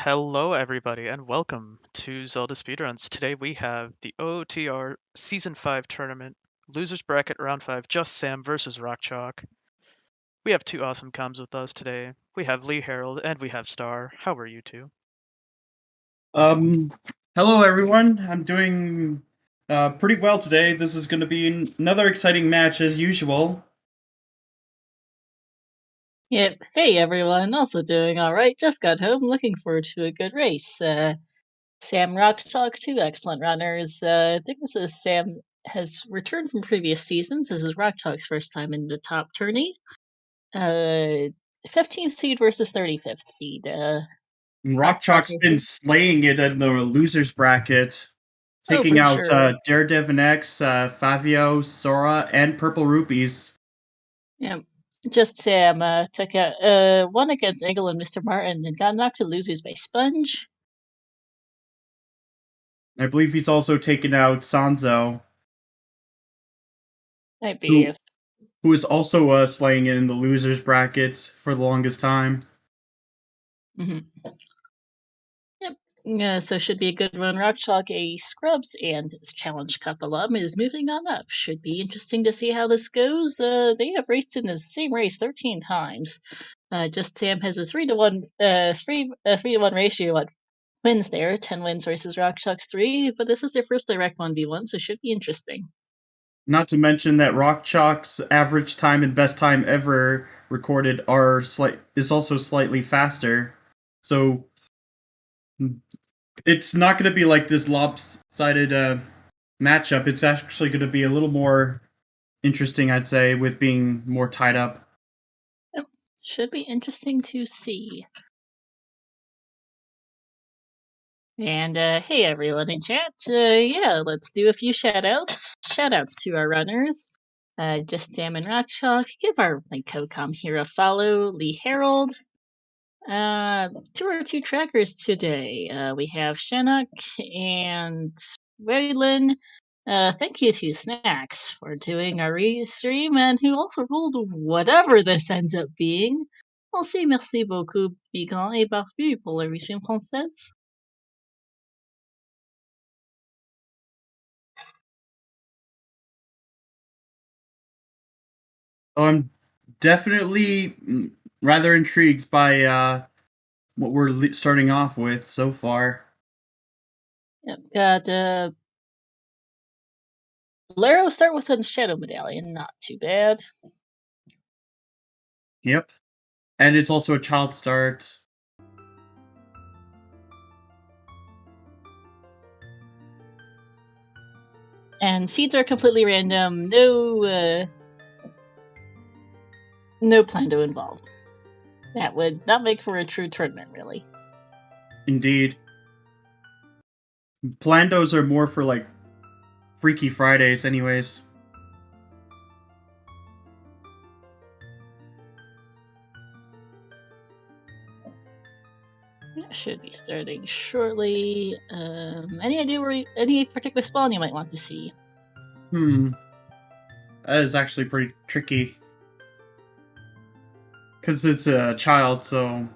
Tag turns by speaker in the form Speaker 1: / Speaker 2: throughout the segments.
Speaker 1: Hello, everybody, and welcome to ZeldaSpeedRuns. Today we have the OoTR Season 5 tournament, Losers Bracket Round 5, JustSam versus rockchalk. We have two awesome comms with us today. We have Lee Harold and we have Star. How are you two?
Speaker 2: Um, Hello everyone. I'm doing pretty well today. This is going to be another exciting match as usual.
Speaker 3: Yep. Hey everyone, also doing alright. Just got home, looking forward to a good race. Sam Rockchalk, two excellent runners. I think this is Sam has returned from previous seasons. This is Rockchalk's first time in the top tourney. 15th seed versus 35th seed.
Speaker 2: Rockchalk's been slaying it in the losers bracket, taking out
Speaker 3: sure.
Speaker 2: Daredevil X, Favio, Sora, and Purple Rupees.
Speaker 3: Yep. Just Sam took out one against Eagle and Mr. Martin and got knocked to losers by Sponge.
Speaker 2: I believe he's also taken out Sanzo.
Speaker 3: Might be.
Speaker 2: Who is also slaying it in the losers brackets for the longest time.
Speaker 3: Mm-hmm. Yep. So should be a good run. Rockchalk, a Scrubs and Challenge Cup alum, is moving on up. Should be interesting to see how this goes. They have raced in the same race 13 times. JustSam has a 3-to-1 ratio at wins there. 10 wins versus Rockchalk's 3, but this is their first direct 1v1, so should be interesting.
Speaker 2: Not to mention that rockchalk's average time and best time ever recorded is also slightly faster. So it's not going to be like this lopsided matchup. It's actually going to be a little more interesting, I'd say, with being more tied up.
Speaker 3: Yep. Should be interesting to see. And hey everyone in chat, yeah, let's do a few shoutouts. Shoutouts to our runners. JustSam and rockchalk. Give our co-com here a follow. Lee Harold. Two trackers today. We have Shannock and Waylon. Thank you to Snacks for doing our restream and who also rolled whatever this ends up being. Aussi, merci beaucoup, Bigan et Barbu, pour la restream française.
Speaker 2: I'm definitely rather intrigued by what we're starting off with so far.
Speaker 3: Yep, got Lero start with a Shadow Medallion, not too bad.
Speaker 2: Yep. And it's also a child start.
Speaker 3: And seeds are completely random. No Plando involved. That would not make for a true tournament, really.
Speaker 2: Indeed. Plandos are more for, like, Freaky Fridays, anyways.
Speaker 3: That should be starting shortly. Any idea any particular spawn you might want to see?
Speaker 2: That is actually pretty tricky. Because it's a child, so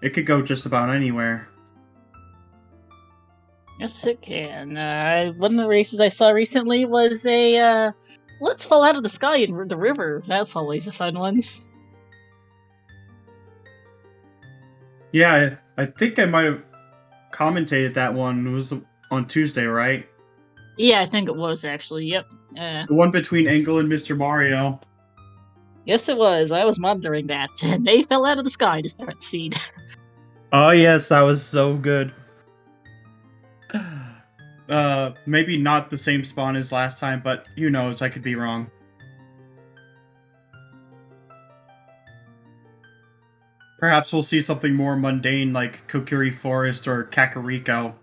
Speaker 2: it could go just about anywhere.
Speaker 3: Yes, it can. One of the races I saw recently was a let's fall out of the sky in the river. That's always a fun one.
Speaker 2: Yeah, I think I might have commentated that one. It was on Tuesday, right?
Speaker 3: Yeah, I think it was actually. Yep.
Speaker 2: The one between Engel and Mr. Mario.
Speaker 3: Yes, it was. I was monitoring that, and they fell out of the sky to start the seed.
Speaker 2: Oh yes, that was so good. Maybe not the same spawn as last time, but who knows? I could be wrong. Perhaps we'll see something more mundane like Kokiri Forest or Kakariko.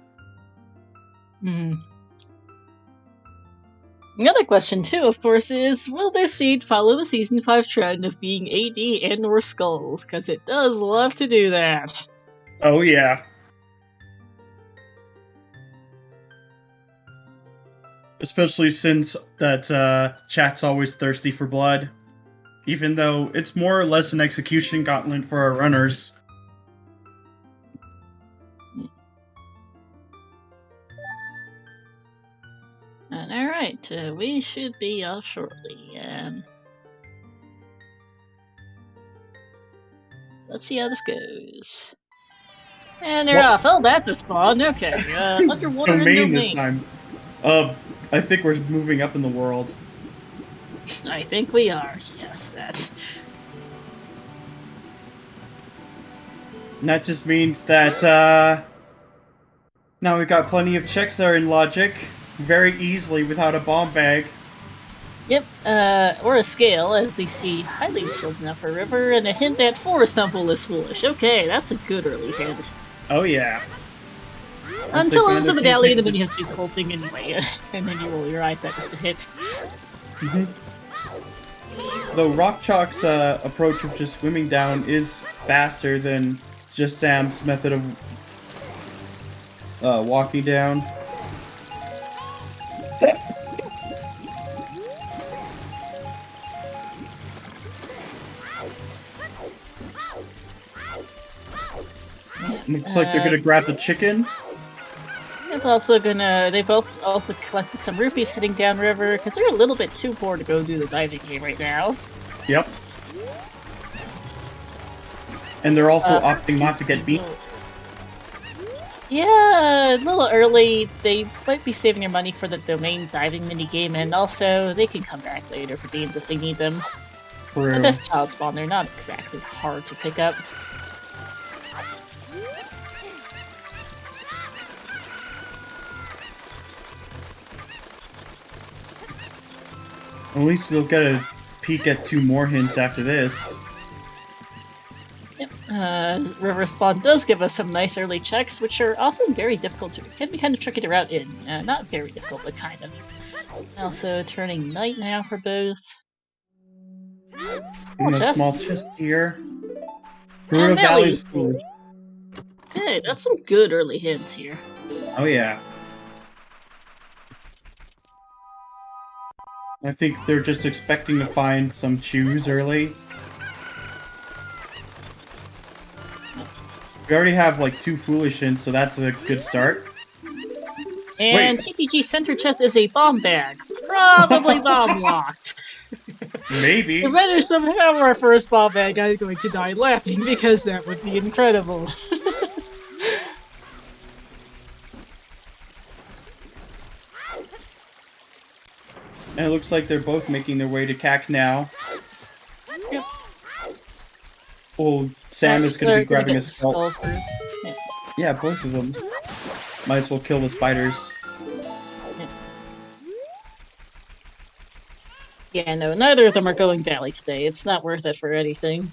Speaker 3: Another question, too, of course, is will this seed follow the Season 5 trend of being AD and or Skulls? Because it does love to do that.
Speaker 2: Oh, yeah. Especially since that chat's always thirsty for blood. Even though it's more or less an execution gauntlet for our runners.
Speaker 3: Alright, we should be off shortly. Let's see how this goes. And they're off. Oh, that's a spawn. Okay. Underwater and
Speaker 2: Domain
Speaker 3: domain.
Speaker 2: this time. I think we're moving up in the world.
Speaker 3: I think we are. Yes, that's.
Speaker 2: And that just means that, now we've got plenty of checks that are in logic very easily without a bomb bag.
Speaker 3: Yep, or a scale, as we see highly children up a river, and a hint that Forest Temple is foolish. Okay, that's a good early hint.
Speaker 2: Oh yeah.
Speaker 3: Until
Speaker 2: like
Speaker 3: it's a
Speaker 2: one of the
Speaker 3: medallion, and
Speaker 2: things
Speaker 3: then you have to do the whole thing anyway, and then you roll your eyes at the hit.
Speaker 2: Though rockchalk's approach of just swimming down is faster than JustSam's method of walking down. Looks like they're gonna grab the chicken.
Speaker 3: They've also collected some rupees heading downriver, because they're a little bit too poor to go do the diving game right now.
Speaker 2: Yep. And they're also opting not to get beat.
Speaker 3: Yeah, a little early. They might be saving their money for the domain diving minigame, and also they can come back later for beans if they need them.
Speaker 2: True.
Speaker 3: But this child spawn, they're not exactly hard to pick up.
Speaker 2: At least we'll get a peek at 2 more hints after this.
Speaker 3: Yep. River spawn does give us some nice early checks, which are often very difficult to, can be kind of tricky to route in. Not very difficult, but kind of. Also turning night now for both.
Speaker 2: And a
Speaker 3: chest.
Speaker 2: small chest here. Gerudo
Speaker 3: And
Speaker 2: Valley's
Speaker 3: Valley's
Speaker 2: foolish.
Speaker 3: Okay, that's some good early hints here.
Speaker 2: Oh yeah. I think they're just expecting to find some chews early. We already have like 2 foolish hints, so that's a good start.
Speaker 3: And GPG center chest is a bomb bag. Probably bomb locked.
Speaker 2: Maybe.
Speaker 3: If better somehow our first bomb bag, I'm going to die laughing because that would be incredible.
Speaker 2: And it looks like they're both making their way to CAC now.
Speaker 3: Yep.
Speaker 2: Well, Sam is going to be grabbing a skull.
Speaker 3: First. Yeah.
Speaker 2: Yeah, both of them. Might as well kill the spiders.
Speaker 3: Yeah, no, neither of them are going valley today. It's not worth it for anything.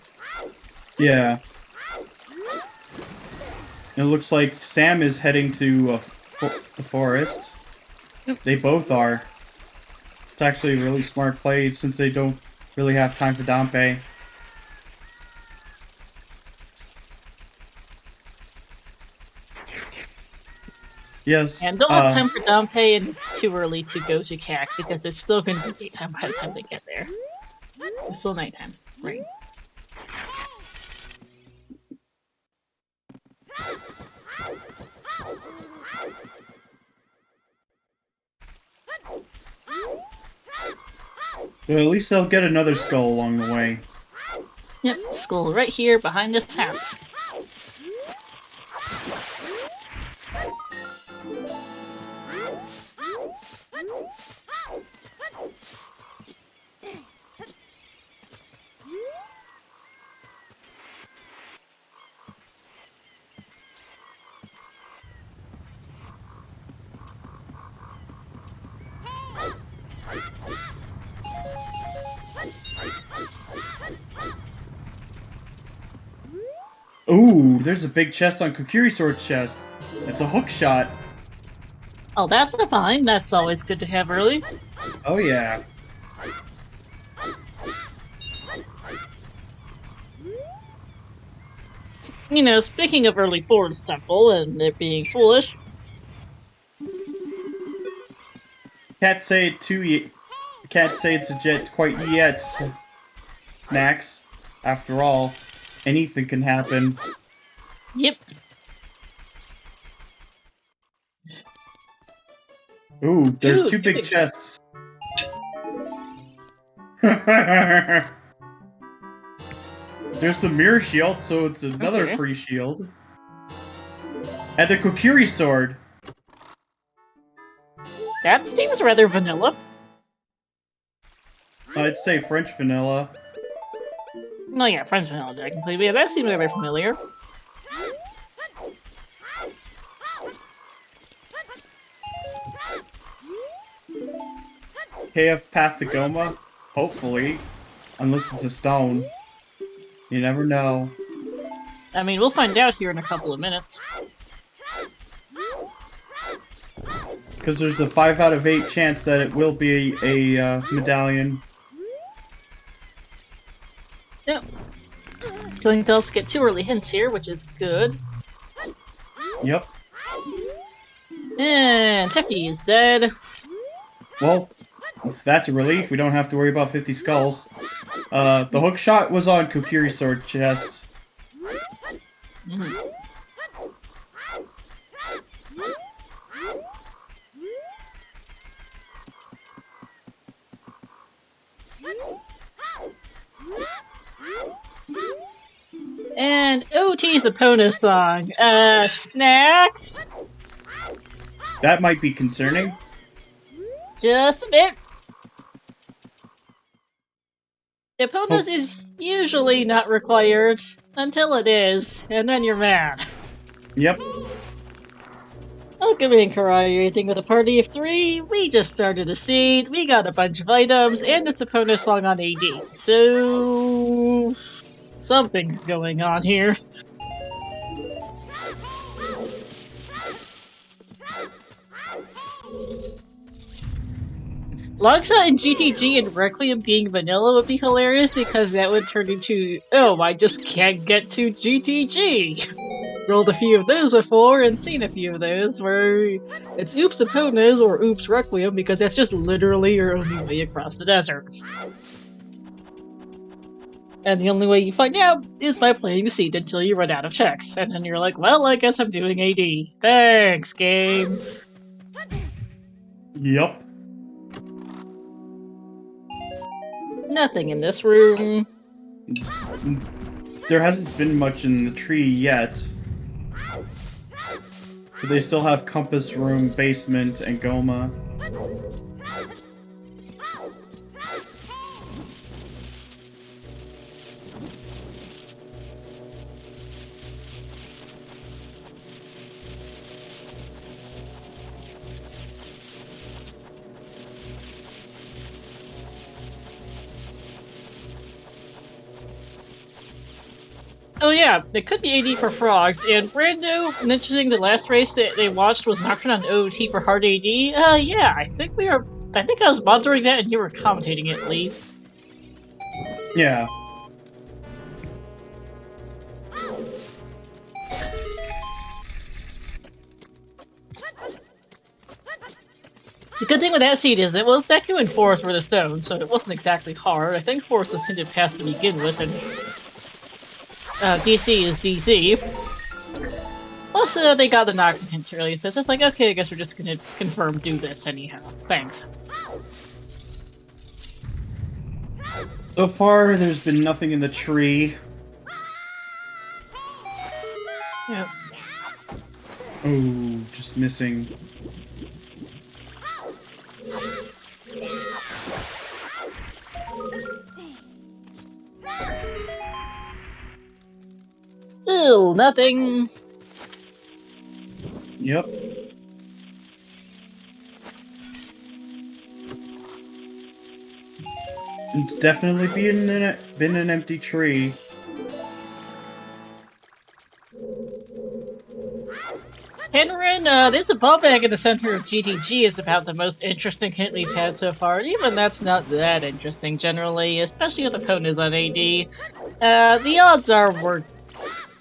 Speaker 2: Yeah. It looks like Sam is heading to the forest.
Speaker 3: Yep.
Speaker 2: They both are. It's actually a really smart play since they don't really have time for Dampe. Yes.
Speaker 3: And don't have time for Dampe, and it's too early to go to CAC because it's still going to be daytime by the time they get there. It's still nighttime. Right.
Speaker 2: But at least they'll get another skull along the way.
Speaker 3: Yep, skull right here behind this house.
Speaker 2: Ooh, there's a big chest on Kokiri Sword's chest. That's a hook shot.
Speaker 3: Oh, that's a fine. That's always good to have early.
Speaker 2: Oh yeah.
Speaker 3: You know, speaking of early Forest Temple and it being foolish.
Speaker 2: Can't say it can't say it's a jet quite yet, Max. After all, anything can happen.
Speaker 3: Yep.
Speaker 2: Ooh, there's
Speaker 3: Ooh,
Speaker 2: 2 big
Speaker 3: big.
Speaker 2: chests. There's the mirror shield, so it's another
Speaker 3: Okay.
Speaker 2: free shield. And the Kokiri sword.
Speaker 3: That seems rather vanilla.
Speaker 2: I'd say French vanilla.
Speaker 3: No, yeah, French vanilla technically. Yeah, that seems rather familiar.
Speaker 2: KF Path to Goma? Hopefully. Unless it's a stone. You never know.
Speaker 3: I mean, we'll find out here in a couple of minutes.
Speaker 2: Because there's a 5 out of 8 chance that it will be a medallion.
Speaker 3: Yep. Don't else get too early hints here, which is good.
Speaker 2: Yep.
Speaker 3: And Tiffy is dead.
Speaker 2: Well, that's a relief. We don't have to worry about 50 skulls. The hook shot was on Kokiri's sword chest.
Speaker 3: Mhm. And OT's opponent song. Snacks?
Speaker 2: That might be concerning.
Speaker 3: Just a bit. The opponent is usually not required until it is, and then you're mad.
Speaker 2: Yep.
Speaker 3: Welcome in, Karai. You're eating with a party of 3. We just started the seed, we got a bunch of items, and it's opponent song on AD. So... something's going on here. Longshot and GTG and Requiem being vanilla would be hilarious because that would turn into, oh, I just can't get to GTG. Rolled a few of those before and seen a few of those where it's oops opponents or oops Requiem because that's just literally your only way across the desert. And the only way you find out is by playing the seed until you run out of checks. And then you're like, well, I guess I'm doing AD. Thanks, game.
Speaker 2: Yep.
Speaker 3: Nothing in this room.
Speaker 2: There hasn't been much in the tree yet. But they still have compass room, basement, and Goma.
Speaker 3: Oh yeah, it could be AD for frogs, and brand new, and interesting, the last race that they watched was Nocturne on OT for hard AD. Yeah, I think I was monitoring that and you were commentating it, Lee.
Speaker 2: Yeah.
Speaker 3: The good thing with that seed is it was Deku and Forest were the stones, so it wasn't exactly hard. I think Forest was hinted past to begin with, and DC is DC. Plus, they got the Nocturne hints early, so it's just like, okay, I guess we're just gonna confirm do this anyhow. Thanks.
Speaker 2: So far, there's been nothing in the tree.
Speaker 3: Yep.
Speaker 2: Oh, just missing.
Speaker 3: Still nothing.
Speaker 2: Yep. It's definitely been an empty tree.
Speaker 3: Henrin, there's a ball bag in the center of GTG is about the most interesting hint we've had so far. Even that's not that interesting generally, especially with opponents on AD. The odds are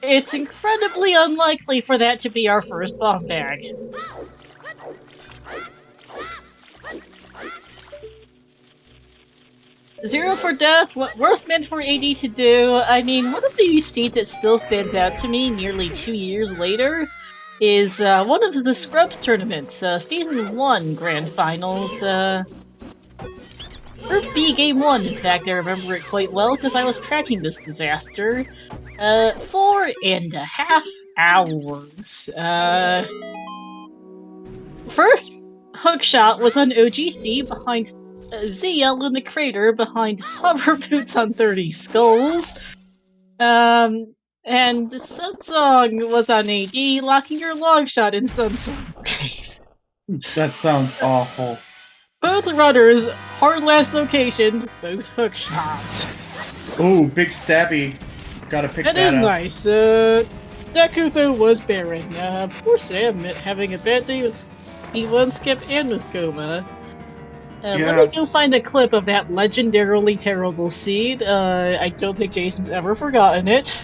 Speaker 3: it's incredibly unlikely for that to be our first bomb bag. Zero for death, what worst meant for AD to do? I mean, one of the seeds that still stands out to me nearly 2 years later is one of the Scrubs tournaments, Season 1 Grand Finals. Group B Game 1, in fact, I remember it quite well because I was tracking this disaster. 4.5 hours. First hookshot was on OGC behind ZL in the crater behind hover boots on 30 skulls. And Sunsong was on AD, locking your long shot in Sunsong Cave.
Speaker 2: That sounds awful.
Speaker 3: Both runners, hard last location, both hook shots.
Speaker 2: Ooh, big stabby. Gotta pick that
Speaker 3: That is
Speaker 2: up.
Speaker 3: nice. Deku though was barren. Poor Sam having a bad day with D1 skip and with Goma. Let me go find a clip of that legendarily terrible seed. I don't think Jason's ever forgotten it.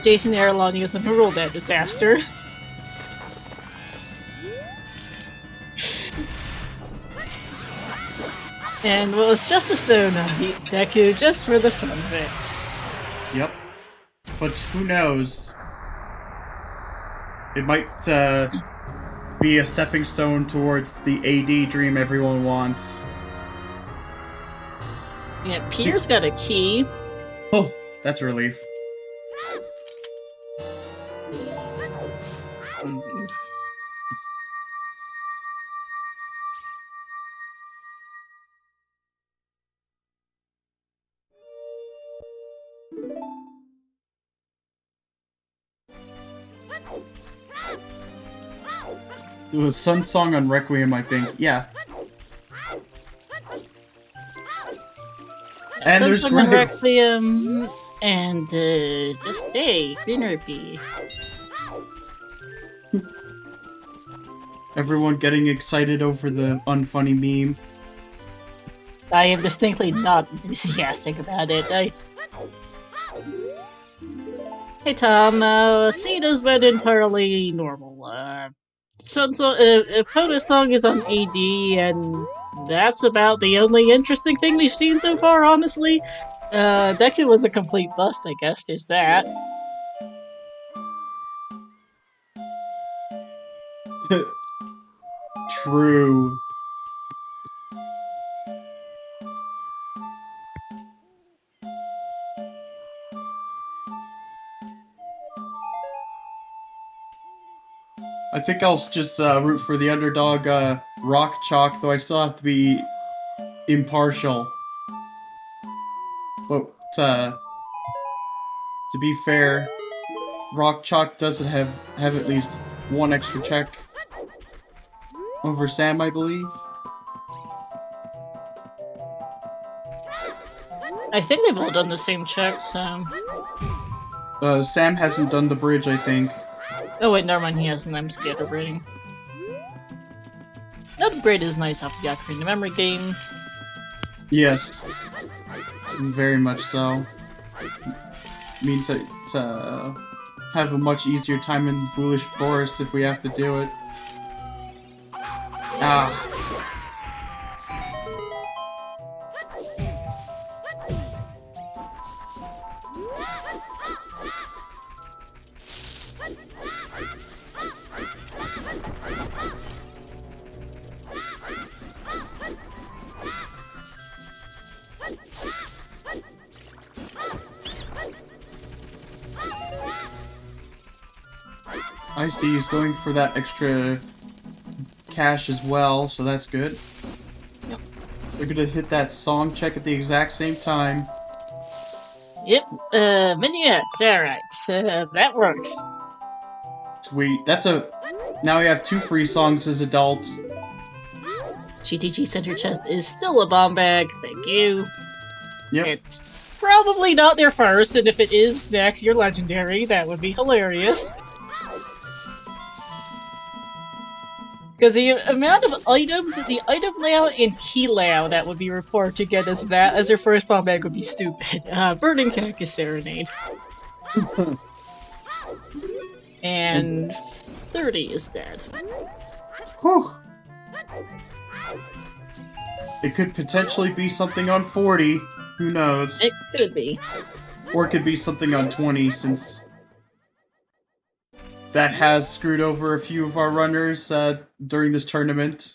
Speaker 3: Jason Aralani is the one who ruled that disaster. And well, it's just a stone Deku, just for the fun of it.
Speaker 2: Yep. But who knows? It might be a stepping stone towards the AD dream everyone wants.
Speaker 3: Yeah, Pierre's got a key.
Speaker 2: Oh, that's a relief. It was Sun Song on Requiem, I think. Yeah. And there's
Speaker 3: Sunshine Requiem and just a Greener Bee.
Speaker 2: Everyone getting excited over the unfunny meme.
Speaker 3: I am distinctly not enthusiastic about it. Hey Tom, Cena's been entirely normal. Pota's song is on AD, and that's about the only interesting thing we've seen so far, honestly. Deku was a complete bust, I guess, there's that.
Speaker 2: True. I think I'll just root for the underdog Rock Chalk, though I still have to be impartial. But to be fair, Rock Chalk doesn't have at least one extra check over Sam, I believe.
Speaker 3: I think they've all done the same checks, Sam
Speaker 2: Sam hasn't done the bridge, I think.
Speaker 3: Oh wait, never mind, he hasn't, I'm scatterbraiding. Upgrade is nice off the Ocarina of Memory game.
Speaker 2: Yes. Very much so. Means that have a much easier time in Foolish Forest if we have to do it. Ah. I see he's going for that extra cash as well, so that's good.
Speaker 3: Yep.
Speaker 2: We're gonna hit that song check at the exact same time.
Speaker 3: Yep, vignettes, alright, that works.
Speaker 2: Sweet. That's a... Now we have 2 free songs as adults.
Speaker 3: GTG Center Chest is still a bomb bag, thank you.
Speaker 2: Yep.
Speaker 3: It's probably not their first, and if it is next year legendary, that would be hilarious. Because the amount of items, the item layout and key layout that would be reported to get us that as their first bomb bag would be stupid. Burning Cactus Serenade. And 30 is dead.
Speaker 2: Whew. It could potentially be something on 40. Who knows?
Speaker 3: It could be.
Speaker 2: Or it could be something on 20, since that has screwed over a few of our runners during this tournament.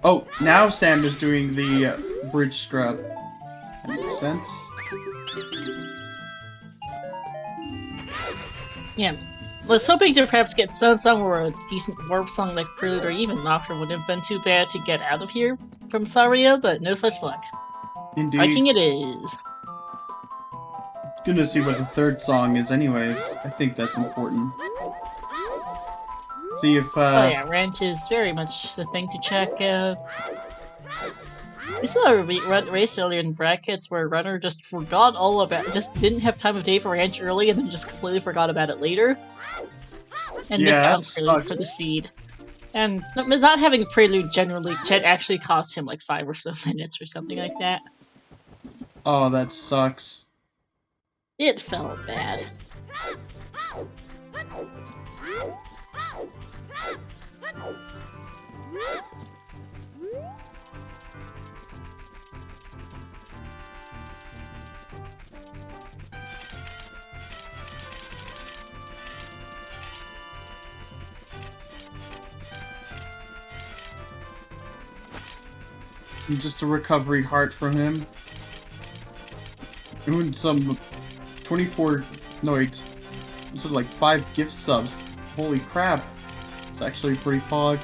Speaker 2: Oh, now Sam is doing the bridge scrub. That makes sense.
Speaker 3: Yeah. Was hoping to perhaps get Sun Song or a decent warp song like Prelude or even Nocturne would have been too bad to get out of here from Saria, but no such luck.
Speaker 2: Indeed.
Speaker 3: Viking it is.
Speaker 2: Gonna see what the third song is anyways. I think that's important. See if,
Speaker 3: Oh yeah, ranch is very much the thing to check. We saw a race earlier in brackets where a runner just forgot all about, just didn't have time of day for ranch early and then just completely forgot about it later. And missed out on Prelude for the seed. And not having Prelude generally actually cost him like 5 or so minutes or something like that.
Speaker 2: Oh, that sucks.
Speaker 3: It felt bad.
Speaker 2: Just a recovery heart from him. Doing some 24, no wait, so like 5 gift subs. Holy crap. It's actually pretty pog.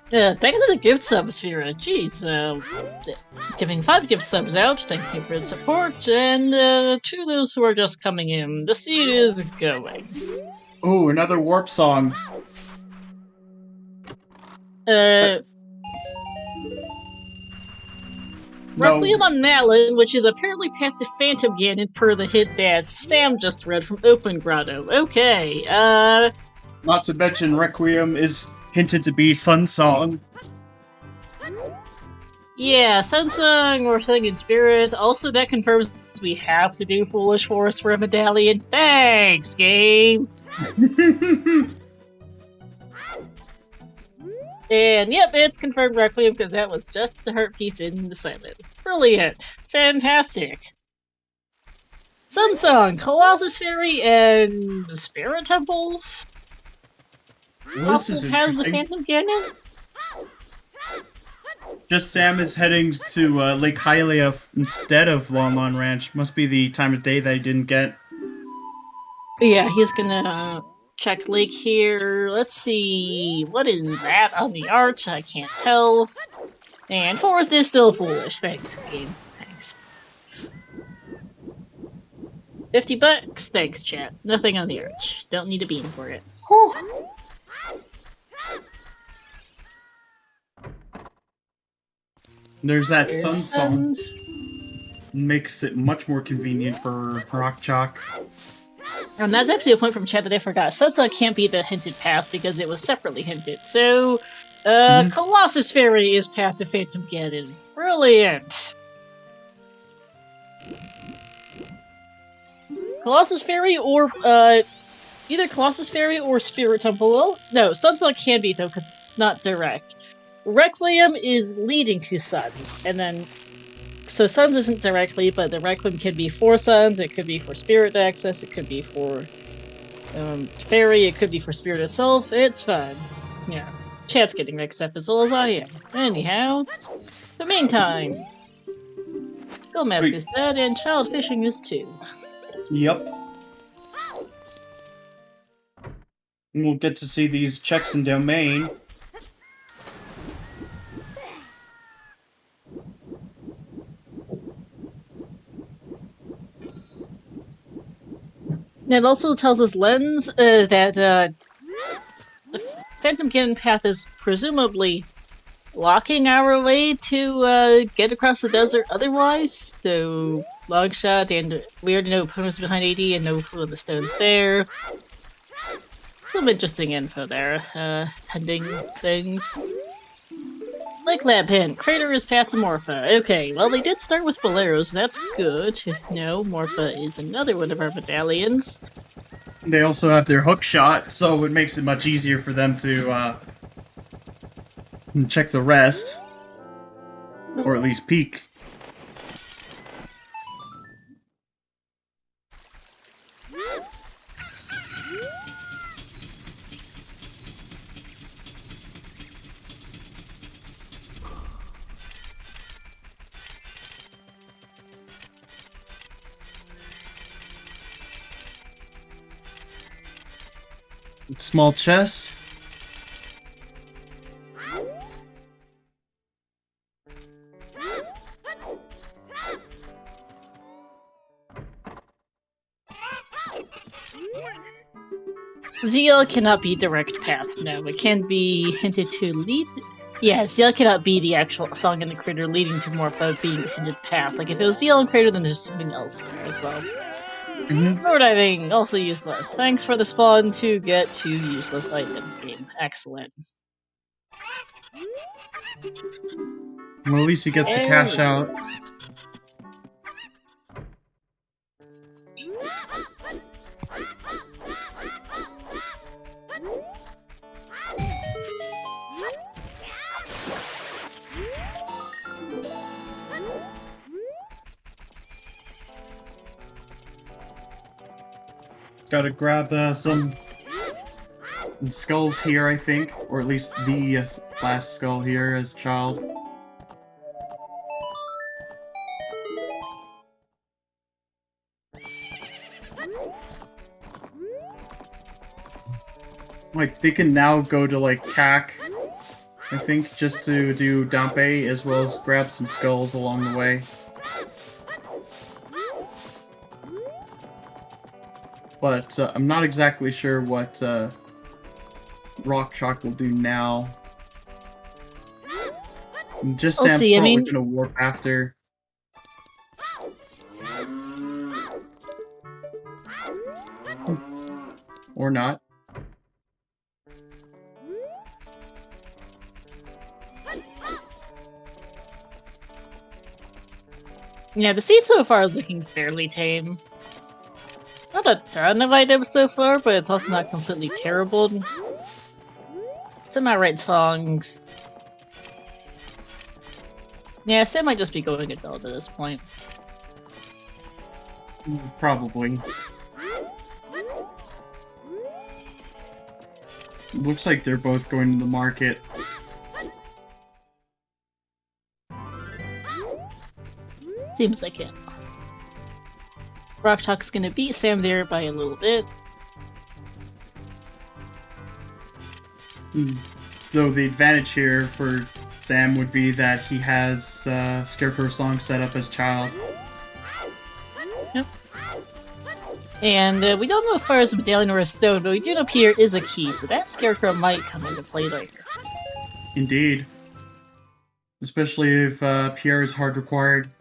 Speaker 3: Thanks for the gift subs, Vera. Jeez, giving 5 gift subs out, thank you for the support, and to those who are just coming in, the seed is going.
Speaker 2: Oh, another warp song.
Speaker 3: Requiem on Malin, which is apparently path to Phantom Ganon per the hint that Sam just read from Open Grotto. Okay,
Speaker 2: Not to mention Requiem is hinted to be Sun Song.
Speaker 3: Yeah, Sunsong or Sing in Spirit. Also, that confirms we have to do Foolish Forest for a medallion. Thanks, game! And yep, it's confirmed Requiem because that was just the heart piece in the silent. Brilliant! Fantastic! Sunsong, Colossus Fairy, and Spirit Temples? Also has the Phantom Ganon?
Speaker 2: JustSam is heading to Lake Hylia instead of Longmont Ranch. Must be the time of day that I didn't get.
Speaker 3: Yeah, he's gonna check Lake here. Let's see, what is that on the arch? I can't tell. And Forest is still foolish. Thanks, game. Thanks. $50? Thanks, chat. Nothing on the arch. Don't need a bean for it.
Speaker 2: Whew. There's that Sun Song. Makes it much more convenient for rockchalk.
Speaker 3: And that's actually a point from chat that I forgot. Sunsong can't be the hinted path because it was separately hinted. So, Colossus Fairy is path to Phantom Ganon. Brilliant! Colossus Fairy or, either Colossus Fairy or Spirit Temple. Well, no, Sunsong can be, though, because it's not direct. Requiem is leading to Suns, and then... So Suns isn't directly, but the Requiem can be for Suns, it could be for Spirit access, it could be for Fairy, it could be for Spirit itself. It's fun. Yeah. Chat's getting mixed up as well as I am. Anyhow, the meantime, Goldmask is dead, and Child Fishing is too.
Speaker 2: Yep. And we'll get to see these checks in domain.
Speaker 3: It also tells us Lens that the Phantom Ganon path is presumably blocking our way to get across the desert otherwise. So, long shot, and we already know opponents behind AD and no clue on the stones there. Some interesting info there, pending things. Lake Lab Hint, Crater is path to Morpha. Okay, well they did start with Boleros, that's good. No, Morpha is another one of our medallions.
Speaker 2: They also have their hook shot, so it makes it much easier for them to check the rest. Or at least peek. Small chest.
Speaker 3: ZL cannot be direct path, no. It can be hinted to lead. Yeah, ZL cannot be the actual song in the crater leading to more of a being hinted path. Like, if it was ZL and crater, then there's something else there as well. Road diving, also useless. Thanks for the spawn to get to useless items game. Excellent.
Speaker 2: Well, at least he gets to cash out. Gotta grab some skulls here, I think, or at least the last skull here as a child. Like, they can now go to, like, CAC, I think, just to do Dampe, as well as grab some skulls along the way. But I'm not exactly sure what rockchalk will do now. Just
Speaker 3: We'll
Speaker 2: Sam's
Speaker 3: see, I
Speaker 2: probably
Speaker 3: mean-
Speaker 2: gonna warp after. Or not.
Speaker 3: Yeah, the scene so far is looking fairly tame. Not a ton of items so far, but it's also not completely terrible. Some outright songs. Yeah, Sam might just be going adult at this point.
Speaker 2: Probably. Looks like they're both going to the market.
Speaker 3: Seems like it. rockchalk's gonna beat Sam there by a little bit.
Speaker 2: Though the advantage here for Sam would be that he has Scarecrow song set up as child.
Speaker 3: Yep. And we don't know if far as a medallion or a stone, but we do know Pierre is a key, so that Scarecrow might come into play later.
Speaker 2: Indeed. Especially if Pierre is hard required.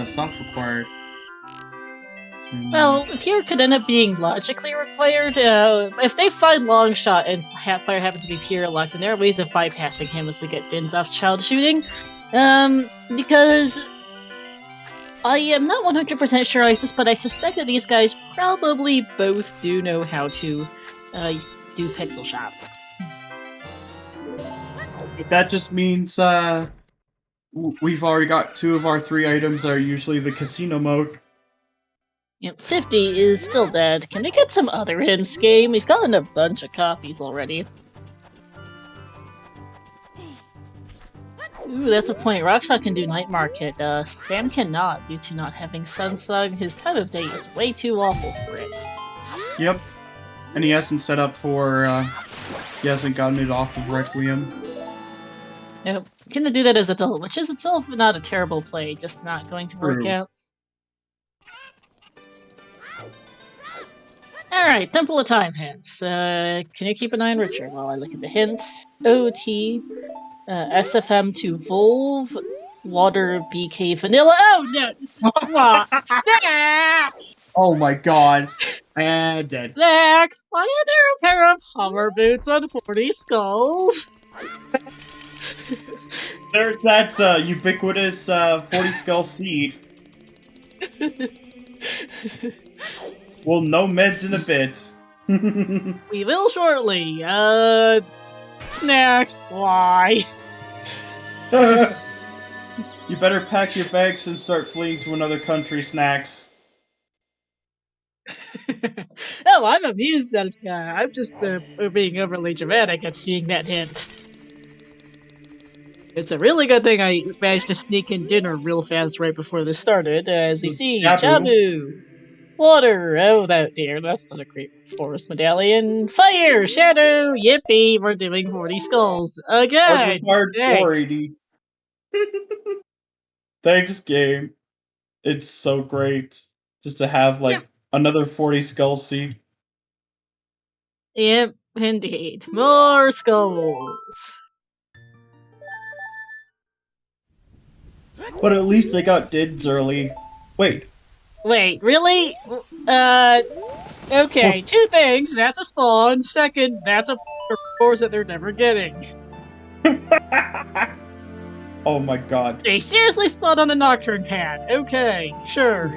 Speaker 2: Soft required.
Speaker 3: Well, Pierre could end up being logically required. If they find Longshot and Fire happens to be Pierre locked, then there are ways of bypassing him as to get Dins off child shooting. Because I am not 100% sure, but I suspect that these guys probably both do know how to do pixel shop.
Speaker 2: If that just means we've already got 2 of our 3 items that are usually the casino mode.
Speaker 3: Yep, 50 is still dead. Can we get some other hints game? We've gotten a bunch of copies already. Ooh, that's a point. Rockshot can do Night Market. Sam cannot due to not having Sunsung. His time of day is way too awful for it.
Speaker 2: Yep. And he hasn't set up for, he hasn't gotten it off of Requiem.
Speaker 3: Nope. Gonna do that as adult, which is itself not a terrible play, just not going to work
Speaker 2: True.
Speaker 3: out. Alright, Temple of Time hints. Can you keep an eye on Richard while I look at the hints? OT, SFM to Volve, Water, BK, Vanilla. Oh no! What? Snaps!
Speaker 2: Oh my god. And dead.
Speaker 3: Max, why are there a pair of hover boots on 40 skulls?
Speaker 2: There's that ubiquitous 40 skull seed. Well, no meds in a bit.
Speaker 3: We will shortly. Snacks, why?
Speaker 2: You better pack your bags and start fleeing to another country, Snacks.
Speaker 3: Oh, I'm amused that I'm just being overly dramatic at seeing that hint. It's a really good thing I managed to sneak in dinner real fast right before this started, as we see Jabu. Water! Oh, that dear, that's not a great forest medallion. Fire! Shadow! Yippee! We're doing 40 skulls again!
Speaker 2: Required 480. Thanks, game. It's so great just to have like another 40 skull seed.
Speaker 3: Yep, indeed. More skulls.
Speaker 2: But at least they got dids early. Wait,
Speaker 3: really? Okay, two things. That's a spawn. Second, that's a course that they're never getting.
Speaker 2: oh my god.
Speaker 3: They seriously spawned on the Nocturne pad. Okay, sure.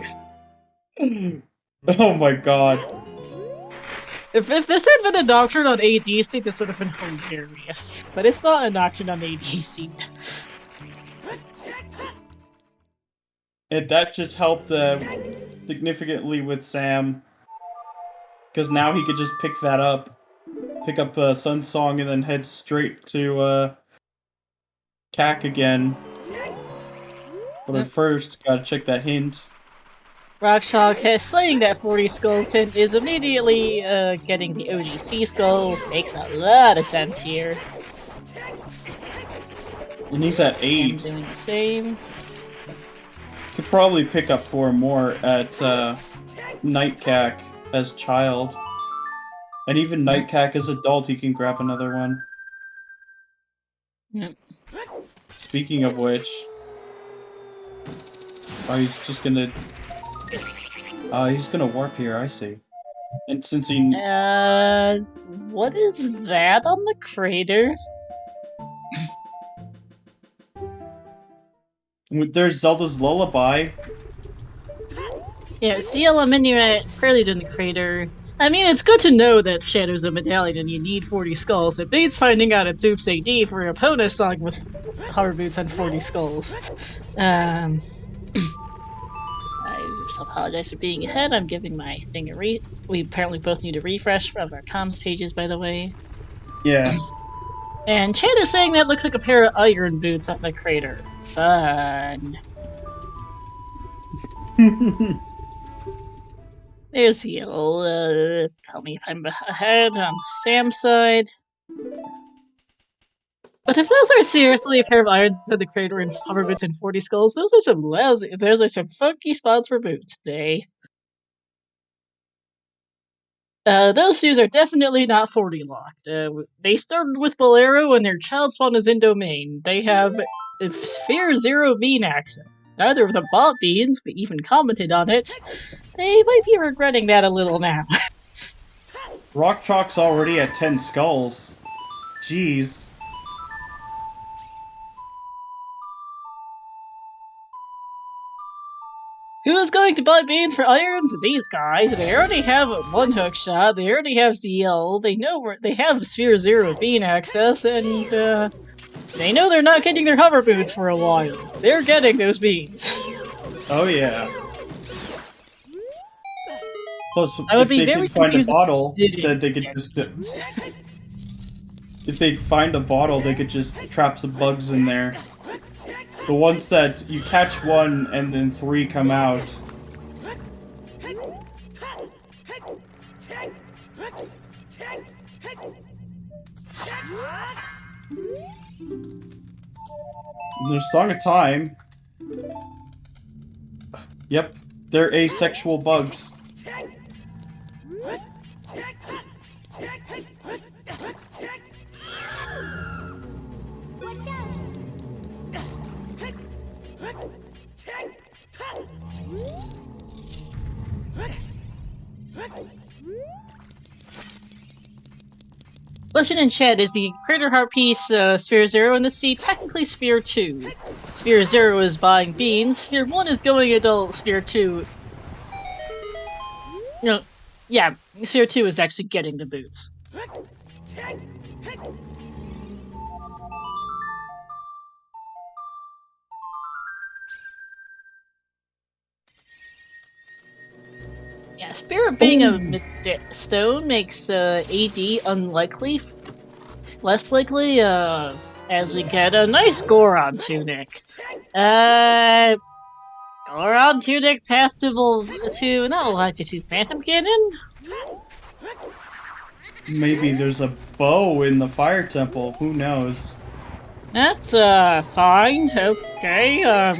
Speaker 2: Oh my god.
Speaker 3: If this had been a Nocturne on ADC, this would have been hilarious. But it's not a Nocturne on ADC.
Speaker 2: And that just helped significantly with Sam. Because now he could just pick that up. Pick up Sun Song and then head straight to CAC again. But at first, gotta check that hint.
Speaker 3: Rockchalk has slaying that 40 skulls hint is immediately getting the OGC skull. Makes a lot of sense here.
Speaker 2: And he's at 8.
Speaker 3: And doing the same.
Speaker 2: Could probably pick up 4 more at Night CAC as child. And even Night CAC as adult, he can grab another one.
Speaker 3: Yep.
Speaker 2: Speaking of which... Oh, he's just gonna... he's gonna warp here, I see. And since he...
Speaker 3: what is that on the crater?
Speaker 2: There's Zelda's Lullaby.
Speaker 3: Yeah, CL a Minuet, Prelude in the Crater. I mean, it's good to know that Shadow's a medallion and you need 40 skulls. It beats finding out it's Oops AD for a Epona song with hover boots and 40 skulls. I just apologize for being ahead. I'm giving my thing a we apparently both need a refresh of our comms pages, by the way.
Speaker 2: Yeah.
Speaker 3: And Chad is saying that looks like a pair of iron boots on the crater. Fun. There's Heal. Tell me if I'm ahead on Sam's side. But if those are seriously a pair of irons on the crater and hover boots and 40 skulls, those are some lousy. Those are some funky spots for boots today. Those shoes are definitely not 40 locked. They started with Bolero and their child spawn is in domain. They have Sphere 0 bean access. Neither of them bought beans, but even commented on it. They might be regretting that a little now.
Speaker 2: Rockchalk's already at 10 skulls. Jeez.
Speaker 3: Who is going to buy beans for irons? These guys. They already have one hook shot. They already have ZL. They know where they have Sphere 0 bean access, and they know they're not getting their hover boots for a while. They're getting those beans.
Speaker 2: Oh yeah. Plus,
Speaker 3: I would
Speaker 2: if
Speaker 3: be
Speaker 2: they
Speaker 3: very
Speaker 2: could find a
Speaker 3: confused
Speaker 2: bottle,
Speaker 3: if they
Speaker 2: then they could just... if they find a bottle, they could just trap some bugs in there. The ones that you catch one and then 3 come out. There's Song of Time. Yep, they're asexual bugs.
Speaker 3: Question in chat, is the Crater Heart piece Sphere 0 in the sea technically Sphere 2? Sphere 0 is buying beans, Sphere 1 is going adult, Sphere 2... No, yeah, Sphere 2 is actually getting the boots. Yeah, Spirit being a stone makes AD unlikely, less likely, as we get a nice Goron tunic. Goron tunic path to no, to Phantom Cannon?
Speaker 2: Maybe there's a bow in the fire temple, who knows?
Speaker 3: That's, fine, okay,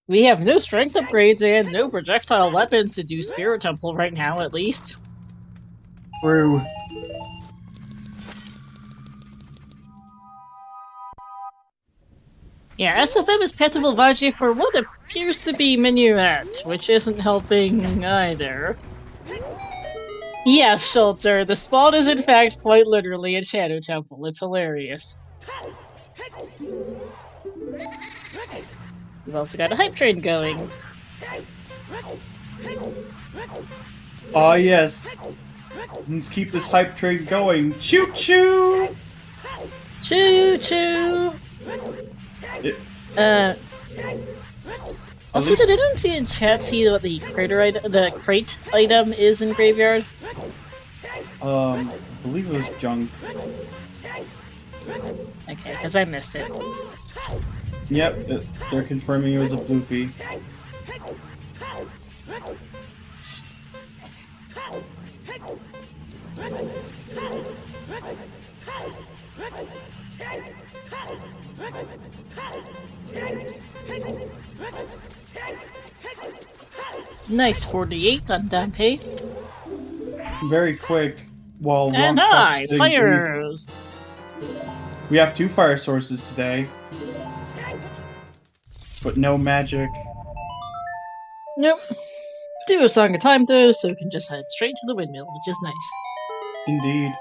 Speaker 3: we have no strength upgrades and no projectile weapons to do Spirit Temple right now, at least.
Speaker 2: True.
Speaker 3: Yeah, SFM is Petible Vaji for what appears to be Minuet, which isn't helping either. Yes, Schultzer, the spawn is in fact quite literally a Shadow Temple. It's hilarious. We've also got a hype train going.
Speaker 2: Ah, yes. Let's keep this hype train going. Choo choo!
Speaker 3: Choo choo! Also, did anyone see in chat see what the crate item is in Graveyard?
Speaker 2: I believe it was junk.
Speaker 3: Okay, because I missed it.
Speaker 2: Yep, they're confirming it was a bloopy.
Speaker 3: Nice 48 on Dampe.
Speaker 2: Very quick. While
Speaker 3: And
Speaker 2: Rockchalk's doing
Speaker 3: fires!
Speaker 2: we have 2 fire sources today. But no magic.
Speaker 3: Nope. Do a song at a time though, so we can just head straight to the windmill, which is nice.
Speaker 2: Indeed.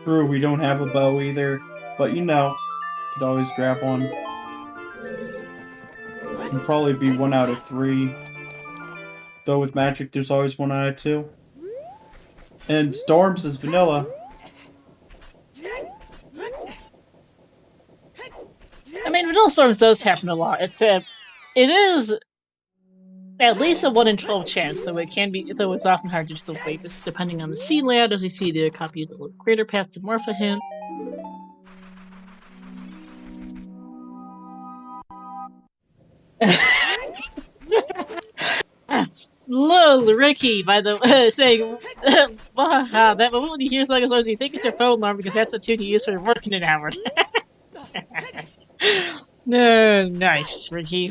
Speaker 2: True, we don't have a bow either, but you know, could always grab one. Can probably be 1 out of 3. Though with magic, there's always 1 out of 2. And Storms is vanilla.
Speaker 3: I mean, Vanilla Storms does happen a lot. It is at least a 1 in 12 chance, though it's often hard to just wait, depending on the sea layout, as we see the copy of the Greater Path to Morpha hint. Lol, Ricky, by the way, saying, that moment when you hear Slugger's Words, you think it's your phone alarm because that's the tune you use for working an hour. Nice, Ricky.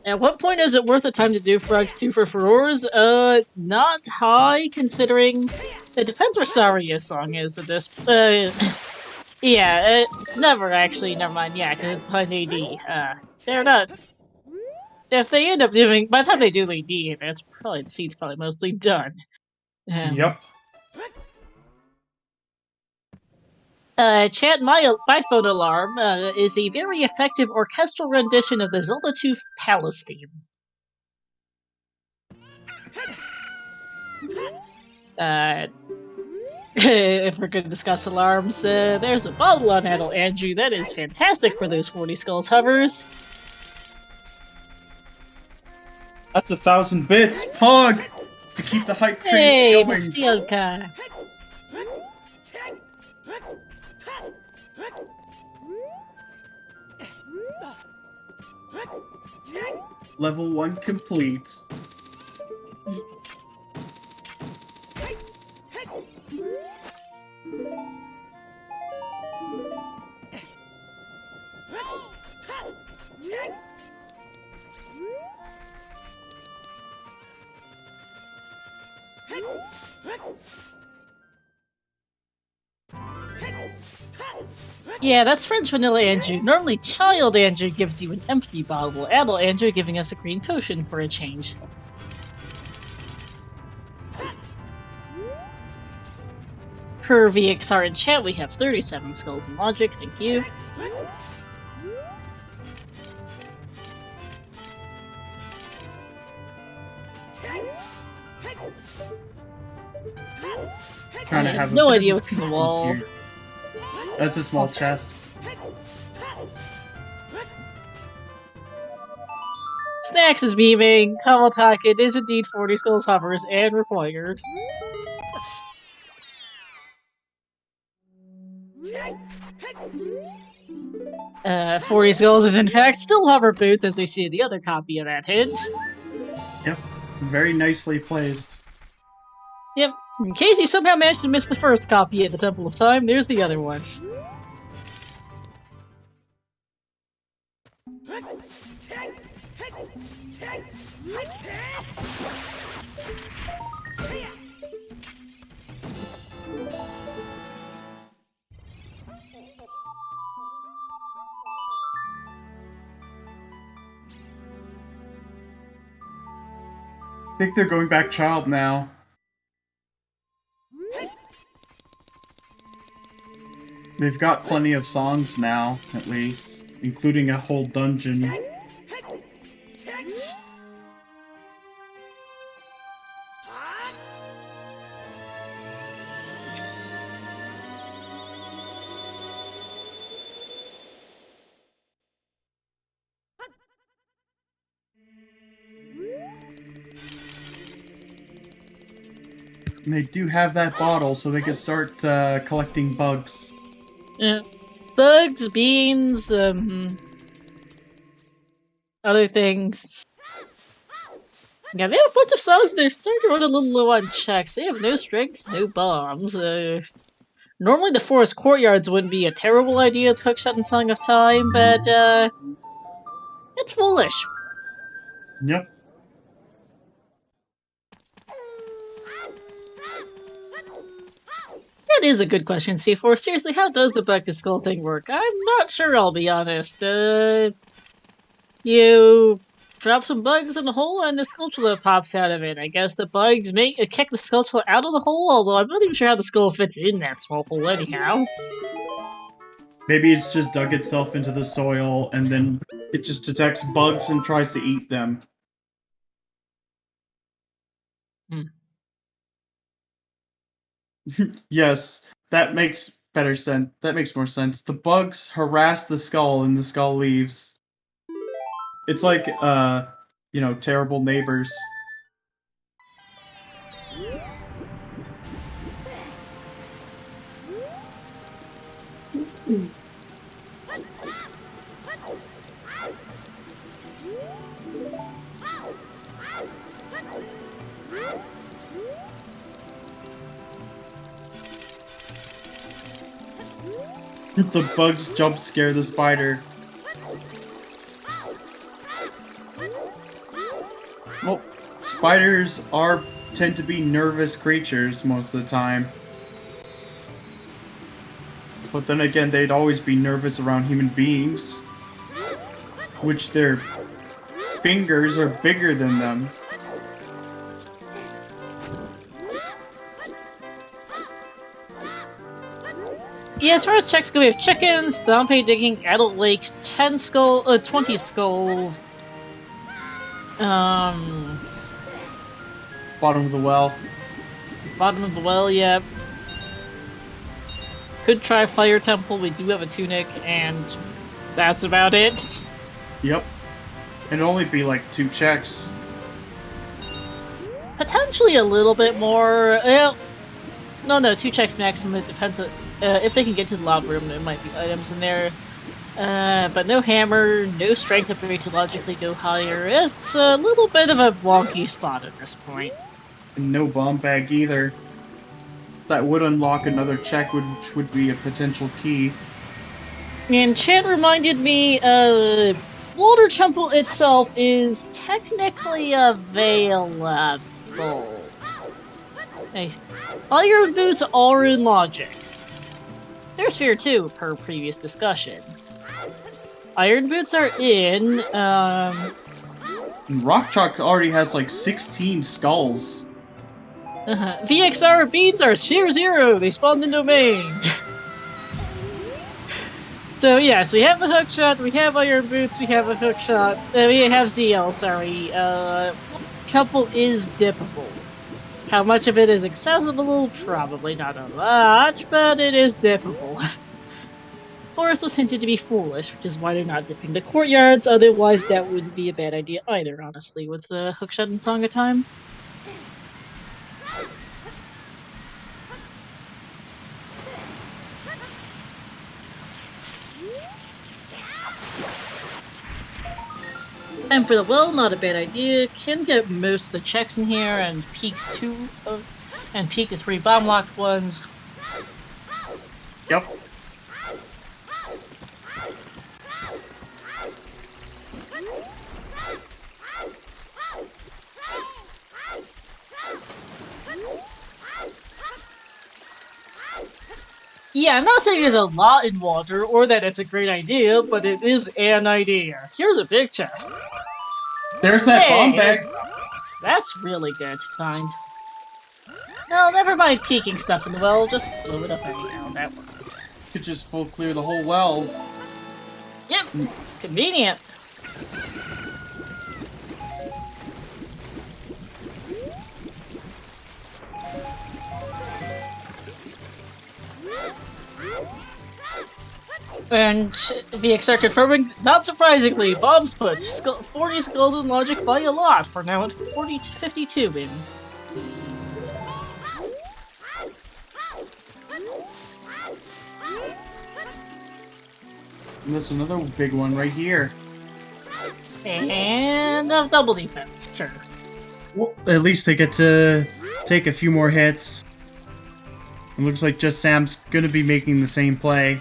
Speaker 3: At what point is it worth the time to do Frogs 2 for Furores? Not high, considering... It depends where Saria's song is at this... yeah, never actually, never mind, yeah, because it's behind AD. They're not... If they end up doing... By the time they do AD, that's probably... The seed's probably mostly done.
Speaker 2: Yep.
Speaker 3: Chat, my phone alarm is a very effective orchestral rendition of the Zelda 2 Palace theme. If we're going to discuss alarms, there's a bottle on Adel Andrew. That is fantastic for those 40 Skulls hovers.
Speaker 2: That's 1,000 bits, Pog! To keep the hype train
Speaker 3: Hey,
Speaker 2: going.
Speaker 3: Bastielka!
Speaker 2: Level 1 complete.
Speaker 3: Yeah, that's French Vanilla Andrew. Normally, Child Andrew gives you an empty bottle. Adult Andrew giving us a green potion for a change. Per VXR in chat, we have 37 skulls in logic. Thank you.
Speaker 2: Trying to
Speaker 3: I
Speaker 2: have
Speaker 3: have no
Speaker 2: a bit
Speaker 3: idea
Speaker 2: of
Speaker 3: what's in the
Speaker 2: fun
Speaker 3: wall.
Speaker 2: here. That's a small chest.
Speaker 3: Snacks is beaming. Kamaltak, it is indeed 40 skulls hovers and required. 40 skulls is in fact still hover boots, as we see in the other copy of that hint.
Speaker 2: Yep, very nicely placed.
Speaker 3: Yep, in case you somehow managed to miss the first copy at the Temple of Time, there's the other one.
Speaker 2: I think they're going back child now. They've got plenty of songs now, at least, including a whole dungeon. And they do have that bottle, so they can start collecting bugs.
Speaker 3: Yeah. Bugs, beans, other things. Yeah, they have a bunch of songs, they're starting to run a little low on checks. They have no strengths, no bombs. Normally the forest courtyards wouldn't be a terrible idea to hookshot in Song of Time, but, it's foolish.
Speaker 2: Yep.
Speaker 3: That is a good question, C4. Seriously, how does the back to skull thing work? I'm not sure, I'll be honest. You drop some bugs in the hole and the skulltula pops out of it. I guess the bugs kick the skulltula out of the hole, although I'm not even sure how the skull fits in that small hole anyhow.
Speaker 2: Maybe it's just dug itself into the soil and then it just detects bugs and tries to eat them. Yes, that makes better sense. That makes more sense. The bugs harass the skull and the skull leaves. It's like, you know, terrible neighbors. The bugs jump scare the spider. Well, spiders tend to be nervous creatures most of the time. But then again, they'd always be nervous around human beings, which their fingers are bigger than them.
Speaker 3: Yeah, as far as checks go, we have chickens, Dompe digging, adult lake, 20 skulls.
Speaker 2: Bottom of the well.
Speaker 3: Bottom of the well, yeah. Could try Fire Temple, we do have a tunic, and that's about it.
Speaker 2: Yep. It'd only be like 2 checks.
Speaker 3: Potentially a little bit more. No, 2 checks maximum. It depends on if they can get to the lava room. There might be items in there, but no hammer, no strength ability to logically go higher. It's a little bit of a wonky spot at this point.
Speaker 2: And no bomb bag either. That would unlock another check, which would be a potential key.
Speaker 3: And chat reminded me, Water Temple itself is technically available. Hey, all your boots are in logic. There's Fear 2, per previous discussion. Iron Boots are in,
Speaker 2: And rockchalk already has like 16 skulls.
Speaker 3: VXR beans are Sphere 0! They spawned in domain! So yes, we have a hookshot, we have Iron Boots, we have a hookshot, we have ZL, sorry. Couple is dippable. How much of it is accessible? Probably not a lot, but it is dippable. Forest was hinted to be foolish, which is why they're not dipping the courtyards, otherwise that wouldn't be a bad idea either, honestly, with the hookshot and Song of Time. And for the well, not a bad idea. Can get most of the checks in here and peek the 3 bomb locked ones.
Speaker 2: Yep.
Speaker 3: Yeah, I'm not saying there's a lot in water or that it's a great idea, but it is an idea. Here's a big chest.
Speaker 2: There's that bomb bag.
Speaker 3: That's really good to find. No, never mind peeking stuff in the well, just blow it up anyhow, that works.
Speaker 2: Could just full clear the whole well.
Speaker 3: Yep, convenient. And VXR confirming, not surprisingly, bombs put 40 skulls in logic by a lot. We're now at 40 to 52 in.
Speaker 2: And there's another big one right here.
Speaker 3: And double defense, sure.
Speaker 2: Well, at least they get to take a few more hits. It looks like JustSam's gonna be making the same play.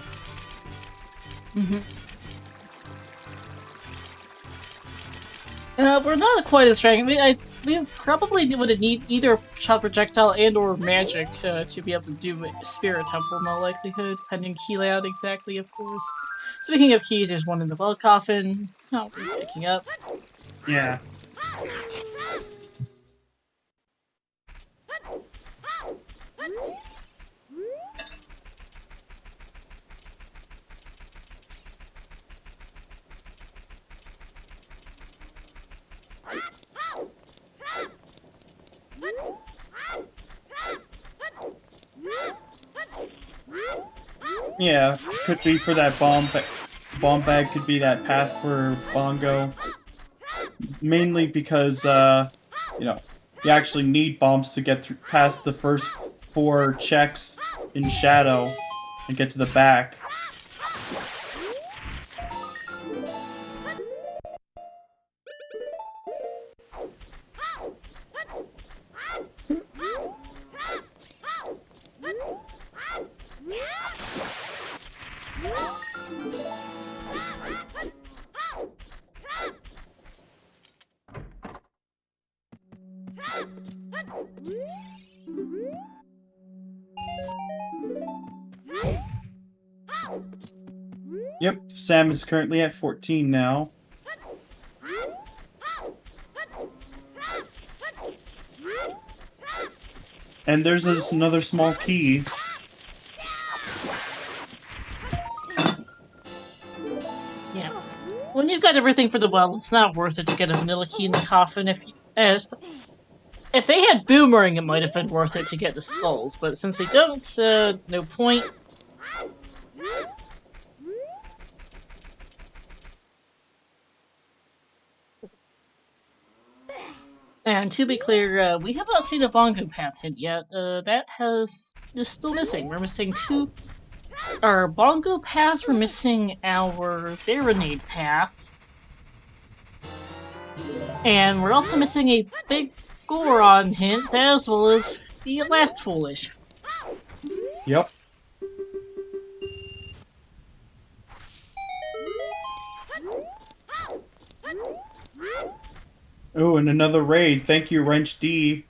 Speaker 3: We're not quite as strong. We probably would need either shot projectile and or magic to be able to do Spirit Temple in all likelihood, pending key layout exactly, of course. Speaking of keys, there's one in the well coffin. Not worth picking up.
Speaker 2: Yeah. Yeah, could be for that bomb bag, could be that path for Bongo. Mainly because, you know, you actually need bombs to get past the first 4 checks in Shadow and get to the back. Yep, Sam is currently at 14 now. And there's another small key.
Speaker 3: Yeah. When you've got everything for the well, it's not worth it to get a vanilla key in the coffin. If they had Boomerang, it might have been worth it to get the skulls, but since they don't, no point. And to be clear, we have not seen a Bongo path hint yet. That is still missing. We're missing our Bongo path, we're missing our Baronade path. And we're also missing a big Goron hint, as well as the last Foolish.
Speaker 2: Yep. Oh, and another raid. Thank you, Wrench D.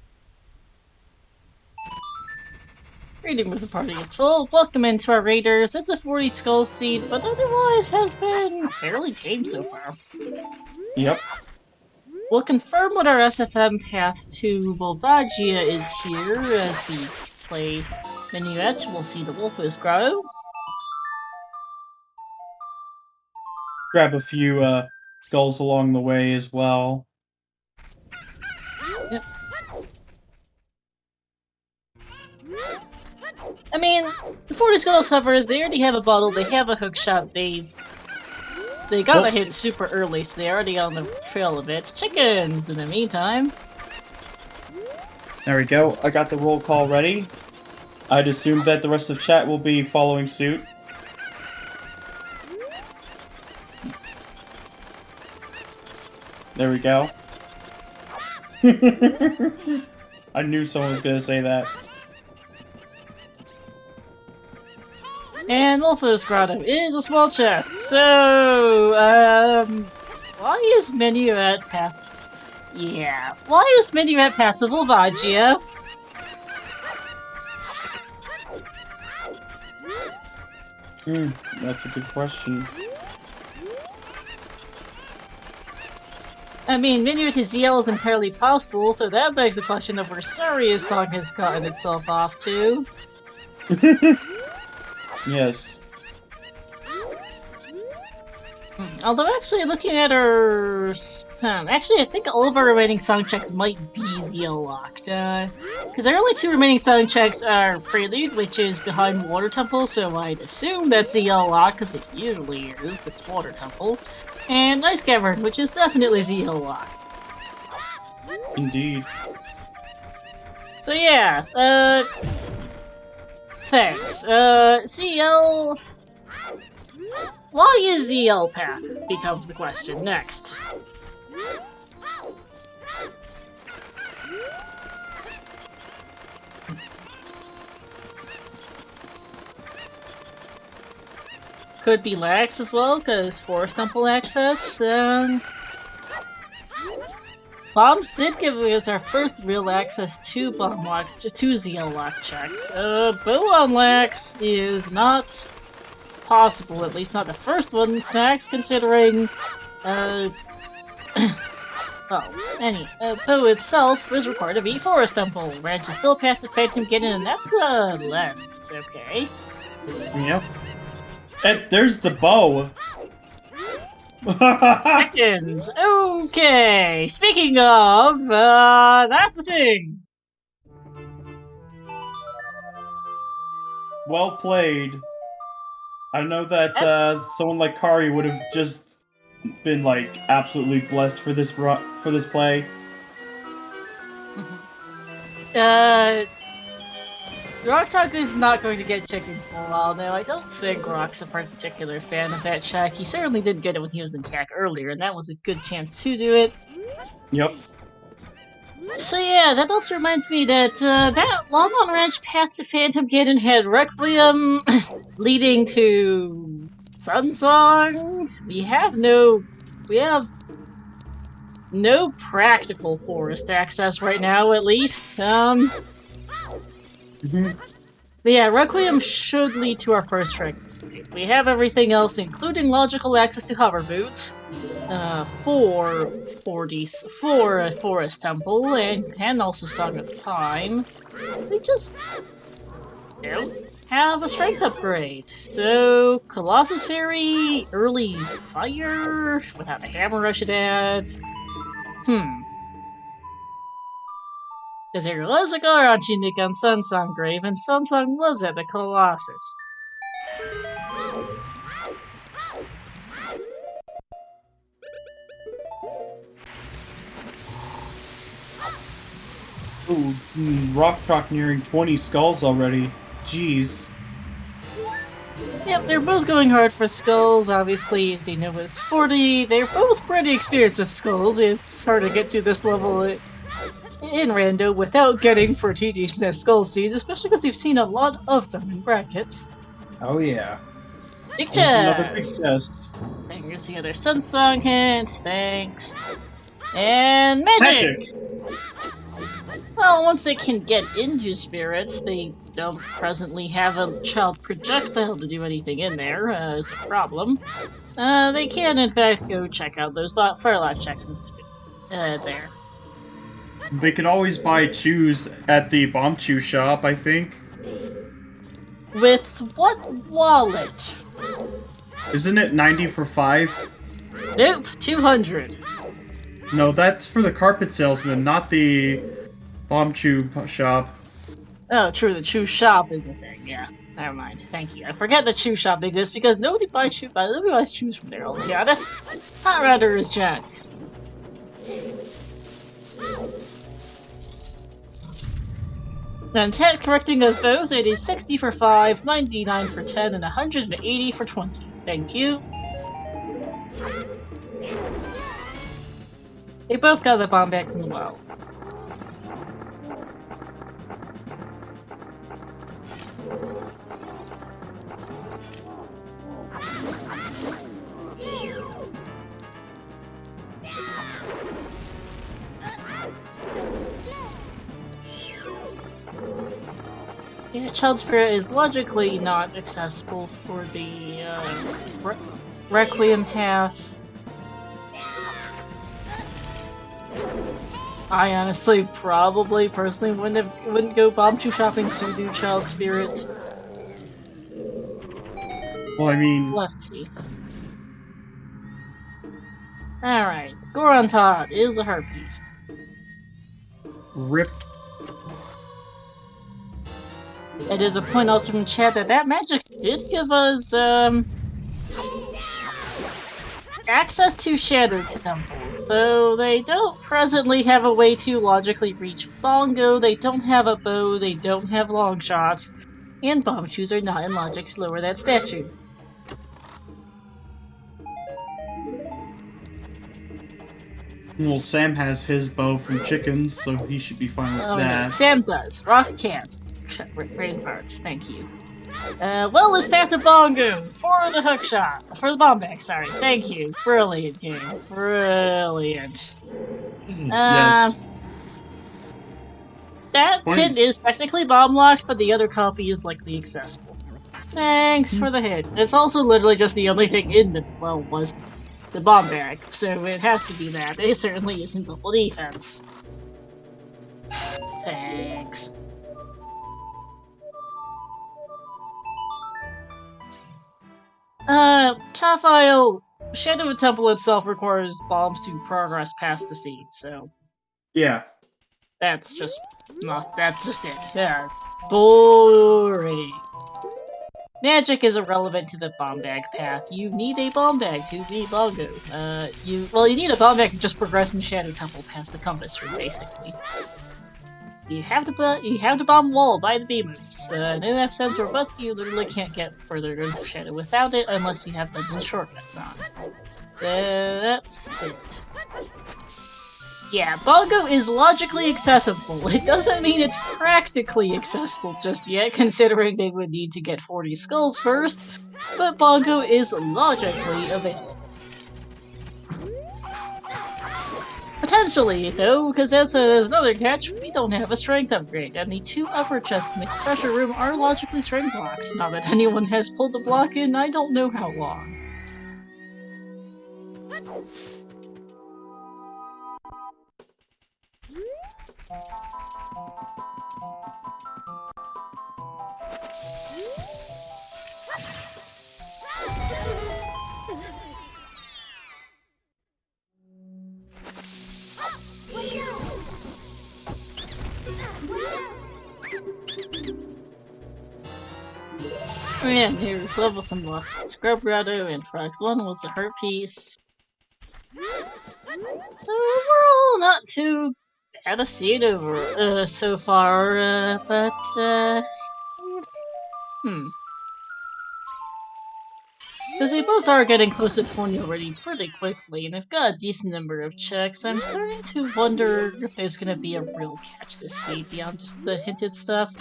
Speaker 3: Greeting with a party of 12. Welcome into our raiders. It's a 40 skull seed, but otherwise has been fairly tame so far.
Speaker 2: Yep.
Speaker 3: We'll confirm what our SFM path to Volvagia is here as we play Minuet. We'll see the Wolfos Grotto.
Speaker 2: Grab a few skulls along the way as well.
Speaker 3: Yep. I mean, the 40 Skulls hovers, they already have a bottle, they have a hookshot, they got a hit super early, so they're already on the trail a bit. Chickens, in the meantime.
Speaker 2: There we go. I got the roll call ready. I'd assume that the rest of chat will be following suit. There we go. I knew someone was gonna say that.
Speaker 3: And Wolfo's Grotto is a small chest, so, why is Minuet path... Yeah, why is Minuet path to Volvagia?
Speaker 2: That's a good question.
Speaker 3: I mean, Minuet to ZL is entirely possible, though that begs the question of where Saria's song has gotten itself off to.
Speaker 2: Yes.
Speaker 3: Although, actually, looking at our... actually, I think all of our remaining song checks might be ZL locked. Because our only two remaining song checks are Prelude, which is behind Water Temple, so I'd assume that's ZL locked, because it usually is. It's Water Temple. And Ice Cavern, which is definitely ZL locked.
Speaker 2: Indeed.
Speaker 3: So yeah, thanks. ZL... Why is ZL path becomes the question next. Could be lax as well, because Forest Temple access. Bombs did give us our first real access to bomb lock, to ZL lock checks. Bow on lax is not possible, at least not the first one, Snacks, considering, Bow itself is required to be Forest Temple. Ranch is still a path to Phantom get in, and that's a lens, okay.
Speaker 2: Yep. And there's the bow.
Speaker 3: Chickens! Okay! Speaking of, that's the thing!
Speaker 2: Well played. I know that someone like Kari would have just been like absolutely blessed for this play.
Speaker 3: Rockchalk is not going to get chickens for a while now. I don't think Rock's a particular fan of that check. He certainly did get it when he was in CAC earlier, and that was a good chance to do it.
Speaker 2: Yep.
Speaker 3: So yeah, that also reminds me that that Long on Ranch path to Phantom Gaiden had Requiem leading to Sun Song. We have no practical forest access right now, at least. Yeah, Requiem should lead to our first trick. We have everything else, including logical access to Hover Boots, for Forest Temple, and also Song of Time. We just don't have a strength upgrade. So, Colossus Fairy, early fire, without a hammer I should add. Because there was a Goron tunic on Sunsong grave, and Sunsong was at the Colossus.
Speaker 2: Ooh, Rockchalk nearing 20 skulls already. Jeez.
Speaker 3: Yep, they're both going hard for skulls. Obviously, they know it's 40. They're both pretty experienced with skulls. It's hard to get to this level in Rando without getting 40 decent skull seeds, especially because you've seen a lot of them in brackets.
Speaker 2: Oh yeah.
Speaker 3: Big
Speaker 2: Another big
Speaker 3: chest!
Speaker 2: chest.
Speaker 3: There's the other Sunsong hint, thanks. And magic! Well, once they can get into spirits, they don't presently have a child projectile to do anything in there, is a problem. They can, in fact, go check out those fire lot checks there.
Speaker 2: They could always buy chews at the bomb chew shop, I think.
Speaker 3: With what wallet?
Speaker 2: Isn't it 90 for 5?
Speaker 3: Nope, 200.
Speaker 2: No, that's for the carpet salesman, not the bomb chew shop.
Speaker 3: Oh, true, the chew shop is a thing, yeah. Never mind, thank you. I forget the chew shop exists because nobody buys chews from there, I'll be honest. Hot Router is Jack. Then chat correcting us both, it is 60 for 5, 99 for 10, and 180 for 20. Thank you. They both got the bomb back from the well. Yeah, Child Spirit is logically not accessible for the Requiem path. I honestly personally wouldn't go bomb chew shopping to do Child Spirit.
Speaker 2: Well, I mean...
Speaker 3: Let's see. Alright, Goron Pod is a heart piece.
Speaker 2: Rip.
Speaker 3: It is a point also from chat that magic did give us, access to Shadow Temple, so they don't presently have a way to logically reach Bongo, they don't have a bow, they don't have long shots, and bomb chews are not in logic to lower that statue.
Speaker 2: Well, Sam has his bow from chickens, so he should be fine with that.
Speaker 3: No, Sam does. Rock can't. Brain farts, thank you. Well, let's pass to Bongo for the hook shot. For the bomb back, sorry. Thank you. Brilliant game. Brilliant.
Speaker 2: Yes.
Speaker 3: That hint is technically bomb locked, but the other copy is likely accessible. Thanks for the hint. It's also literally just the only thing in the, well, was the bomb bag, so it has to be that. It certainly isn't double defense. Thanks. Tafile, Shadow Temple itself requires bombs to progress past the seed, so...
Speaker 2: Yeah.
Speaker 3: That's just it. Yeah. Boring. Magic is irrelevant to the bomb bag path. You need a bomb bag to beat Bongo. You need a bomb bag to just progress in Shadow Temple past the compass room, basically. You have to bomb wall by the beamers. No F-sense or buts, you literally can't get further in Shadow without it unless you have dungeon shortcuts on. So that's it. Yeah, Bongo is logically accessible. It doesn't mean it's practically accessible just yet, considering they would need to get 40 skulls first, but Bongo is logically available. Potentially, though, because there's another catch, we don't have a strength upgrade, and the two upper chests in the pressure room are logically strength blocked. Not that anyone has pulled the block in I don't know how long. And here's level some lost Scrub Grotto, and Frogs 1 was a heart piece. So overall, not too bad a seed over so far, but because they both are getting close to 20 already pretty quickly, and I've got a decent number of checks, I'm starting to wonder if there's gonna be a real catch this seed beyond just the hinted stuff.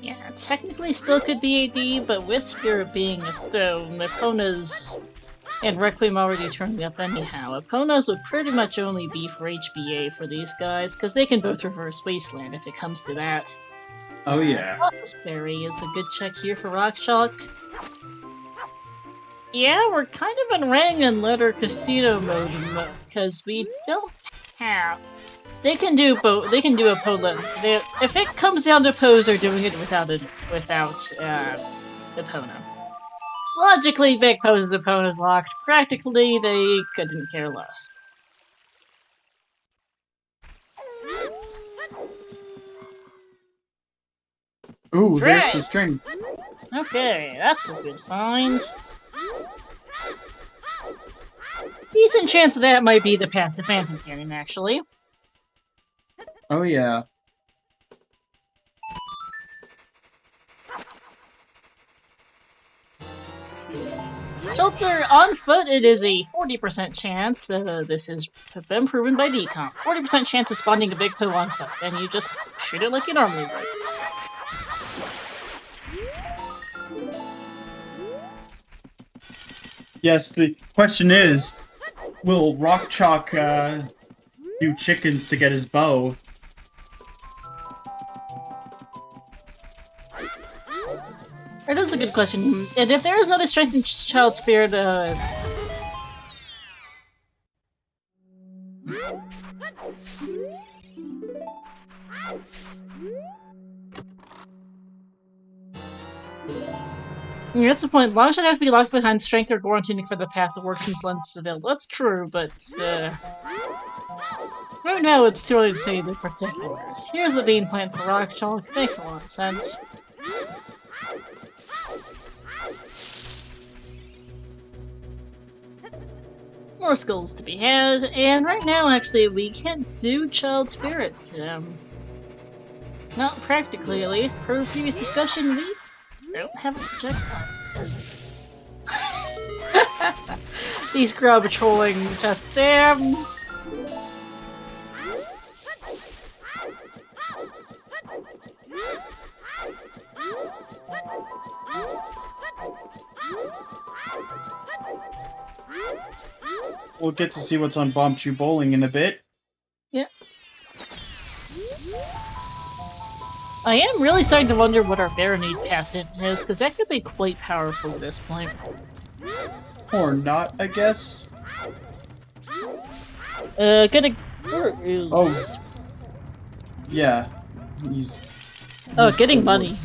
Speaker 3: Yeah, technically still could be AD, but with Spirit being a stone, Epona's and Requiem already turning up anyhow. Epona's would pretty much only be for HBA for these guys, because they can both reverse Wasteland if it comes to that.
Speaker 2: Oh yeah.
Speaker 3: Berry is a good check here for rockchalk. Yeah, we're kind of in Rang and Letter Casino mode because we don't have. They can do both. They can do a Pola. If it comes down to pose, they're doing it without Epona. Logically, Big Pose's Epona's locked. Practically, they couldn't care less.
Speaker 2: Ooh, there's the string.
Speaker 3: Okay, that's a good find. Decent chance that might be the path to Phantom Cannon, actually.
Speaker 2: Oh yeah.
Speaker 3: Shelter on foot, it is a 40% chance. This has been proven by decomp. 40% chance of spawning a big poo on foot, and you just shoot it like you normally would.
Speaker 2: Yes, the question is, will rockchalk do chickens to get his bow?
Speaker 3: That is a good question. And if there is another strength in Child Spirit, yeah, that's the point. Long should have to be locked behind strength or Goron Tunic for the path that works since lens to the build. That's true, but right now it's too early to say the particulars. Here's the game plan for rockchalk. Makes a lot of sense. More skills to be had, and right now, actually, we can't do Child Spirit. Not practically, at least. Per previous discussion, we don't have a projectile. He's grub trolling JustSam.
Speaker 2: We'll get to see what's on Bomb Chew Bowling in a bit.
Speaker 3: Yep. I am really starting to wonder what our Baronade path is, because that could be quite powerful at this point.
Speaker 2: Or not, I guess.
Speaker 3: Gonna...
Speaker 2: Oh. Yeah.
Speaker 3: Oh, getting money.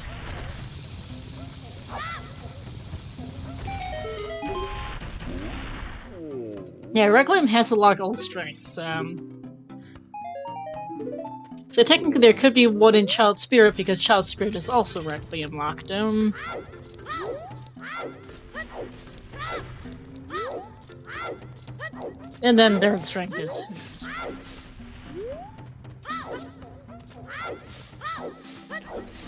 Speaker 3: Yeah, Requiem has to lock all strengths. So technically there could be one in Child Spirit because Child Spirit is also Requiem lockdown. And then their strength is...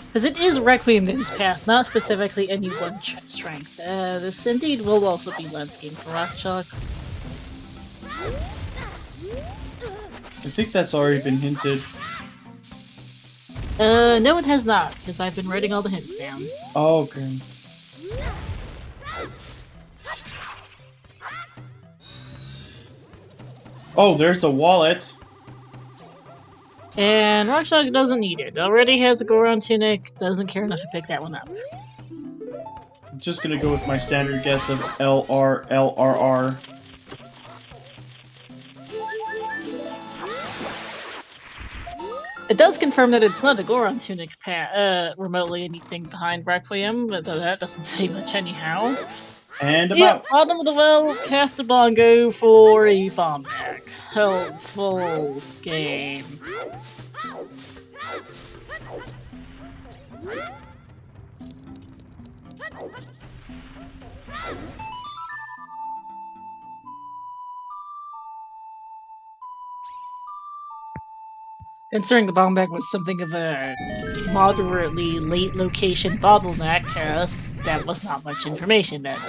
Speaker 3: Because it is Requiem in his path, not specifically any one strength. This indeed will also be lens game for rockchalk.
Speaker 2: I think that's already been hinted.
Speaker 3: No it has not, because I've been writing all the hints down.
Speaker 2: Oh, okay. Oh, there's a wallet.
Speaker 3: And rockchalk doesn't need it. Already has a Goron Tunic, doesn't care enough to pick that one up.
Speaker 2: I'm just gonna go with my standard guess of LRLRR.
Speaker 3: It does confirm that it's not a Goron Tunic remotely anything behind Requiem, but that doesn't say much anyhow.
Speaker 2: And
Speaker 3: Yep, bottom of the well, cast a bongo for a bomb bag. Helpful game. Considering the bomb bag was something of a moderately late location bottleneck, that was not much information that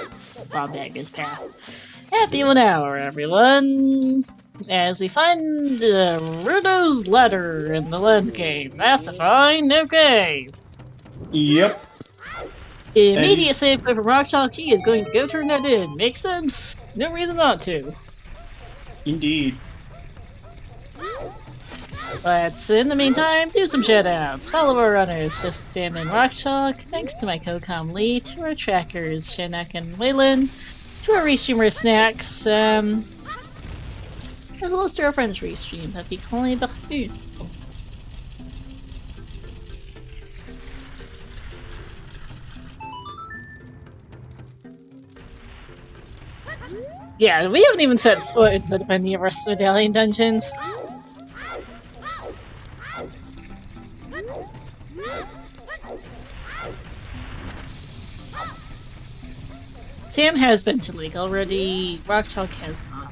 Speaker 3: bomb bag is path. Happy 1 hour, everyone! As we find Rudo's letter in the lens game. That's a find, okay!
Speaker 2: Yep.
Speaker 3: Immediate save play from rockchalk. He is going to go turn that in. Makes sense. No reason not to.
Speaker 2: Indeed.
Speaker 3: Let's, in the meantime, do some showdowns. Follow our runners, JustSam and rockchalk. Thanks to my co-com Lee, to our trackers, Shanak and Waylon, to our restreamer Snacks, as well as to our friends restream, that be calling Baffoon. Yeah, we haven't even set foot inside of any of our medallion dungeons. Sam has been to League already, rockchalk has not.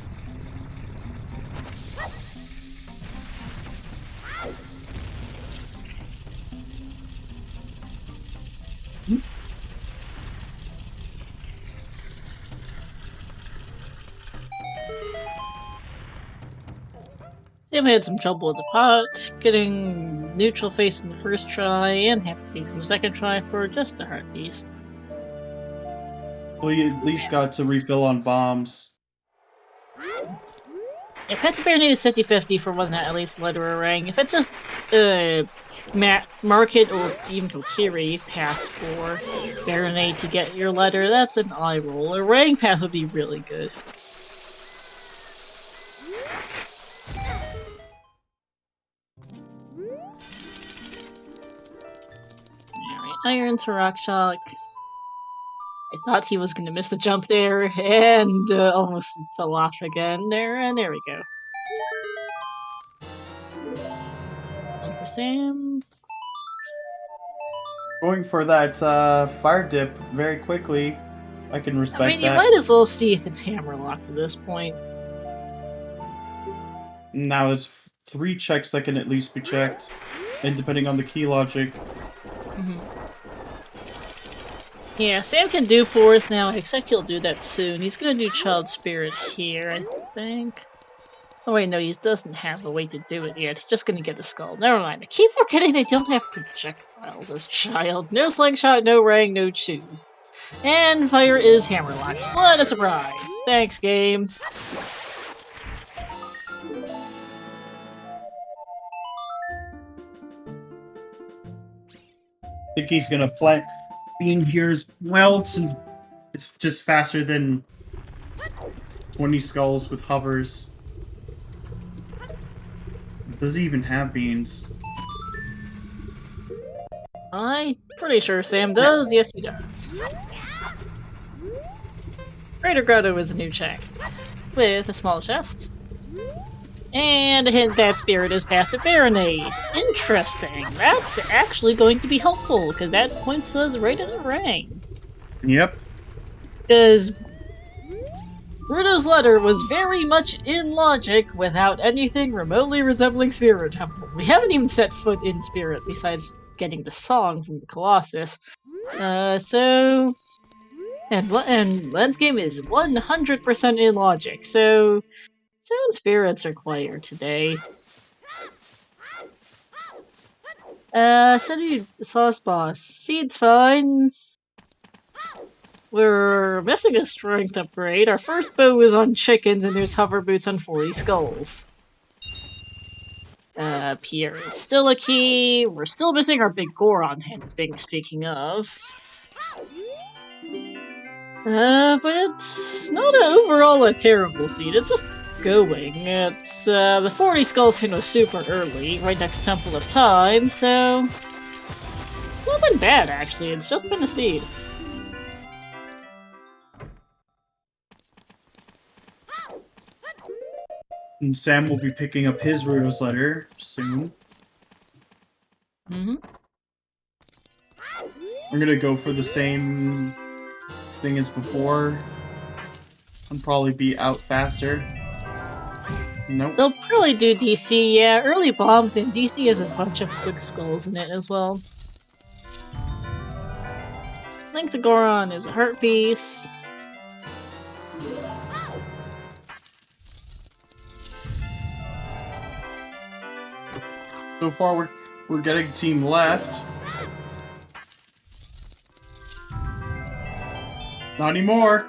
Speaker 3: Sam had some trouble with the pot, getting neutral face in the first try and happy face in the second try for just a heart piece.
Speaker 2: Well, you at least got to refill on bombs.
Speaker 3: Yeah, Pets Bear needed 50-50 for whether or not at least letter or rang. If it's just market or even Kokiri path for Baronade to get your letter, that's an eye roll. A rang path would be really good. Alright, iron to rockchalk. I thought he was going to miss the jump there, and almost fell off again. There we go. One for Sam.
Speaker 2: Going for that fire dip very quickly. I can respect
Speaker 3: I mean, you
Speaker 2: that.
Speaker 3: might as well see if it's hammer locked at this point.
Speaker 2: Now it's 3 checks that can at least be checked, and depending on the key logic.
Speaker 3: Yeah, Sam can do 4s now. I expect he'll do that soon. He's gonna do Child Spirit here, I think. Oh wait, no, he doesn't have the way to do it yet. He's just gonna get the skull. Never mind. I keep forgetting they don't have projectiles as Child. No slingshot, no rang, no choose. And fire is hammerlock. What a surprise! Thanks, game.
Speaker 2: I think he's gonna plant being here as well, since it's just faster than 20 skulls with hovers. Does he even have beans?
Speaker 3: I'm pretty sure Sam does. Yes, he does. Greater Grotto is a new check, with a small chest. And a hint that Spirit is path to Baronade. Interesting. That's actually going to be helpful, because that points us right in the ring.
Speaker 2: Yep.
Speaker 3: Because Bruno's letter was very much in logic without anything remotely resembling Spirit Temple. We haven't even set foot in Spirit besides getting the song from the Colossus. And Lens Game is 100% in logic, so Sound Spirits required today. City Sauce Boss. Seed's fine. We're missing a strength upgrade. Our first bow is on chickens and there's hover boots on 40 skulls. Pierre is still a key. We're still missing our big Goron hand thing, speaking of. But it's not overall a terrible seed. It's just going. It's, the 40 skulls hit was super early, right next to Temple of Time, so not been bad, actually. It's just been a seed.
Speaker 2: And Sam will be picking up his Rudo's letter soon.
Speaker 3: Mm-hmm.
Speaker 2: I'm gonna go for the same thing as before. And probably be out faster. Nope.
Speaker 3: They'll probably do DC, yeah. Early bombs, and DC has a bunch of quick skulls in it as well. Link the Goron is a heart piece.
Speaker 2: So far, we're getting team left. Not anymore.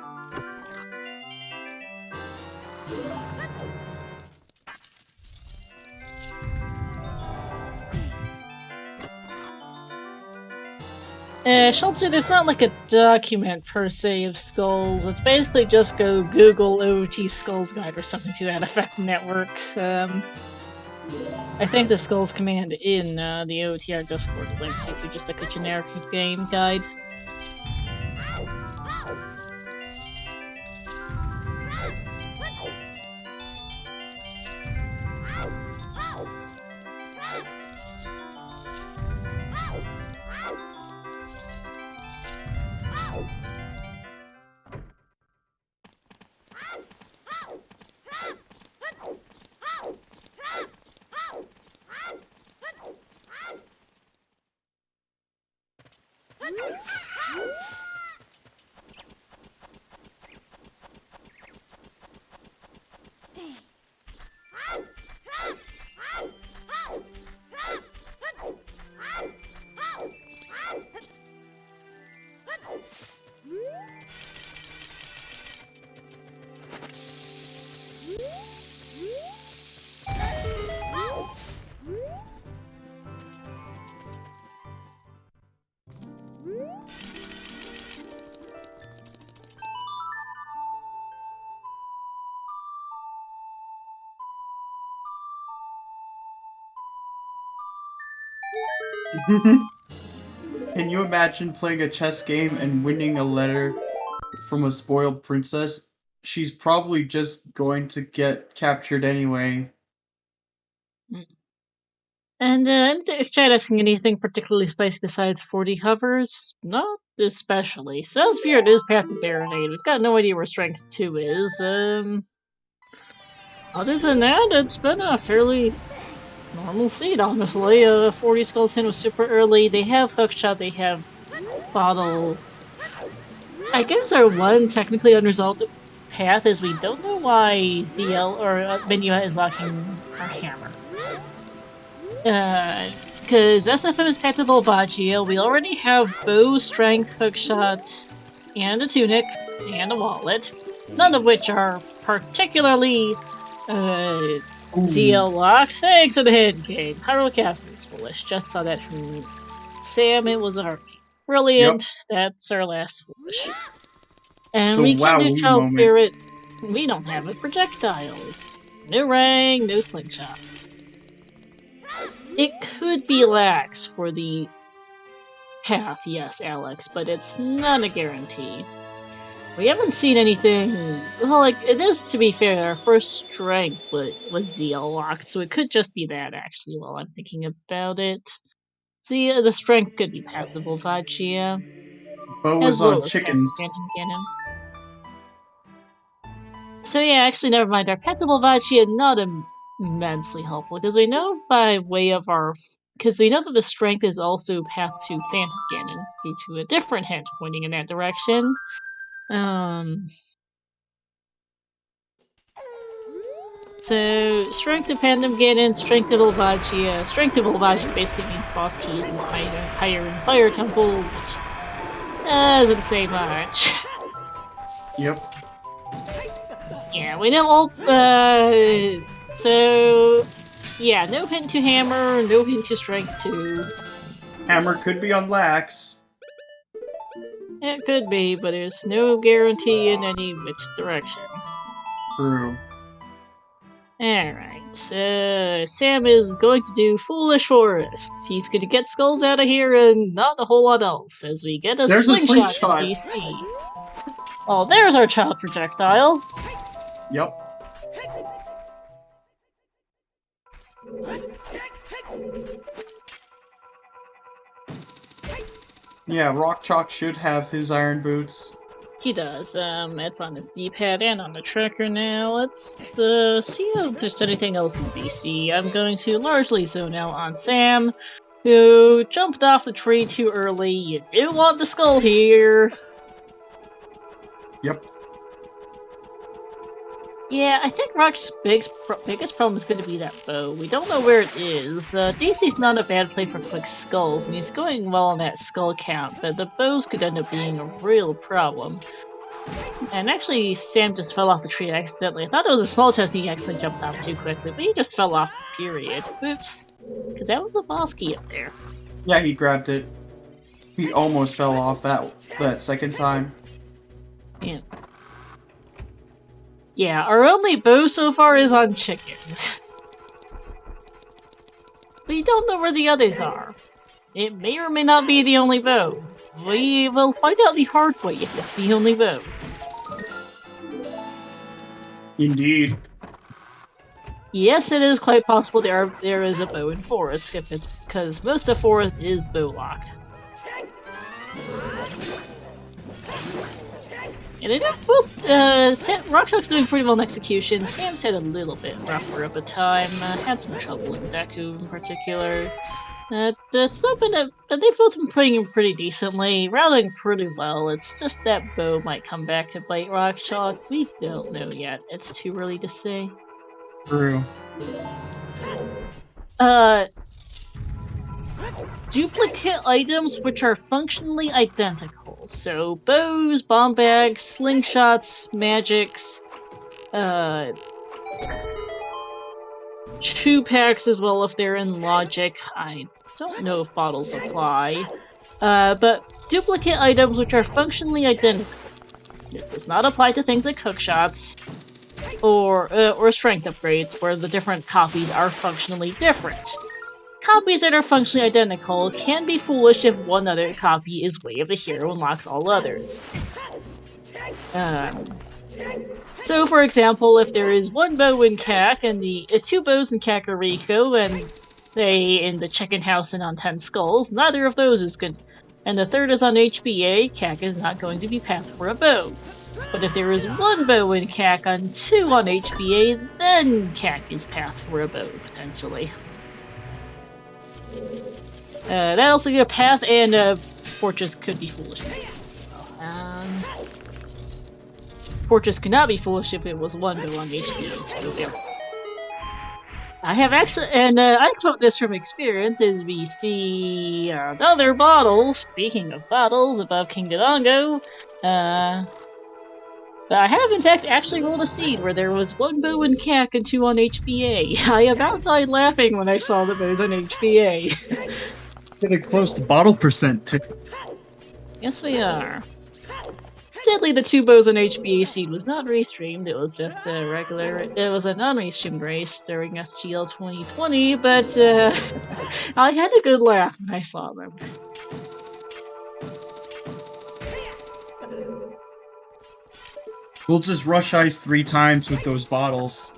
Speaker 3: Shelter, there's not like a document per se of skulls. It's basically just go Google OOT Skulls Guide or something to that effect in networks. I think the Skulls command in the OOTR Discord links you to just like a generic game guide.
Speaker 2: Can you imagine playing a chess game and winning a letter from a spoiled princess? She's probably just going to get captured anyway.
Speaker 3: And is chat asking anything particularly spicy besides 40 hovers? Not especially. Sounds weird is Path to Baronade. We've got no idea where Strength 2 is. Other than that, it's been a fairly normal seed, honestly. 40 Skulls in was super early. They have Hookshot, they have Bottle. I guess our one technically unresolved path is we don't know why ZL or Minua is locking our hammer. Because SFM is Path of Volvagia, we already have Bow, Strength, Hookshot, and a Tunic, and a Wallet. None of which are particularly ZL locked. Thanks for the Endgame. Hyrule Castle is foolish. Just saw that from Sam, it was a heartbeat. Brilliant. Yep. That's our last foolish. And so, we can do Child Spirit. We don't have a projectile. No rang, no slingshot. It could be lax for the path, yes, Alex, but it's not a guarantee. We haven't seen anything. Well, like, it is, to be fair, our first strength was ZL locked, so it could just be that, actually, while I'm thinking about it. The strength could be Path of Volvagia.
Speaker 2: Bo was on chickens.
Speaker 3: Phantom Cannon. So yeah, actually, never mind. Our Path of Volvagia not immensely helpful, because we know by way of our... Because we know that the strength is also path to Phantom Cannon, due to a different hint pointing in that direction. So, Strength to Phantom Ganon, Strength to Volvagia. Strength to Volvagia basically means boss keys and higher in Fire Temple, which doesn't say much.
Speaker 2: Yep.
Speaker 3: Yeah, we know all, so, yeah, no hint to Hammer, no hint to Strength 2.
Speaker 2: Hammer could be on Lax.
Speaker 3: It could be, but there's no guarantee in any which direction.
Speaker 2: True.
Speaker 3: Alright, Sam is going to do Foolish Forest. He's going to get skulls out of here and not a whole lot else, as we get a slingshot from DC. Oh, there's our child projectile.
Speaker 2: Yep. Yeah, Rockchalk should have his iron boots.
Speaker 3: He does. It's on his D-pad and on the tracker now. Let's see if there's anything else in DC. I'm going to largely zone out on Sam, who jumped off the tree too early. You do want the skull here.
Speaker 2: Yep.
Speaker 3: Yeah, I think Rock's biggest problem is going to be that bow. We don't know where it is. DC's not a bad play for quick skulls, and he's going well on that skull count, but the bows could end up being a real problem. And actually, Sam just fell off the tree accidentally. I thought it was a small chest he accidentally jumped off too quickly, but he just fell off, period. Oops. Because that was a boss key up there.
Speaker 2: Yeah, he grabbed it. He almost fell off that second time.
Speaker 3: Yeah. Yeah, our only bow so far is on chickens. We don't know where the others are. It may or may not be the only bow. We will find out the hard way if it's the only bow.
Speaker 2: Indeed.
Speaker 3: Yes, it is quite possible there is a bow in forest, if it's because most of forest is bow locked. And they did both. Rockchalk's doing pretty well in execution. Sam's had a little bit rougher of a time. Had some trouble in Deku in particular. It's not been but they've both been playing him pretty decently, routing pretty well. It's just that bow might come back to bite Rockchalk. We don't know yet. It's too early to say.
Speaker 2: True.
Speaker 3: Duplicate items which are functionally identical. So bows, bomb bags, slingshots, magics, chew packs as well if they're in logic. I don't know if bottles apply. But duplicate items which are functionally identical. This does not apply to things like hookshots or strength upgrades where the different copies are functionally different. Copies that are functionally identical can be foolish if one other copy is Way of the Hero and locks all others. So, for example, if there is one bow in Kak and the two bows in Kakariko and they in the chicken house and on 10 skulls, neither of those is good. And the third is on HBA, Kak is not going to be pathed for a bow. But if there is one bow in Kak on 2 on HBA, then Kak is pathed for a bow, potentially. That also get a path and Fortress could be foolish as well. Fortress could not be foolish if it was one bow on HBA too. I have actually, and I quote this from experience, as we see another bottle, speaking of bottles, above King Dodongo, I have in fact actually rolled a seed where there was one bow in Kak and 2 on HBA. I about died laughing when I saw the bows on HBA.
Speaker 2: Getting close to bottle percent too.
Speaker 3: Yes, we are. Sadly, the 2 bows on HBA seed was not restreamed. It was just a regular. It was a non-restreamed race during SGL 2020, but I had a good laugh when I saw them.
Speaker 2: We'll just rush ice 3 times with those bottles,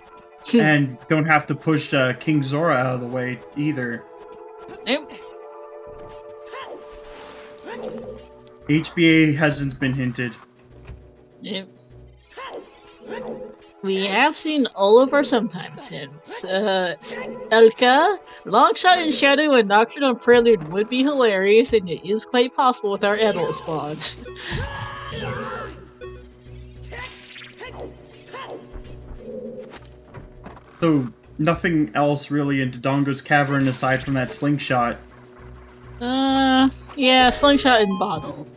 Speaker 2: and don't have to push King Zora out of the way either.
Speaker 3: Nope.
Speaker 2: HBA hasn't been hinted.
Speaker 3: Yep. We have seen all of our sometimes hints. Elka, Longshot and Shadow and Nocturnal Prelude would be hilarious, and it is quite possible with our Edel spawn.
Speaker 2: So, nothing else really in Dodongo's Cavern aside from that slingshot.
Speaker 3: Yeah, slingshot and bottles.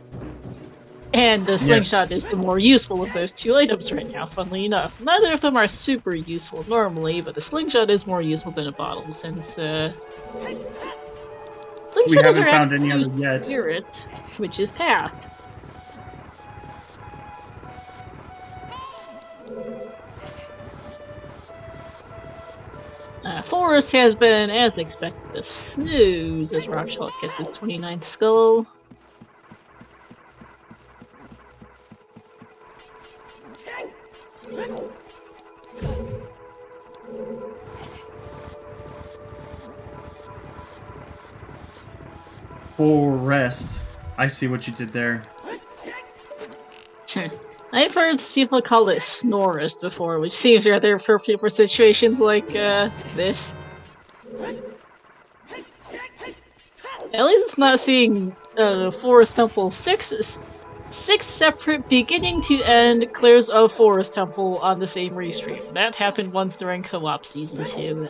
Speaker 3: And the slingshot is the more useful of those 2 items right now, funnily enough. Neither of them are super useful normally, but the slingshot is more useful than a bottle, since, slingshot
Speaker 2: We haven't found any others yet.
Speaker 3: Spirit, which is Path. Forest has been, as expected, a snooze as Rockchalk gets his 29th skull.
Speaker 2: Forest. I see what you did there.
Speaker 3: I've heard people call it Snorest before, which seems rather appropriate for situations like this. At least it's not seeing Forest Temple 6 separate beginning to end clears of Forest Temple on the same restream. That happened once during Co-op Season 2.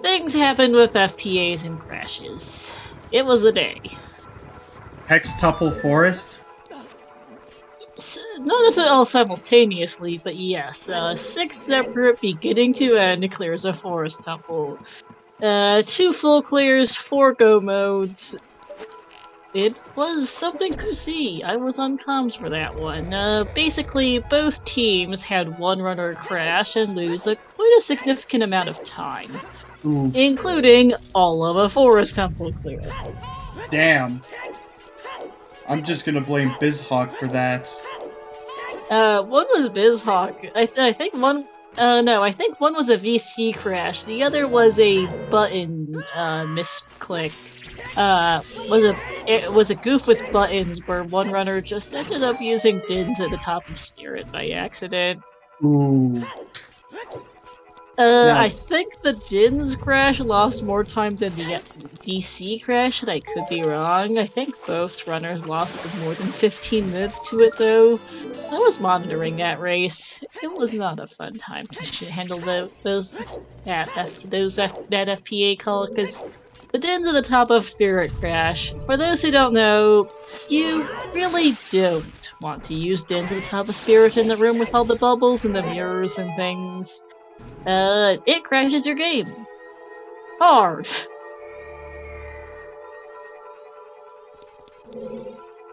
Speaker 3: Things happened with FPAs and crashes. It was a day.
Speaker 2: Hextuple Forest?
Speaker 3: not as all simultaneously, but yes, 6 separate beginning to end clears of Forest Temple. 2 full clears, 4 go modes. It was something to see. I was on comms for that one. Basically, both teams had one runner crash and lose quite a significant amount of time.
Speaker 2: Ooh,
Speaker 3: Including all of a Forest Temple clear.
Speaker 2: damn. I'm just gonna blame BizHawk for that.
Speaker 3: One was BizHawk. I think one. No, I think one was a VC crash. The other was a button misclick. It was a goof with buttons where one runner just ended up using Dins at the top of Spirit by accident.
Speaker 2: Ooh.
Speaker 3: I think the Dins crash lost more time than the VC crash, and I could be wrong. I think both runners lost more than 15 minutes to it, though. I was monitoring that race. It was not a fun time to handle that FPA call, because the Dins at the top of Spirit Crash. For those who don't know, you really don't want to use Dins at the top of Spirit in the room with all the bubbles and the mirrors and things. It crashes your game. Hard.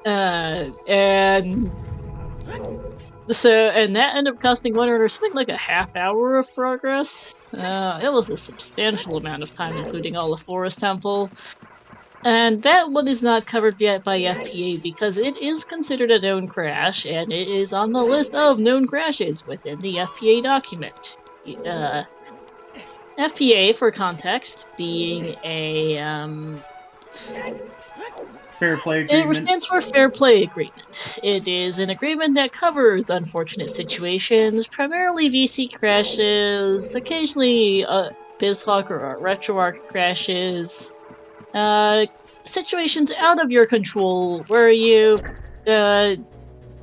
Speaker 3: And that ended up costing one runner something like a half hour of progress. It was a substantial amount of time, including all of Forest Temple. And that one is not covered yet by FPA because it is considered a known crash, and it is on the list of known crashes within the FPA document. FPA, for context, being a
Speaker 2: Fair play agreement.
Speaker 3: It stands for Fair Play Agreement. It is an agreement that covers unfortunate situations, primarily VC crashes, occasionally BizHawk or RetroArch crashes, situations out of your control where you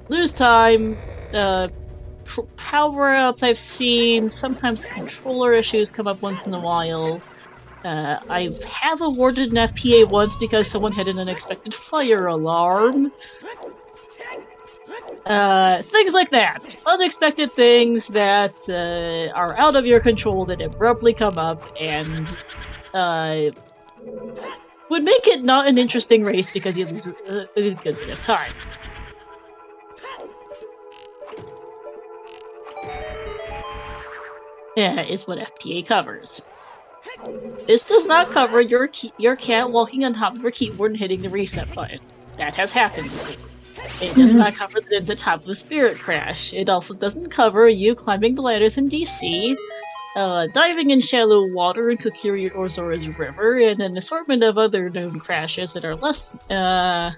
Speaker 3: lose time, power outs I've seen, sometimes controller issues come up once in a while. I have awarded an FPA once because someone had an unexpected fire alarm. Things like that. Unexpected things that are out of your control that abruptly come up and would make it not an interesting race because you lose a good bit of time. Yeah, is what FPA covers. This does not cover your cat walking on top of your keyboard and hitting the reset button. That has happened before. It does not cover the Dins at top of a Spirit Crash. It also doesn't cover you climbing the ladders in DC, diving in shallow water in Kokiri or Zora's River, and an assortment of other known crashes that are less, and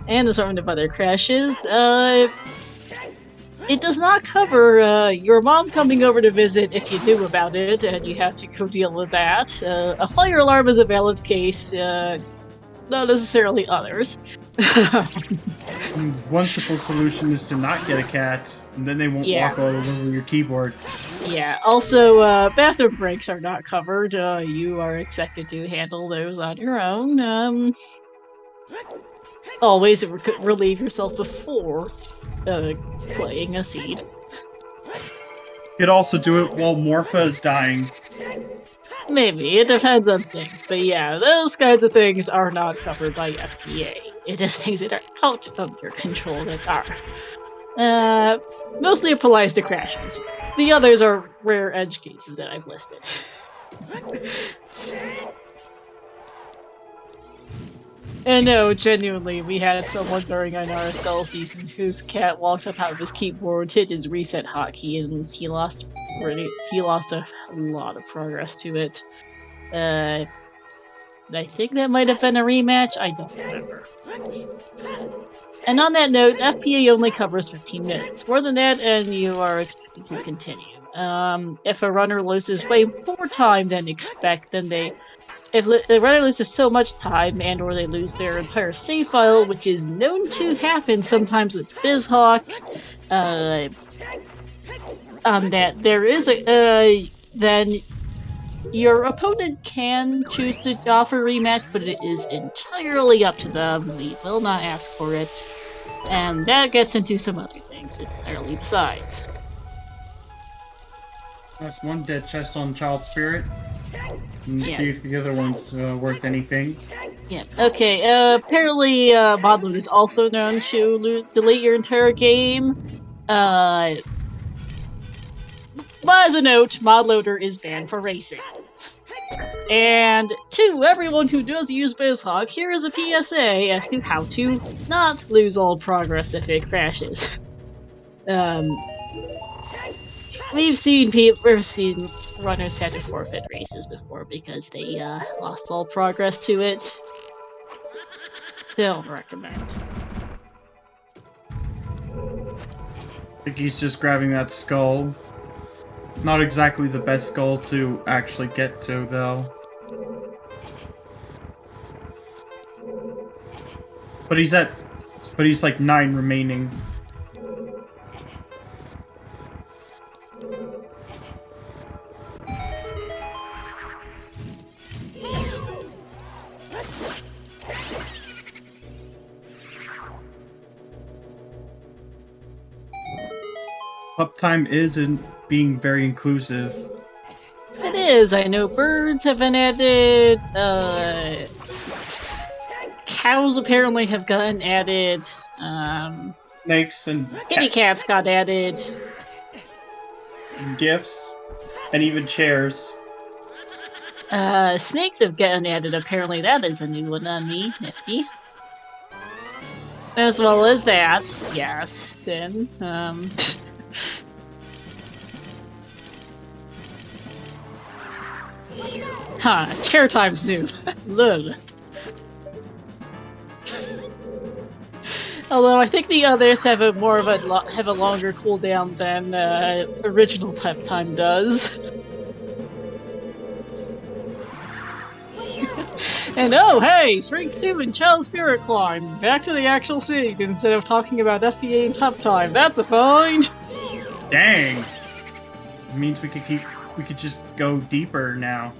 Speaker 3: an assortment of other crashes. It does not cover your mom coming over to visit if you knew about it and you have to go deal with that. A fire alarm is a valid case, not necessarily others.
Speaker 2: One simple solution is to not get a cat, and then they won't walk all over your keyboard.
Speaker 3: Yeah, also, bathroom breaks are not covered. You are expected to handle those on your own. Always relieve yourself before playing a seed.
Speaker 2: You could also do it while Morpha is dying.
Speaker 3: Maybe, it depends on things, but yeah, those kinds of things are not covered by FPA. It is things that are out of your control that are. Mostly it applies to crashes. The others are rare edge cases that I've listed. And no, genuinely, we had someone during an RSL season whose cat walked up out of his keyboard, hit his reset hotkey, and he lost a lot of progress to it. I think that might have been a rematch, I don't remember. And on that note, FPA only covers 15 minutes. More than that, and you are expected to continue. If a runner loses way more time than if the runner loses so much time and or they lose their entire save file, which is known to happen sometimes with BizHawk, that there is then your opponent can choose to offer a rematch, but it is entirely up to them. We will not ask for it. And that gets into some other things entirely besides.
Speaker 2: That's one dead chest on Child Spirit. And
Speaker 3: Yeah.
Speaker 2: see if the other one's worth anything.
Speaker 3: Yeah, okay, apparently, mod load is also known to delete your entire game. But as a note, mod loader is banned for racing. And to everyone who does use BizHawk, here is a PSA as to how to not lose all progress if it crashes. We've seen runners had to forfeit races before because they lost all progress to it. Don't recommend.
Speaker 2: I think he's just grabbing that skull. Not exactly the best skull to actually get to, though. But he's like 9 remaining. Uptime isn't being very inclusive.
Speaker 3: It is. I know birds have been added. Cows apparently have gotten added.
Speaker 2: Snakes and
Speaker 3: Kitty cats got added.
Speaker 2: gifts, and even chairs.
Speaker 3: Snakes have gotten added. Apparently, that is a new one on me. Nifty. As well as that, yes. Then, chair time's new. Lol. Although I think the others have a longer cooldown than original pep time does. And oh hey, Strength 2 and Child Spirit Climb! Back to the actual scene instead of talking about FBA and pep time. That's a find!
Speaker 2: Dang! It means we could just go deeper now.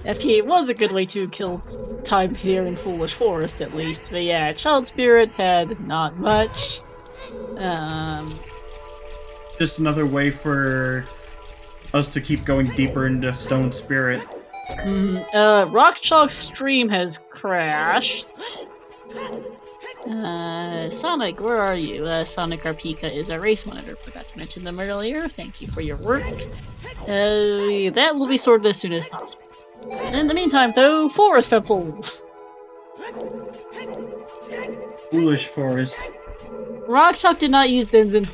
Speaker 3: FPA was a good way to kill time here in Foolish Forest, at least. But yeah, Child Spirit had not much.
Speaker 2: Just another way for us to keep going deeper into Stone Spirit.
Speaker 3: Rockchalk's stream has crashed. Sonic, where are you? Sonic Arpika is a race monitor. Forgot to mention them earlier. Thank you for your work. That will be sorted as soon as possible. In the meantime, though, Forest Temple!
Speaker 2: Foolish Forest.
Speaker 3: Rockchalk did not use Dens in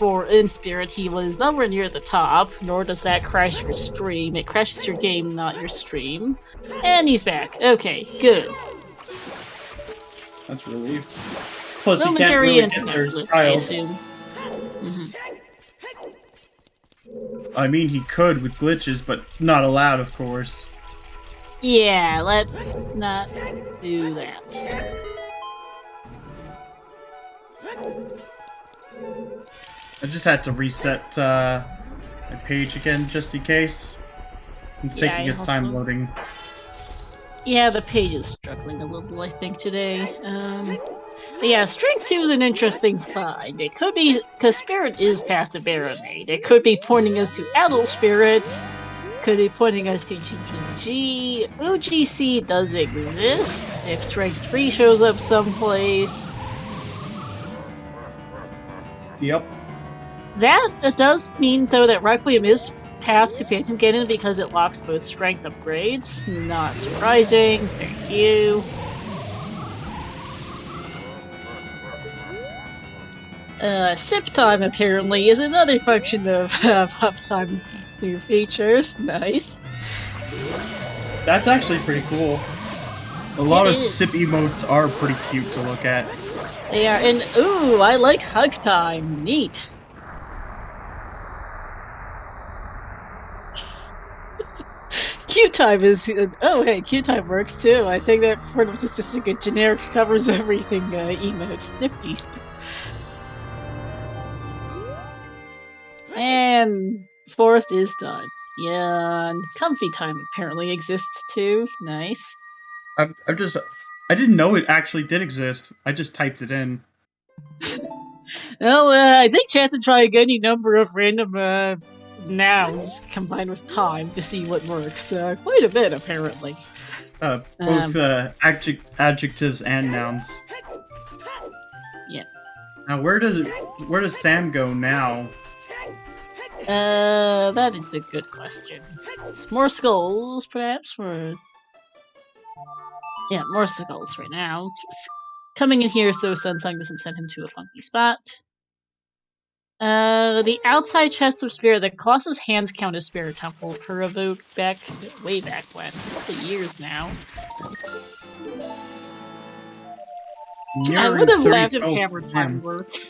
Speaker 3: Spirit. He was nowhere near the top, nor does that crash your stream. It crashes your game, not your stream. And he's back. Okay, good.
Speaker 2: That's relief. Plus, he can't
Speaker 3: Momentary
Speaker 2: really
Speaker 3: and
Speaker 2: get their
Speaker 3: I
Speaker 2: style.
Speaker 3: assume.
Speaker 2: I mean, he could with glitches, but not allowed, of course.
Speaker 3: Yeah, let's not do that.
Speaker 2: I just had to reset my page again, just in case. It's taking its time loading.
Speaker 3: Yeah, the page is struggling a little, I think, today. But yeah, Strength 2 is an interesting find. It could be, because Spirit is Path to Baronade. It could be pointing us to Adult Spirit. Could be pointing us to GTG. OGC does exist. If Strength 3 shows up someplace.
Speaker 2: Yep.
Speaker 3: That does mean, though, that Requiem is Path to Phantom Ganon because it locks both Strength upgrades. Not surprising. Thank you. Sip time, apparently, is another function of Uptime's new features. Nice.
Speaker 2: That's actually pretty cool. A lot of sip emotes are pretty cute to look at.
Speaker 3: They are, and ooh, I like hug time. Neat. Q time is oh hey, Q time works too. I think that pretty much is just a good generic covers everything emote. Nifty. And Forest is done. Yeah, and comfy time apparently exists too. Nice.
Speaker 2: I didn't know it actually did exist. I just typed it in.
Speaker 3: Well, I think chat to try any number of random nouns combined with time to see what works. Quite a bit, apparently.
Speaker 2: Both adjectives and nouns.
Speaker 3: Yeah.
Speaker 2: Now, where does Sam go now?
Speaker 3: That is a good question. More skulls, perhaps, or yeah, more skulls right now. Just coming in here so Sunsong doesn't send him to a funky spot. The outside chest of spirit, the Colossus hands count as spirit temple per a vote way back when, a couple years now. I would have laughed if hammer time worked.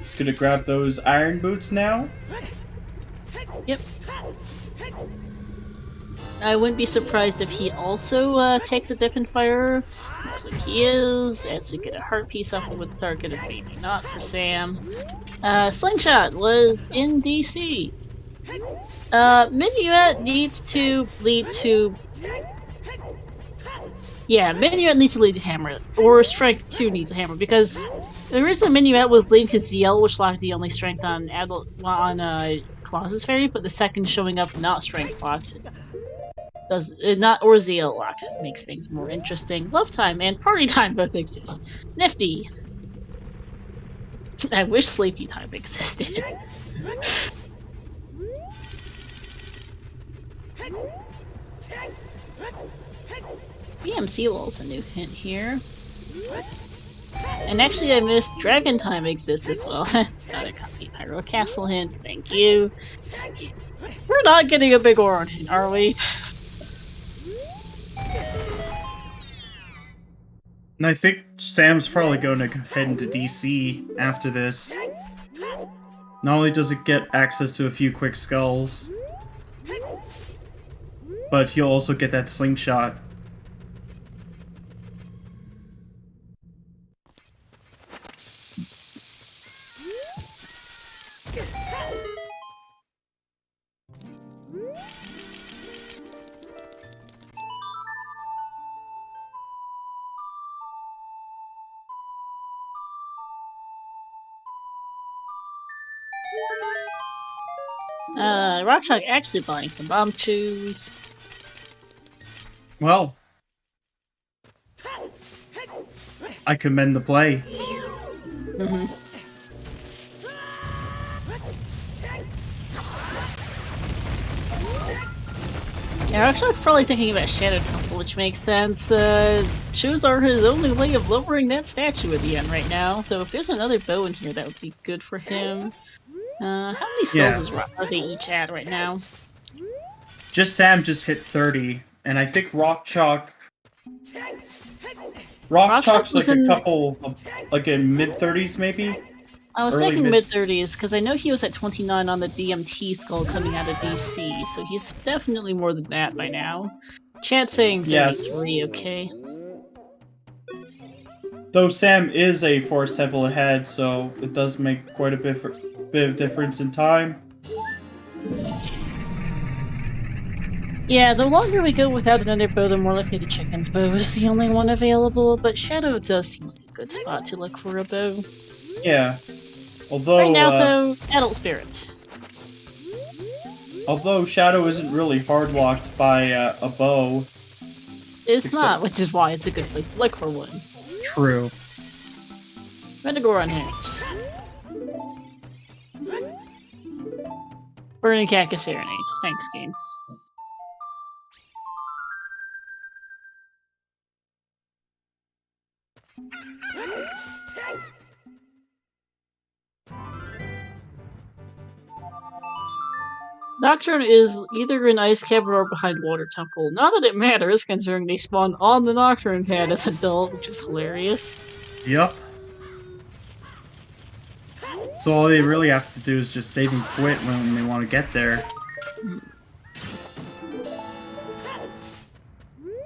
Speaker 2: Just gonna grab those iron boots now.
Speaker 3: Yep. I wouldn't be surprised if he also takes a dip in fire. Looks like he is, as we get a heart piece off the wood target, and maybe not for Sam. Slingshot was in DC. Minuet needs to lead to... Yeah, Minuet needs to lead to Hammer, or Strength 2 needs a Hammer, because the original Minuet was leading to ZL, which locked the only Strength on Colossus Fairy, but the second showing up not Strength locked does not, or ZL locked makes things more interesting. Love time and party time both exist. Nifty. I wish sleepy time existed. BMC wall's a new hint here. And actually I missed Dragon Time exists as well. Got a copy Pyro Castle hint, thank you. We're not getting a big Oron hint, are we?
Speaker 2: And I think Sam's probably going to head into DC after this. Not only does it get access to a few quick skulls, but he'll also get that slingshot.
Speaker 3: Rockchalk actually buying some bomb chews.
Speaker 2: Well, I commend the play.
Speaker 3: Yeah, Rockchalk's probably thinking about Shadow Temple, which makes sense. Shoes are his only way of lowering that statue at the end right now, though if there's another bow in here, that would be good for him. How many skulls are they each at right now?
Speaker 2: JustSam just hit 30, and I think Rockchalk's like a couple of, like in mid-30s maybe?
Speaker 3: I was thinking mid-30s, because I know he was at 29 on the DMT skull coming out of DC, so he's definitely more than that by now. Chat saying 33, yes. Okay.
Speaker 2: Though Sam is a Forest Temple ahead, so it does make quite a bit of difference in time.
Speaker 3: Yeah, the longer we go without another bow, the more likely the chicken's bow is the only one available, but Shadow does seem like a good spot to look for a bow.
Speaker 2: Yeah. Although,
Speaker 3: right now, though, Adult Spirit.
Speaker 2: Although Shadow isn't really hard-locked by a bow.
Speaker 3: It's not, which is why it's a good place to look for one.
Speaker 2: True.
Speaker 3: Redagoron hints. Burning Cactus Serenade. Thanks, game. Nocturne is either in Ice Cavern or behind Water Temple. Not that it matters, considering they spawn on the Nocturne pad as adult, which is hilarious.
Speaker 2: Yup. So all they really have to do is just save and quit when they want to get there.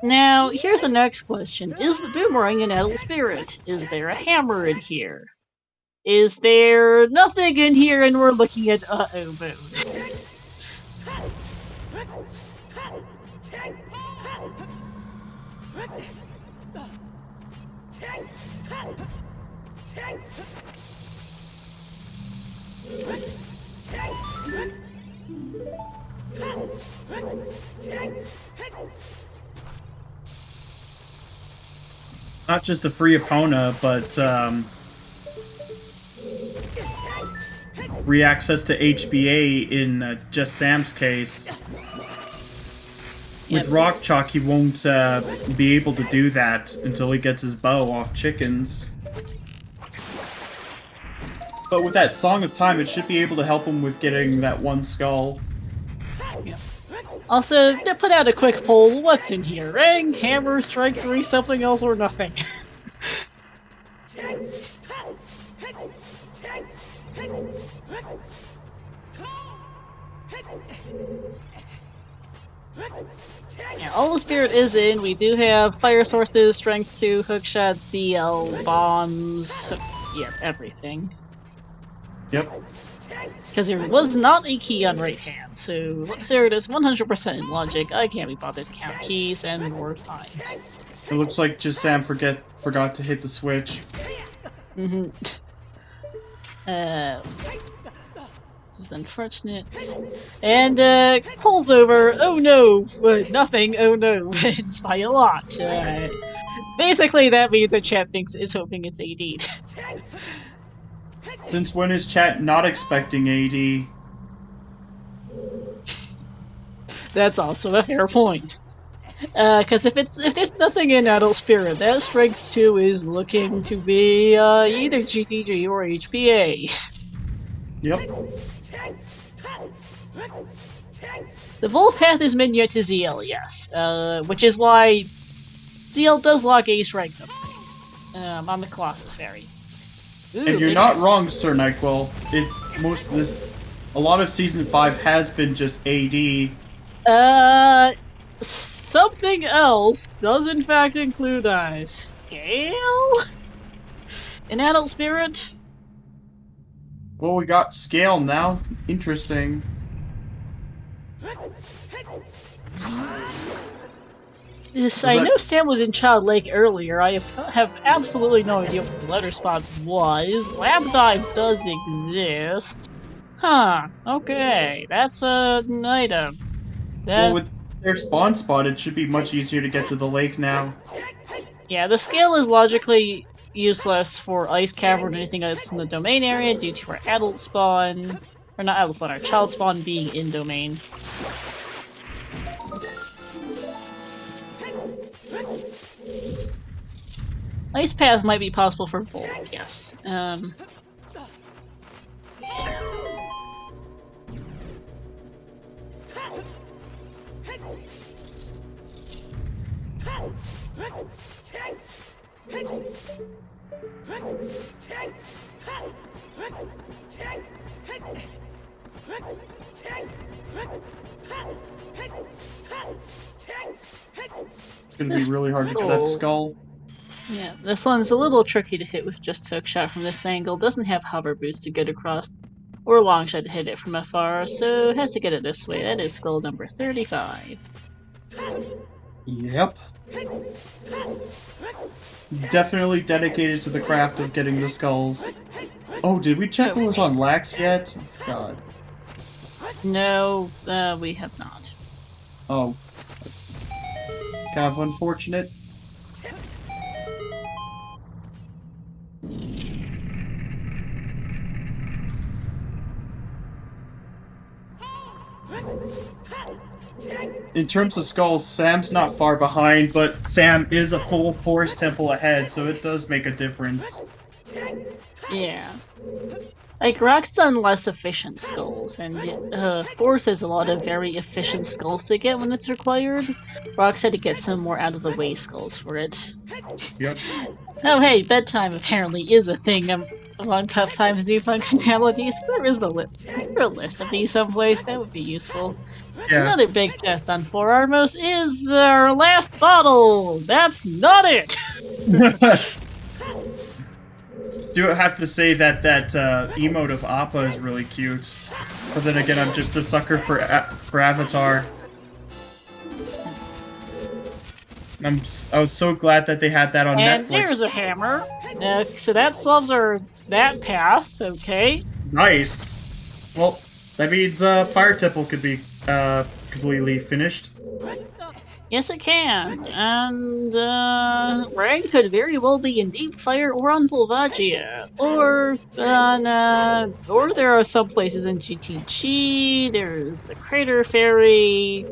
Speaker 3: Now, here's the next question. Is the boomerang an adult spirit? Is there a hammer in here? Is there nothing in here and we're looking at uh-oh mode?
Speaker 2: Not just a free opponent, but re-access to HBA in JustSam's case. With rockchalk, he won't be able to do that until he gets his bow off chickens. But with that Song of Time, it should be able to help him with getting that one skull.
Speaker 3: Yeah. Also, to put out a quick poll, what's in here? Ring, hammer, strike 3, something else, or nothing? Yeah, all the spirit is in. We do have fire sources, strength 2, hookshot, CL, bombs, yep, everything.
Speaker 2: Yep.
Speaker 3: Because there was not a key on right hand, so there it is, 100% in logic. I can't be bothered to count keys, and we're fine.
Speaker 2: It looks like JustSam forgot to hit the switch.
Speaker 3: Mm-hmm. Which is unfortunate. And, pulls over, oh no, nothing, oh no, wins by a lot. Basically that means that chat is hoping it's AD'd.
Speaker 2: Since when is chat not expecting AD?
Speaker 3: That's also a fair point. Because if there's nothing in Adult Spirit, that Strength 2 is looking to be either GTG or HPA.
Speaker 2: Yep.
Speaker 3: The Wolf Path is menu to ZL, yes. Which is why ZL does lock a strength upgrade on the Colossus Fairy. Ooh,
Speaker 2: and you're not wrong, Sir NyQuil. A lot of Season 5 has been just AD.
Speaker 3: Something else does in fact include a scale? An Adult Spirit?
Speaker 2: Well, we got scale now. Interesting.
Speaker 3: Yes, I know Sam was in Child Lake earlier. I have absolutely no idea what the letter spot was. Lab Dive does exist. Huh, okay. That's an item.
Speaker 2: Well, with their spawn spot, it should be much easier to get to the lake now.
Speaker 3: Yeah, the scale is logically useless for Ice Cavern or anything else in the domain area due to our adult spawn. Or not adult spawn, our child spawn being in domain. Ice Path might be possible for Wolf, yes.
Speaker 2: It's gonna be really hard to get that skull.
Speaker 3: Yeah, this one's a little tricky to hit with just hookshot from this angle. Doesn't have hover boots to get across, or long shot to hit it from afar, so has to get it this way. That is skull number 35.
Speaker 2: Yep. Definitely dedicated to the craft of getting the skulls. Oh, did we check what was on Lax yet? God.
Speaker 3: No, we have not.
Speaker 2: Oh, that's kind of unfortunate. In terms of skulls, Sam's not far behind, but Sam is a full Forest Temple ahead, so it does make a difference.
Speaker 3: Yeah. Like, Rock's done less efficient skulls, and Force has a lot of very efficient skulls to get when it's required. Rock's had to get some more out-of-the-way skulls for it.
Speaker 2: Yep.
Speaker 3: Oh hey, bedtime apparently is a thing One tough times new functionalities. Is there a list of these someplace? That would be useful.
Speaker 2: Yeah.
Speaker 3: Another big chest on Forearmos is our last bottle! That's not it!
Speaker 2: Do have to say that emote of Appa is really cute, but then again, I'm just a sucker for Avatar. I was so glad that they had that on Netflix.
Speaker 3: And there's a hammer. So that solves that path. Okay.
Speaker 2: Nice. Well, that means Fire Temple could be completely finished.
Speaker 3: Yes, it can. And Rang could very well be in Deep Fire or on Volvagia. Or there are some places in GTG. There's the Crater Ferry.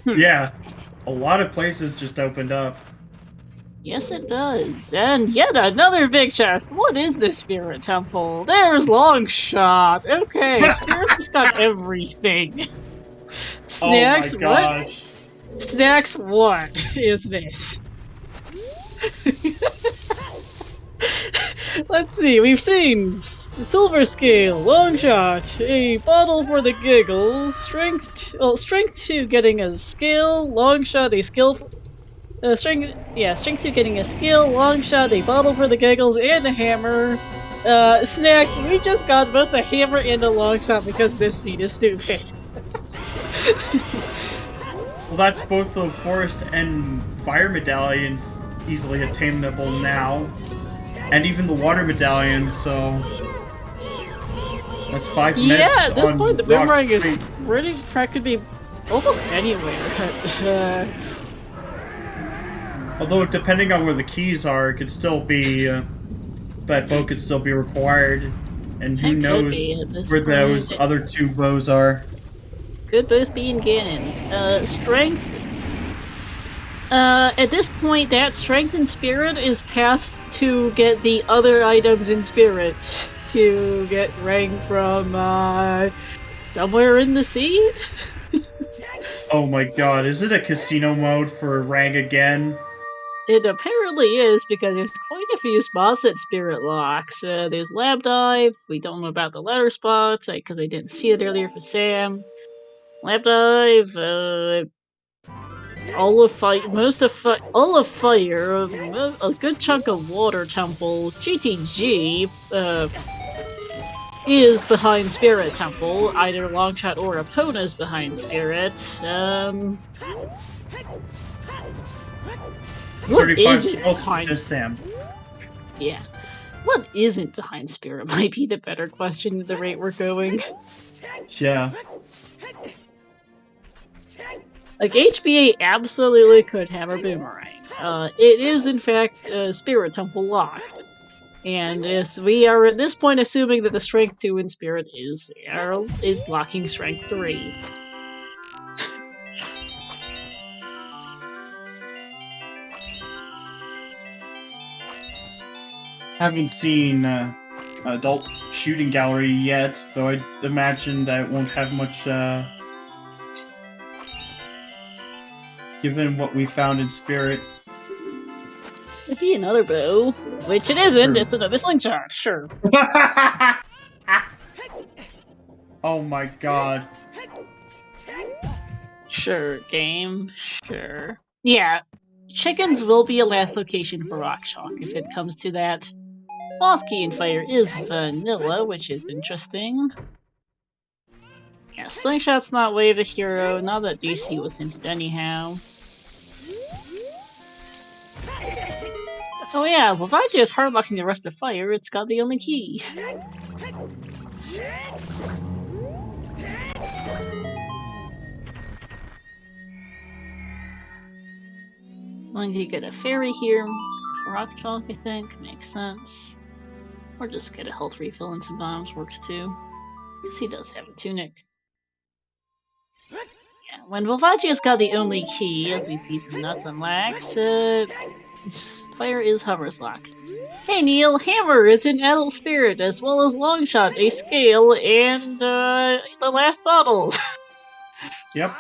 Speaker 2: Yeah, a lot of places just opened up.
Speaker 3: Yes, it does. And yet another big chest. What is this Spirit Temple? There's Longshot. Okay, Spirit's got everything. Snacks,
Speaker 2: oh my gosh.
Speaker 3: what? Snacks, what is this? Let's see, we've seen Silver Scale, Longshot, a bottle for the giggles, strength 2 getting a skill, Longshot a skill, strength 2 getting a skill, Longshot a bottle for the giggles, and a hammer. Snacks, we just got both a hammer and a Longshot because this seed is stupid.
Speaker 2: Well, that's both the Forest and Fire medallions easily attainable now. And even the Water medallions, so... That's 5 minutes.
Speaker 3: Yeah, at this point the boomerang is
Speaker 2: pretty...
Speaker 3: could be almost anywhere.
Speaker 2: Although, depending on where the keys are, it could still be... that bow could still be required. And who knows where those other 2 bows are.
Speaker 3: Could both be in Ganon's. Strength. At this point, that strength and spirit is path to get the other items in spirit. To get Rang from, somewhere in the seed?
Speaker 2: Oh my god, is it a casino mode for Rang again?
Speaker 3: It apparently is, because there's quite a few spots at Spirit Locks. There's Lab Dive, we don't know about the latter spots, because I didn't see it earlier for Sam. Lab Dive, all of Fire, a good chunk of Water Temple, GTG, is behind Spirit Temple, either Longshot or Epona's behind Spirit, what isn't behind
Speaker 2: Sam?
Speaker 3: Yeah. What isn't behind Spirit might be the better question at the rate we're going.
Speaker 2: Yeah.
Speaker 3: Like, HBA absolutely could have a boomerang. It is, in fact, Spirit Temple locked. And we are at this point assuming that the Strength 2 in Spirit is locking Strength 3.
Speaker 2: Haven't seen Adult Shooting Gallery yet, though I imagine that it won't have much, given what we found in Spirit.
Speaker 3: It'd be another bow, which it isn't, it's another slingshot, sure.
Speaker 2: Oh my god.
Speaker 3: Sure, game, sure. Yeah, chickens will be a last location for rockchalk if it comes to that. Boss key in Fire is vanilla, which is interesting. Yeah, Slingshot's not Wave a hero, not that DC was hinted anyhow. Oh yeah, well Vijay is hardlocking the rest of Fire, it's got the only key. Going to get a fairy here. Rockchalk, I think, makes sense. Or just get a health refill and some bombs works too. Guess he does have a tunic. Yeah, when Volvagia's got the only key, as we see some nuts on Lax, Fire is hovers locked. Hey Neil, Hammer is an adult spirit, as well as Longshot, a scale, and the last bottle.
Speaker 2: Yep.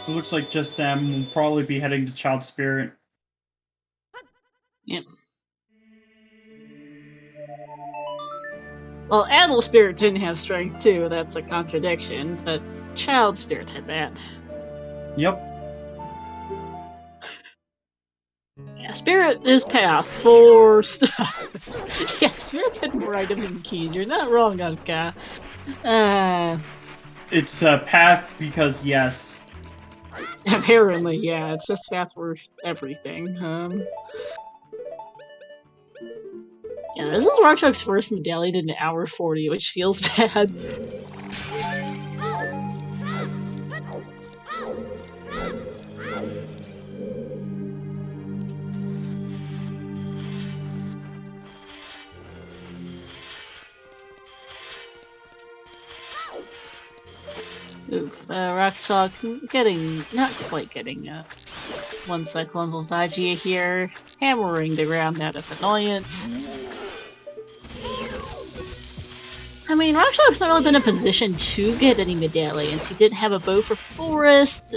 Speaker 2: It looks like JustSam will probably be heading to Child Spirit.
Speaker 3: Yep. Well, Animal Spirit didn't have strength too, that's a contradiction, but Child Spirit had that.
Speaker 2: Yep.
Speaker 3: Yeah, Spirit is path for stuff. Yeah, Spirit's hidden more items than keys. You're not wrong, Anka.
Speaker 2: It's a path because yes.
Speaker 3: Apparently, yeah, it's just path for everything. Yeah, this is Rockchalk's first medallion in an hour 40, which feels bad. Oof, Rockchalk not quite getting 1 cyclone Volvagia here, hammering the ground out of annoyance. I mean, Rockchalk's not really been in a position to get any medallions. He didn't have a bow for Forest,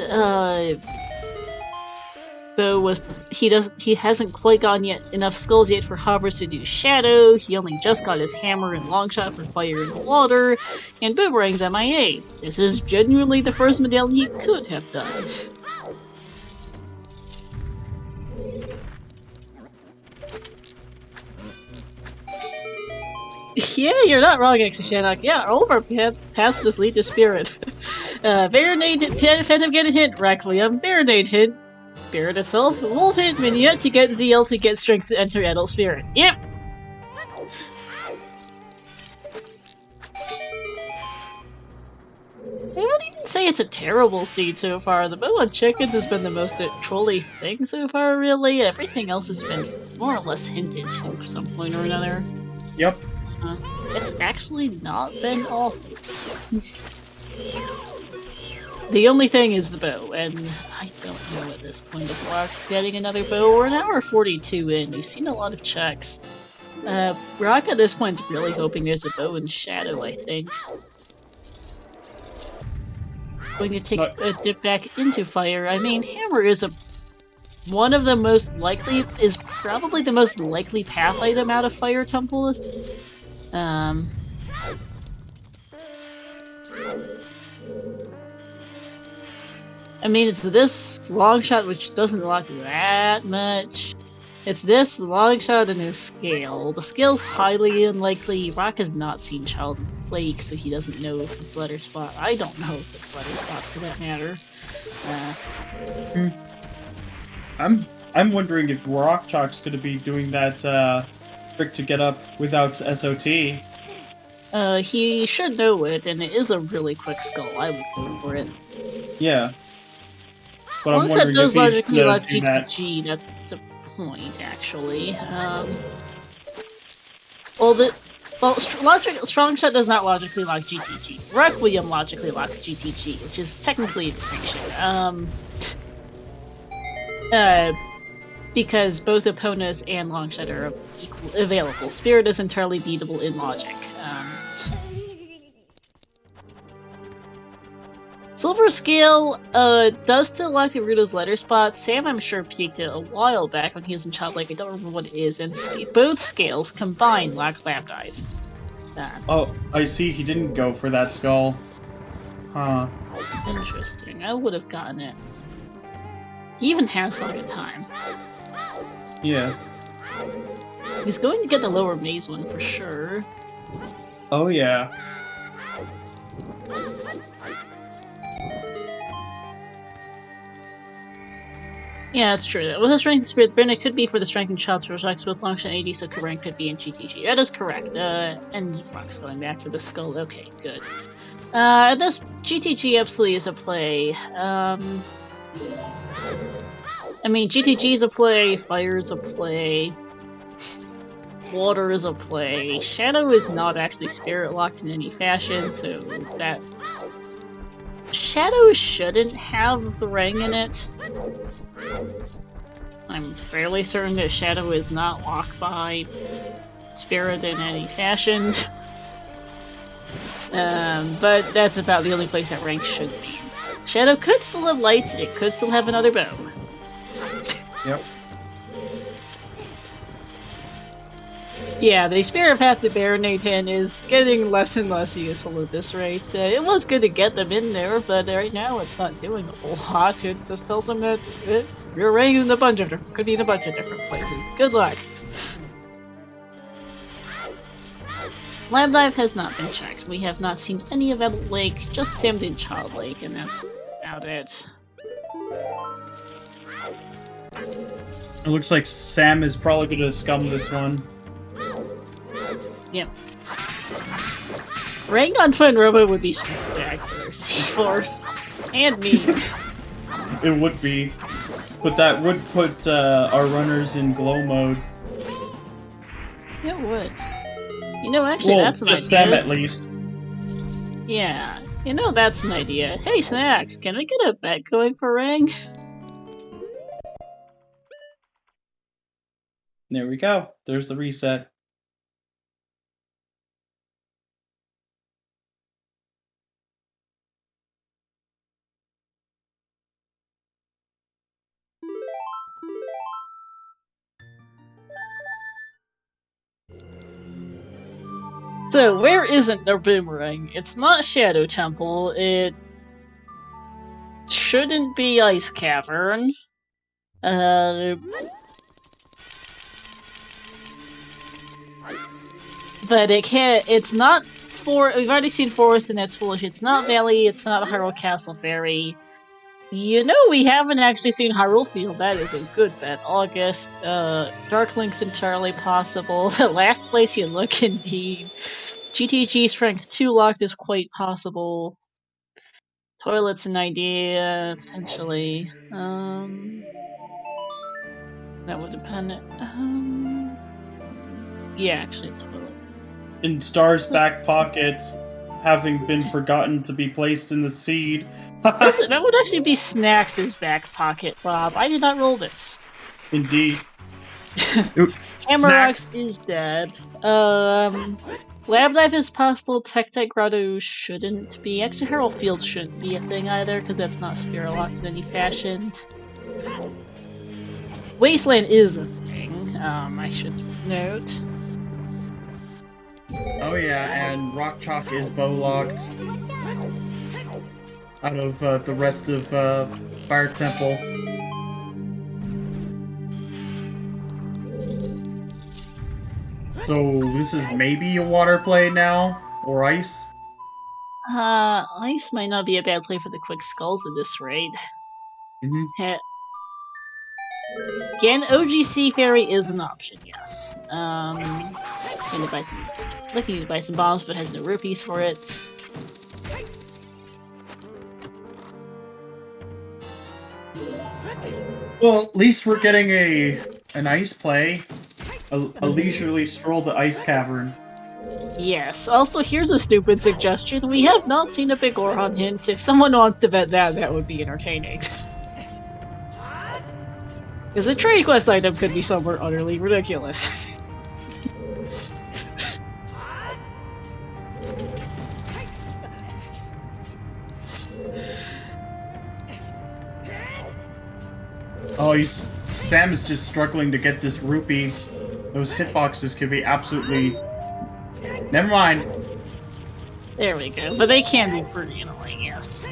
Speaker 3: he hasn't quite gotten enough skulls yet for Hobbers to do Shadow, he only just got his hammer and longshot for fire and water, and Boomerang's MIA. This is genuinely the first medallion he could have done. Yeah, you're not wrong, Exashanok. Yeah, all of our paths just lead to Spirit. Veronade, Phantom get a hint, Requiem, Veronade hint, Spirit itself, Wolf hint, Minia to get ZL to get strength to enter Adult Spirit. Yep! I wouldn't even say it's a terrible seed so far. The bow on chickens has been the most trolly thing so far, really. Everything else has been more or less hinted to at some point or another.
Speaker 2: Yep.
Speaker 3: It's actually not been awful. The only thing is the bow, and I don't know at this point if we're getting another bow. We're an hour 42 in. We've seen a lot of checks. Rock at this point is really hoping there's a bow in Shadow, I think. Going to take a dip back into fire. I mean, Hammer is probably the most likely path item out of Fire Temple. I mean, it's this long shot which doesn't lock that much. It's this long shot and his scale. The scale's highly unlikely. Rock has not seen Child Lake, so he doesn't know if it's letter spot. I don't know if it's letter spot for that matter.
Speaker 2: I'm wondering if Rockchalk's gonna be doing that trick to get up without SOT.
Speaker 3: He should know it, and it is a really quick skull. I would go for it.
Speaker 2: Yeah. But I'm
Speaker 3: Long
Speaker 2: wondering
Speaker 3: shot does
Speaker 2: if he's
Speaker 3: logically
Speaker 2: gonna
Speaker 3: lock
Speaker 2: do that.
Speaker 3: GTG, that's a point, actually. Strong shot does not logically lock GTG. Requiem logically locks GTG, which is technically a distinction. Because both Eponas and Longshot are available. Spirit is entirely beatable in logic. Silver Scale does still lock the Ruto's letter spot. Sam, I'm sure, peaked it a while back when he was in Childlike. I don't remember what it is. And both scales combined lock Lab Dive.
Speaker 2: Oh, I see. He didn't go for that skull. Huh.
Speaker 3: Interesting. I would have gotten it. He even has like a time.
Speaker 2: Yeah.
Speaker 3: He's going to get the lower maze one for sure.
Speaker 2: Oh yeah.
Speaker 3: Yeah, that's true. With a Strength and Spirit Burn, it could be for the Strength and Shots for attacks with Longshot 80, so rank could be in GTG. That is correct. And Rock's going back for the skull. Okay, good. This GTG absolutely is a play. I mean, GTG is a play, Fire is a play, Water is a play, Shadow is not actually Spirit locked in any fashion, so that... Shadow shouldn't have the ring in it. I'm fairly certain that Shadow is not locked by Spirit in any fashion. But that's about the only place that rank should be. Shadow could still have lights, it could still have another bow.
Speaker 2: Yep.
Speaker 3: Yeah, the Spirit Path to Baronade Hen is getting less and less useful at this rate. It was good to get them in there, but right now it's not doing a whole lot. It just tells them that you're ranking in a bunch of could be in a bunch of different places. Good luck. Lab Life has not been checked. We have not seen any of Adult Lake, JustSam did Child Lake, and that's about it.
Speaker 2: It looks like Sam is probably going to scum this one.
Speaker 3: Yep. Rank on Twin Robot would be spectacular. C-Force. And me.
Speaker 2: It would be. But that would put our runners in glow mode.
Speaker 3: It would. You know, actually,
Speaker 2: Well,
Speaker 3: that's an
Speaker 2: just
Speaker 3: idea.
Speaker 2: Sam at least.
Speaker 3: Yeah. You know, that's an idea. Hey, Snacks, can we get a bet going for Rang?
Speaker 2: There we go. There's the reset.
Speaker 3: So, where isn't the boomerang? It's not Shadow Temple, it shouldn't be Ice Cavern. But it can't, it's not we've already seen Forest and that's foolish. It's not Valley, it's not Hyrule Castle Fairy. You know, we haven't actually seen Hyrule Field, that is a good bet. August, Dark Link's entirely possible. The last place you look, indeed. GTG Strength 2 locked is quite possible. Toilet's an idea, potentially. That would depend. Yeah, actually, it's toilet.
Speaker 2: In Star's back pockets, having been forgotten to be placed in the seed.
Speaker 3: That would actually be Snacks' back pocket, Rob. I did not roll this.
Speaker 2: Indeed.
Speaker 3: Hammerrocks is dead. Lab Life is possible. Tech Grotto shouldn't be. Actually, Herald Field shouldn't be a thing either, because that's not Spirit Locked in any fashion. Wasteland is a thing, I should note.
Speaker 2: Oh yeah, and rockchalk is bow locked. Out of the rest of Fire Temple. So this is maybe a water play now? Or ice?
Speaker 3: Ice might not be a bad play for the quick skulls at this rate.
Speaker 2: Mm-hmm.
Speaker 3: Again, OGC Fairy is an option, yes. Looking to buy some bombs, but has no rupees for it.
Speaker 2: Well, at least we're getting an ice play. A leisurely stroll to Ice Cavern.
Speaker 3: Yes, also here's a stupid suggestion. We have not seen a big Orhan hint. If someone wants to bet that, that would be entertaining. Because a trade quest item could be somewhere utterly ridiculous.
Speaker 2: Oh, Sam is just struggling to get this rupee. Those hitboxes could be absolutely... Never mind.
Speaker 3: There we go. But they can be pretty annoying, yes.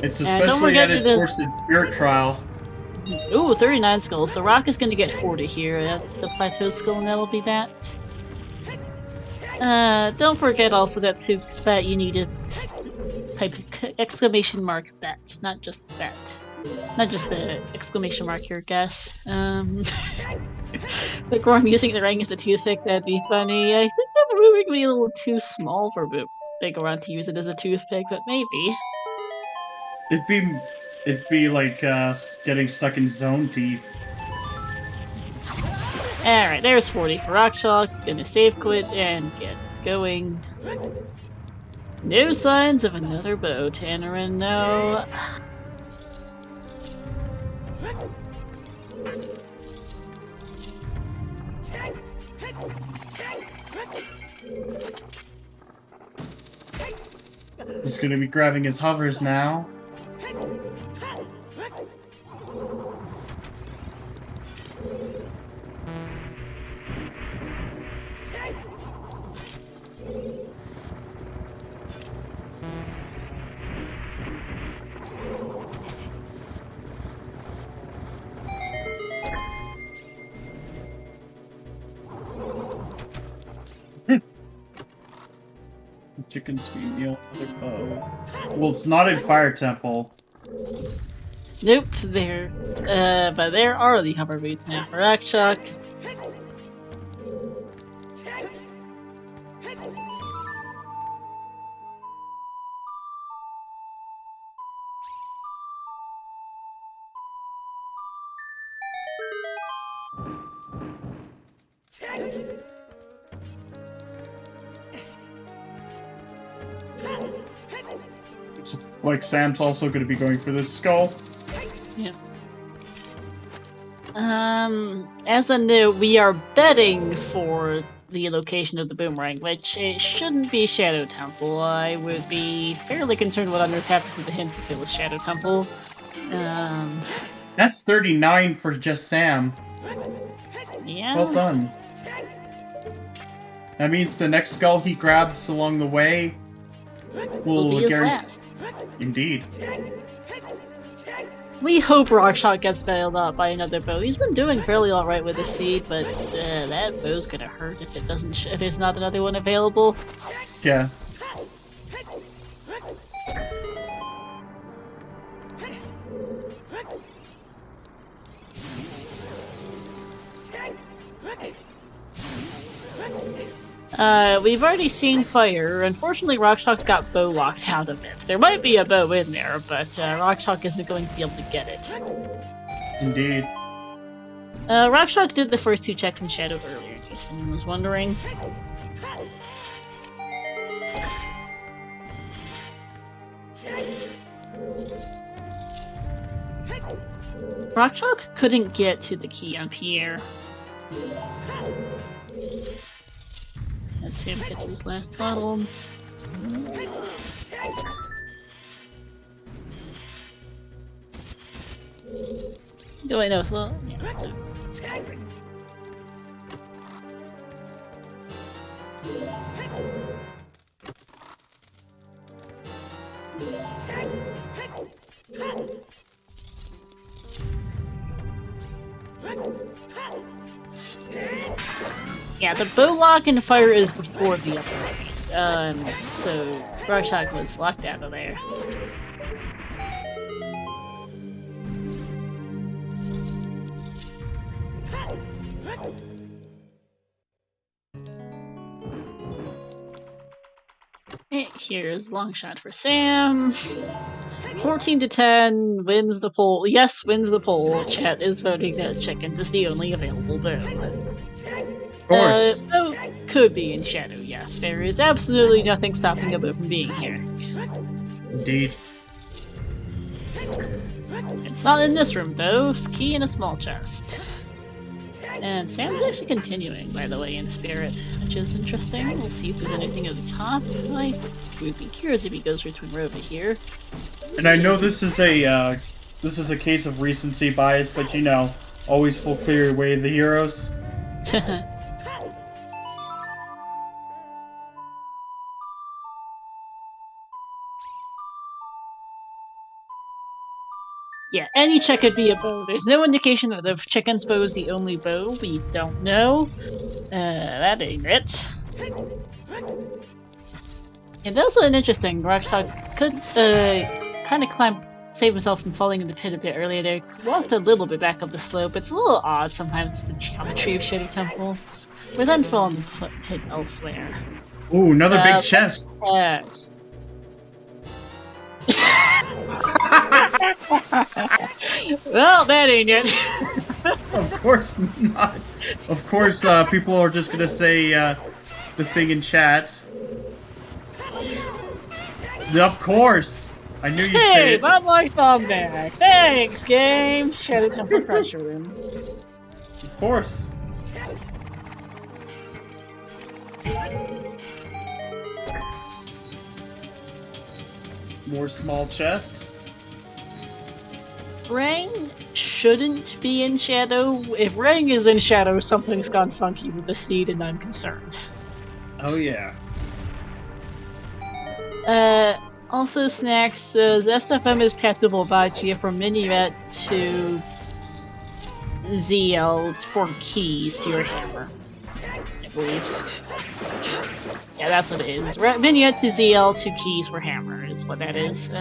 Speaker 2: It's especially at its worst in Spirit Trial.
Speaker 3: Ooh, 39 skulls. So Rock is going to get 40 here at the Plateau Skull, and that'll be that. Don't forget also that you need to type exclamation mark bet, not just bet. Not just the exclamation mark here, guess. Like where I'm using the ring as a toothpick, that'd be funny. I think that would be a little too small for Big Around to use it as a toothpick, but maybe.
Speaker 2: It'd be like getting stuck in zone teeth.
Speaker 3: Alright, there's 40 for Rockchalk. Gonna save quit and get going. No signs of another bow, Tannerin, no.
Speaker 2: He's gonna be grabbing his hovers now. Chicken speed meal. Well, it's not in Fire Temple.
Speaker 3: Nope, there. But there are the hover boots now for rockchalk.
Speaker 2: Like, Sam's also going to be going for this skull.
Speaker 3: Yeah. As a note, we are betting for the location of the boomerang, which it shouldn't be Shadow Temple. I would be fairly concerned what on earth happened to the hints if it was Shadow Temple.
Speaker 2: That's 39 for JustSam.
Speaker 3: Yeah.
Speaker 2: Well done. That means the next skull he grabs along the way will
Speaker 3: be his last.
Speaker 2: Indeed.
Speaker 3: We hope rockchalk gets bailed out by another bow. He's been doing fairly alright with the seed, but that bow's gonna hurt if it doesn't. If there's not another one available.
Speaker 2: Yeah.
Speaker 3: We've already seen fire. Unfortunately, rockchalk got bow locked out of it. There might be a bow in there, but rockchalk isn't going to be able to get it.
Speaker 2: Indeed.
Speaker 3: Rockchalk did the first two checks in Shadow earlier, in case anyone was wondering. Rockchalk couldn't get to the key on Pierre. As Sam gets his last bottle. Oh wait, no, so yeah. Yeah, the bow lock and fire is before the other ways. So rockchalk was locked out of there. Here's long shot for Sam. 14 to 10 wins the poll. Yes, wins the poll. Chat is voting that chickens is the only available bow.
Speaker 2: Of course.
Speaker 3: Bow could be in Shadow, yes. There is absolutely nothing stopping a bow from being here.
Speaker 2: Indeed.
Speaker 3: It's not in this room, though. It's key in a small chest. And Sam's actually continuing, by the way, in spirit, which is interesting. We'll see if there's anything at the top. I would be curious if he goes for Twin Rova here.
Speaker 2: And I know this is a case of recency bias, but you know, always full clear your way of the heroes.
Speaker 3: Yeah, any check could be a bow. There's no indication that the chicken's bow is the only bow. We don't know. That ain't it. And also an interesting, rockchalk could kind of save himself from falling in the pit a bit earlier there. Walked a little bit back up the slope. It's a little odd sometimes, the geometry of Shadow Temple. But then fall in the pit elsewhere.
Speaker 2: Ooh, another big chest.
Speaker 3: Yes. Well, that ain't it.
Speaker 2: Of course not. Of course, people are just gonna say the thing in chat. Of course! I knew you'd say
Speaker 3: Hey,
Speaker 2: it.
Speaker 3: Bob like thumb back. Thanks, game. Shadow Temple pressure room.
Speaker 2: Of course. More small chests.
Speaker 3: Rang shouldn't be in Shadow. If Rang is in Shadow, something's gone funky with the seed, and I'm concerned.
Speaker 2: Oh yeah.
Speaker 3: Also Snacks says SFM is Path to Volvagia from Miniret to ZL for keys to your hammer. I believe. Yeah, that's what it is. Vignette to ZL to keys for hammer is what that is.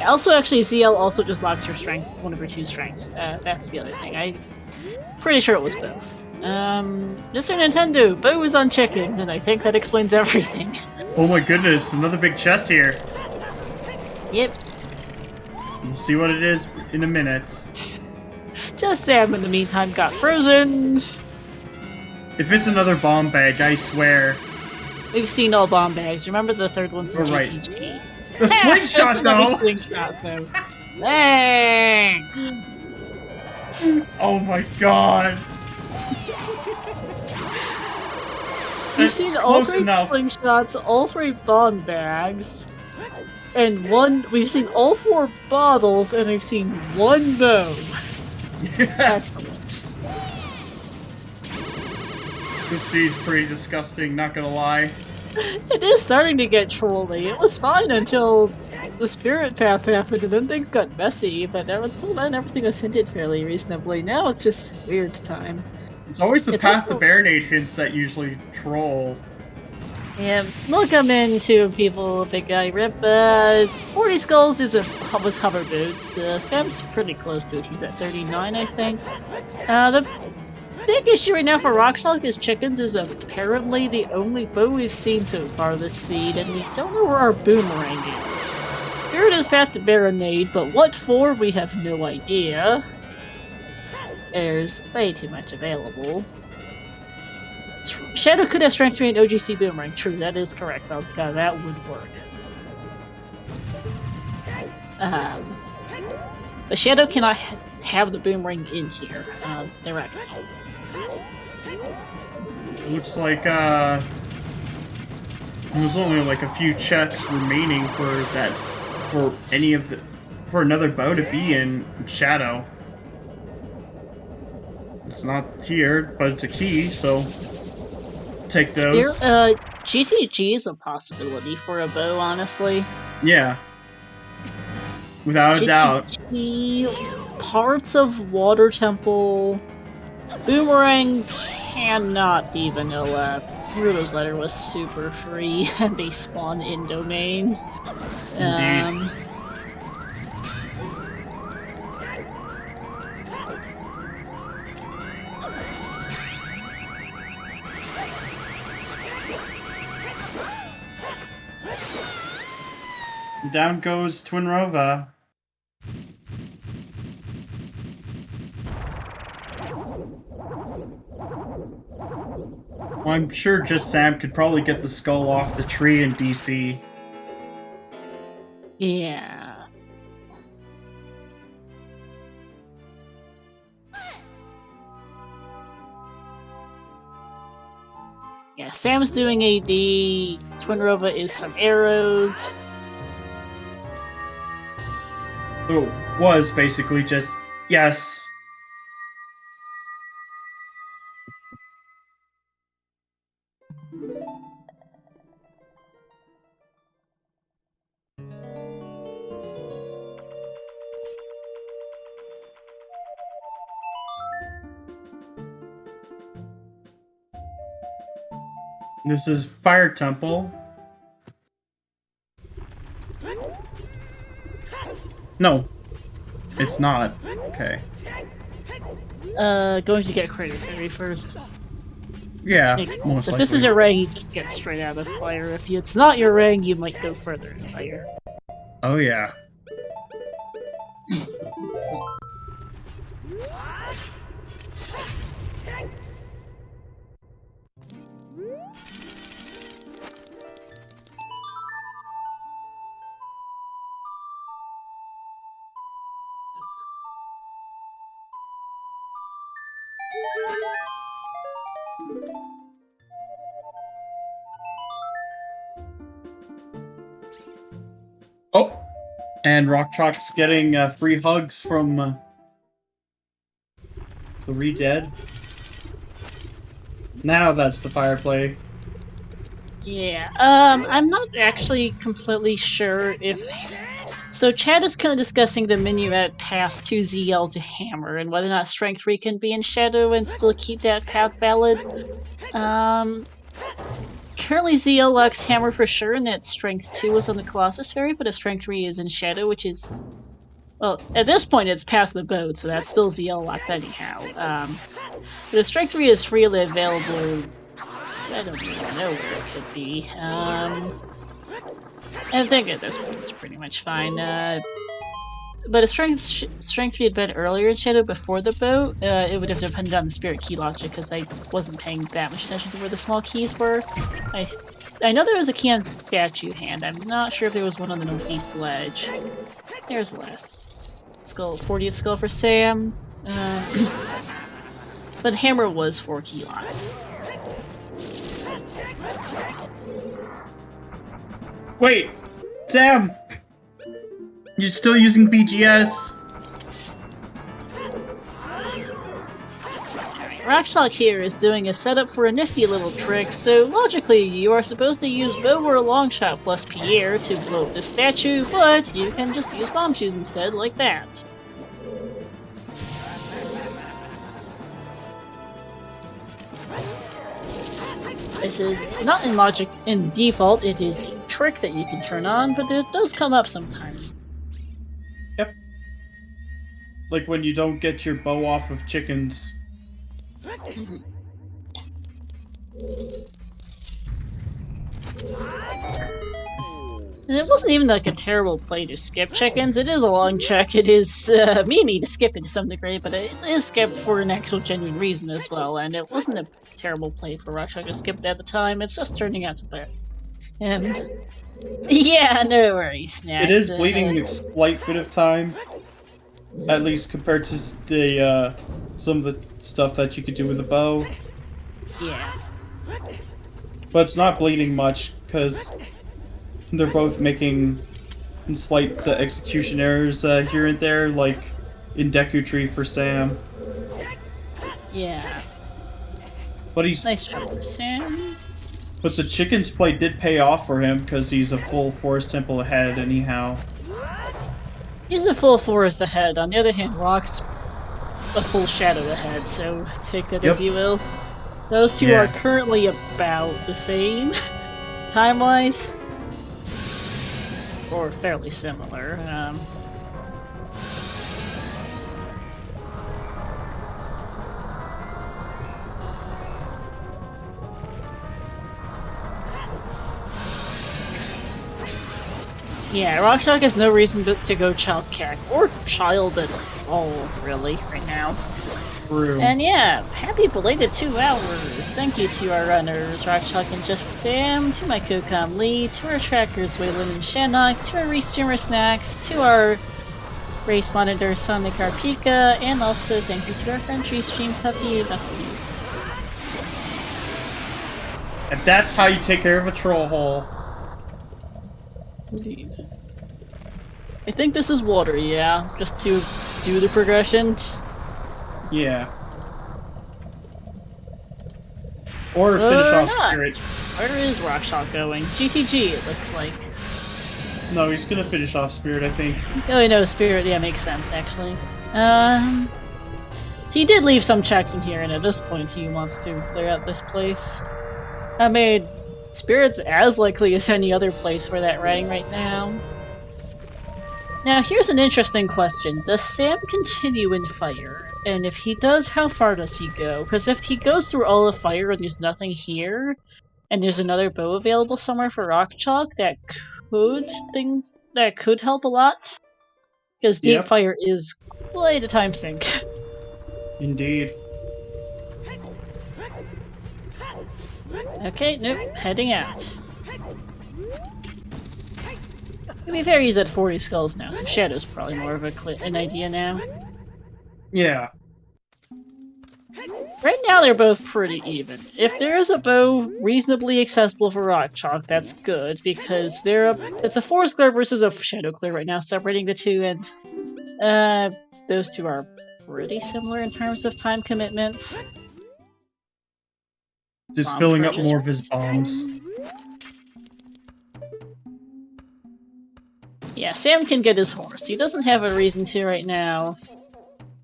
Speaker 3: Also, actually, ZL also just locks your strength, one of your 2 strengths. That's the other thing. I'm pretty sure it was both. Mr. Nintendo, Bo is on chickens, and I think that explains everything.
Speaker 2: Oh my goodness, another big chest here.
Speaker 3: Yep.
Speaker 2: We'll see what it is in a minute.
Speaker 3: JustSam, in the meantime, got frozen.
Speaker 2: If it's another bomb bag, I swear.
Speaker 3: We've seen all bomb bags. Remember the third one's in
Speaker 2: Right.
Speaker 3: GTG.
Speaker 2: The slingshot,
Speaker 3: That's another
Speaker 2: though!
Speaker 3: slingshot, though. Thanks!
Speaker 2: Oh my god!
Speaker 3: We've seen all 3 slingshots, all 3 bomb bags, and we've seen all 4 bottles, and we've seen 1 bow. Excellent.
Speaker 2: This seed's pretty disgusting, not gonna lie.
Speaker 3: It is starting to get trolly. It was fine until the spirit path happened, and then things got messy, but until then everything was hinted fairly reasonably. Now it's just weird time.
Speaker 2: It's always the
Speaker 3: It's
Speaker 2: path
Speaker 3: also-
Speaker 2: to Baronade hints that usually troll.
Speaker 3: Yeah, welcome into people, big guy rip. 40 skulls was hover boots. Sam's pretty close to it. He's at 39, I think. The big issue right now for rockchalk is chickens is apparently the only bow we've seen so far this seed, and we don't know where our boomerang is. Spirit is path to Baronade, but what for, we have no idea. There's way too much available. Shadow could have strength 3 and OGC boomerang. True, that is correct. That would work. But Shadow cannot have the boomerang in here directly.
Speaker 2: Looks like there's only like a few checks remaining for another bow to be in Shadow. It's not here, but it's a key, so take those.
Speaker 3: GTG is a possibility for a bow, honestly.
Speaker 2: Yeah. Without a doubt.
Speaker 3: GTG, parts of Water Temple, Boomerang cannot be vanilla. Ruto's letter was super free, and they spawn in domain.
Speaker 2: Indeed. Down goes Twin Rova. Well, I'm sure JustSam could probably get the skull off the tree in DC.
Speaker 3: Yeah. Yeah, Sam's doing AD, Twin Rova is some arrows.
Speaker 2: So it was basically just, yes. This is Fire Temple. No, it's not. Okay.
Speaker 3: Going to get Crater Fairy first.
Speaker 2: Yeah,
Speaker 3: Makes sense.
Speaker 2: most
Speaker 3: If
Speaker 2: likely.
Speaker 3: this is your rang, you just get straight out of fire. If it's not your rang, you might go further in fire.
Speaker 2: Oh yeah. Oh, and rockchalk's getting free hugs from the Re-Dead. Now that's the fire play.
Speaker 3: Yeah, I'm not actually completely sure if... So Chad is kind of discussing the minuet path to ZL to Hammer, and whether or not Strength 3 can be in Shadow and still keep that path valid. Currently ZL lacks Hammer for sure, and that Strength 2 is on the Colossus Fairy, but if Strength 3 is in Shadow, which is... Well, at this point it's past the boat, so that's still ZL locked anyhow. But if Strength 3 is freely available, I don't even know where it could be. I think at this point it's pretty much fine. But if Strength 3 had been earlier in Shadow before the boat, it would have depended on the Spirit Key logic, because I wasn't paying that much attention to where the small keys were. I know there was a key on Statue Hand. I'm not sure if there was one on the Northeast Ledge. There's the last skull, 40th skull for Sam. But Hammer was 4 key locked.
Speaker 2: Wait, Sam! You're still using BGS?
Speaker 3: Rockchalk here is doing a setup for a nifty little trick, so logically you are supposed to use bow or longshot plus Pierre to blow up the statue, but you can just use bomb shoes instead, like that. This is not in logic in default, it is a trick that you can turn on, but it does come up sometimes.
Speaker 2: Yep. Like when you don't get your bow off of chickens.
Speaker 3: And it wasn't even like a terrible play to skip chickens. It is a long check. It is memey to skip it to some degree, but it is skipped for an actual genuine reason as well. And it wasn't a terrible play for Rockchalk to skip it at the time. It's just turning out to be. Yeah, no worries, Snacks.
Speaker 2: It is bleeding a slight bit of time, at least compared to the some of the stuff that you could do with a bow.
Speaker 3: Yeah.
Speaker 2: But it's not bleeding much, because they're both making slight execution errors here and there, like in Deku Tree for Sam.
Speaker 3: Yeah.
Speaker 2: But he's
Speaker 3: Nice job for Sam.
Speaker 2: But the chicken's play did pay off for him, because he's a full Forest Temple ahead anyhow.
Speaker 3: He's a full forest ahead. On the other hand, Rock's a full shadow ahead, so take that as you will. Those two are currently about the same, time-wise. Or fairly similar. Yeah, Rockchalk has no reason to go Child Cack, or Child at all, really, right now.
Speaker 2: True.
Speaker 3: And yeah, happy belated 2 hours! Thank you to our runners, Rockchalk and JustSam, to my co-com Lee, to our trackers Waylon and Shannock, to our restreamer Snacks, to our race monitor Sonic Arpika, and also thank you to our friend Restream Puppy Buffy.
Speaker 2: And that's how you take care of a troll hole.
Speaker 3: Indeed. I think this is water, yeah, just to do the progression.
Speaker 2: Yeah. Or finish off
Speaker 3: not.
Speaker 2: Spirit.
Speaker 3: Where is Rockchalk going? GTG, it looks like.
Speaker 2: No, he's gonna finish off Spirit, I think.
Speaker 3: Oh no, Spirit, yeah, makes sense, actually. He did leave some checks in here, and at this point he wants to clear out this place. I mean, Spirit's as likely as any other place for that rang right now. Now, here's an interesting question. Does Sam continue in fire? And if he does, how far does he go? Because if he goes through all of fire and there's nothing here, and there's another bow available somewhere for Rockchalk, that could help a lot. Because deep fire is quite a time sink.
Speaker 2: Indeed.
Speaker 3: Okay, nope, heading out. To be fair, he's at 40 skulls now, so Shadow's probably more of an idea now.
Speaker 2: Yeah.
Speaker 3: Right now they're both pretty even. If there is a bow reasonably accessible for rockchalk, that's good, because it's a forest clear versus a shadow clear right now, separating the two, and those two are pretty similar in terms of time commitments.
Speaker 2: Just filling up more of his bombs.
Speaker 3: Yeah, Sam can get his horse. He doesn't have a reason to right now.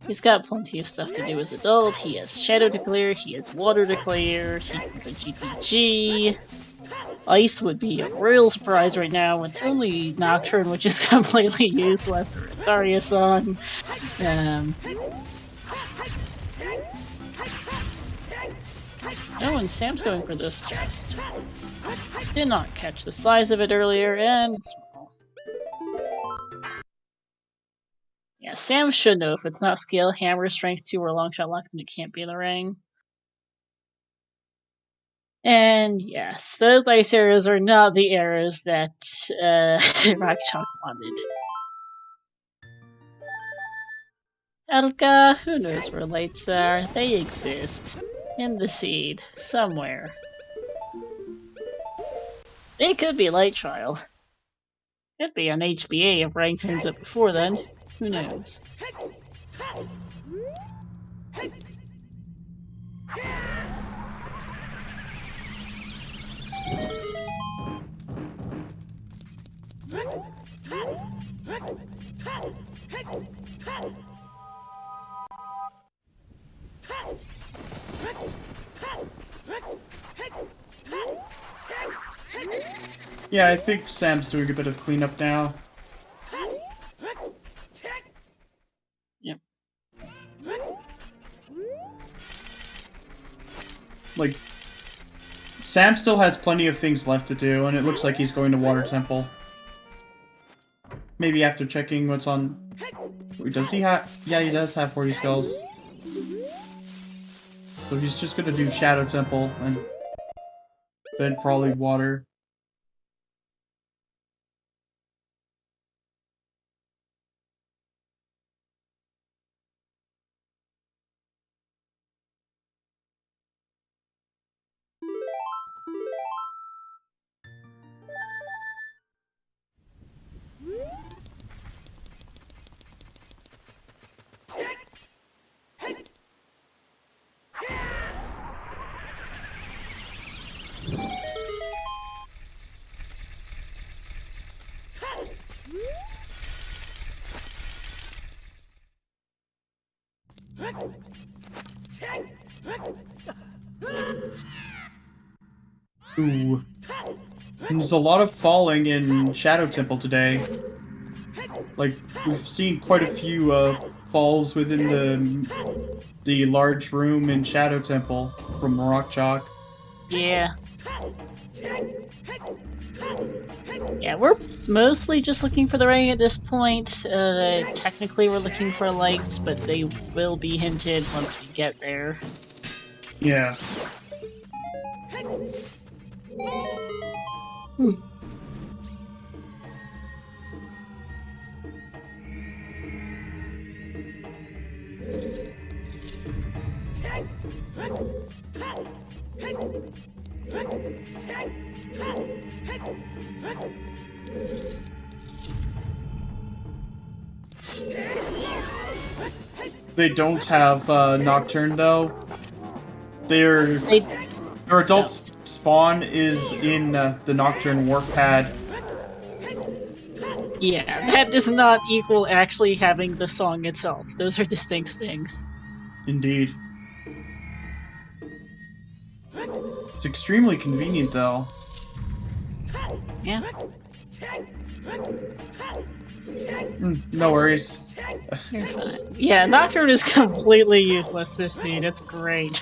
Speaker 3: He's got plenty of stuff to do as adult. He has shadow to clear, he has water to clear, he can go GTG. Ice would be a real surprise right now. It's only Nocturne, which is completely useless, or Saria-san. Oh, and Sam's going for this chest. Did not catch the size of it earlier, and it's small. Yeah, Sam should know if it's not skill, hammer, strength 2, or long shot lock, then it can't be in the ring. And yes, those ice arrows are not the arrows that rockchalk wanted. Elka, who knows where lights are? They exist. In the seed, somewhere. They could be light trial. Could be on HBA if rank turns up before then. Who knows?
Speaker 2: Yeah, I think Sam's doing a bit of cleanup now.
Speaker 3: Yep.
Speaker 2: Like, Sam still has plenty of things left to do, and it looks like he's going to Water Temple. Maybe after checking what's on... Wait, does he have... Yeah, he does have 40 skulls. So he's just gonna do Shadow Temple, and then probably Water. Ooh. There's a lot of falling in Shadow Temple today. Like, we've seen quite a few falls within the large room in Shadow Temple from rockchalk.
Speaker 3: Yeah. Yeah, we're mostly just looking for the ring at this point. Technically we're looking for light, but they will be hinted once we get there.
Speaker 2: Yeah. They don't have Nocturne though. Their adult spawn is in the Nocturne warp pad.
Speaker 3: Yeah, that does not equal actually having the song itself. Those are distinct things.
Speaker 2: Indeed. It's extremely convenient though.
Speaker 3: Yeah.
Speaker 2: No worries.
Speaker 3: You're fine. Yeah, Nocturne is completely useless this seed. It's great.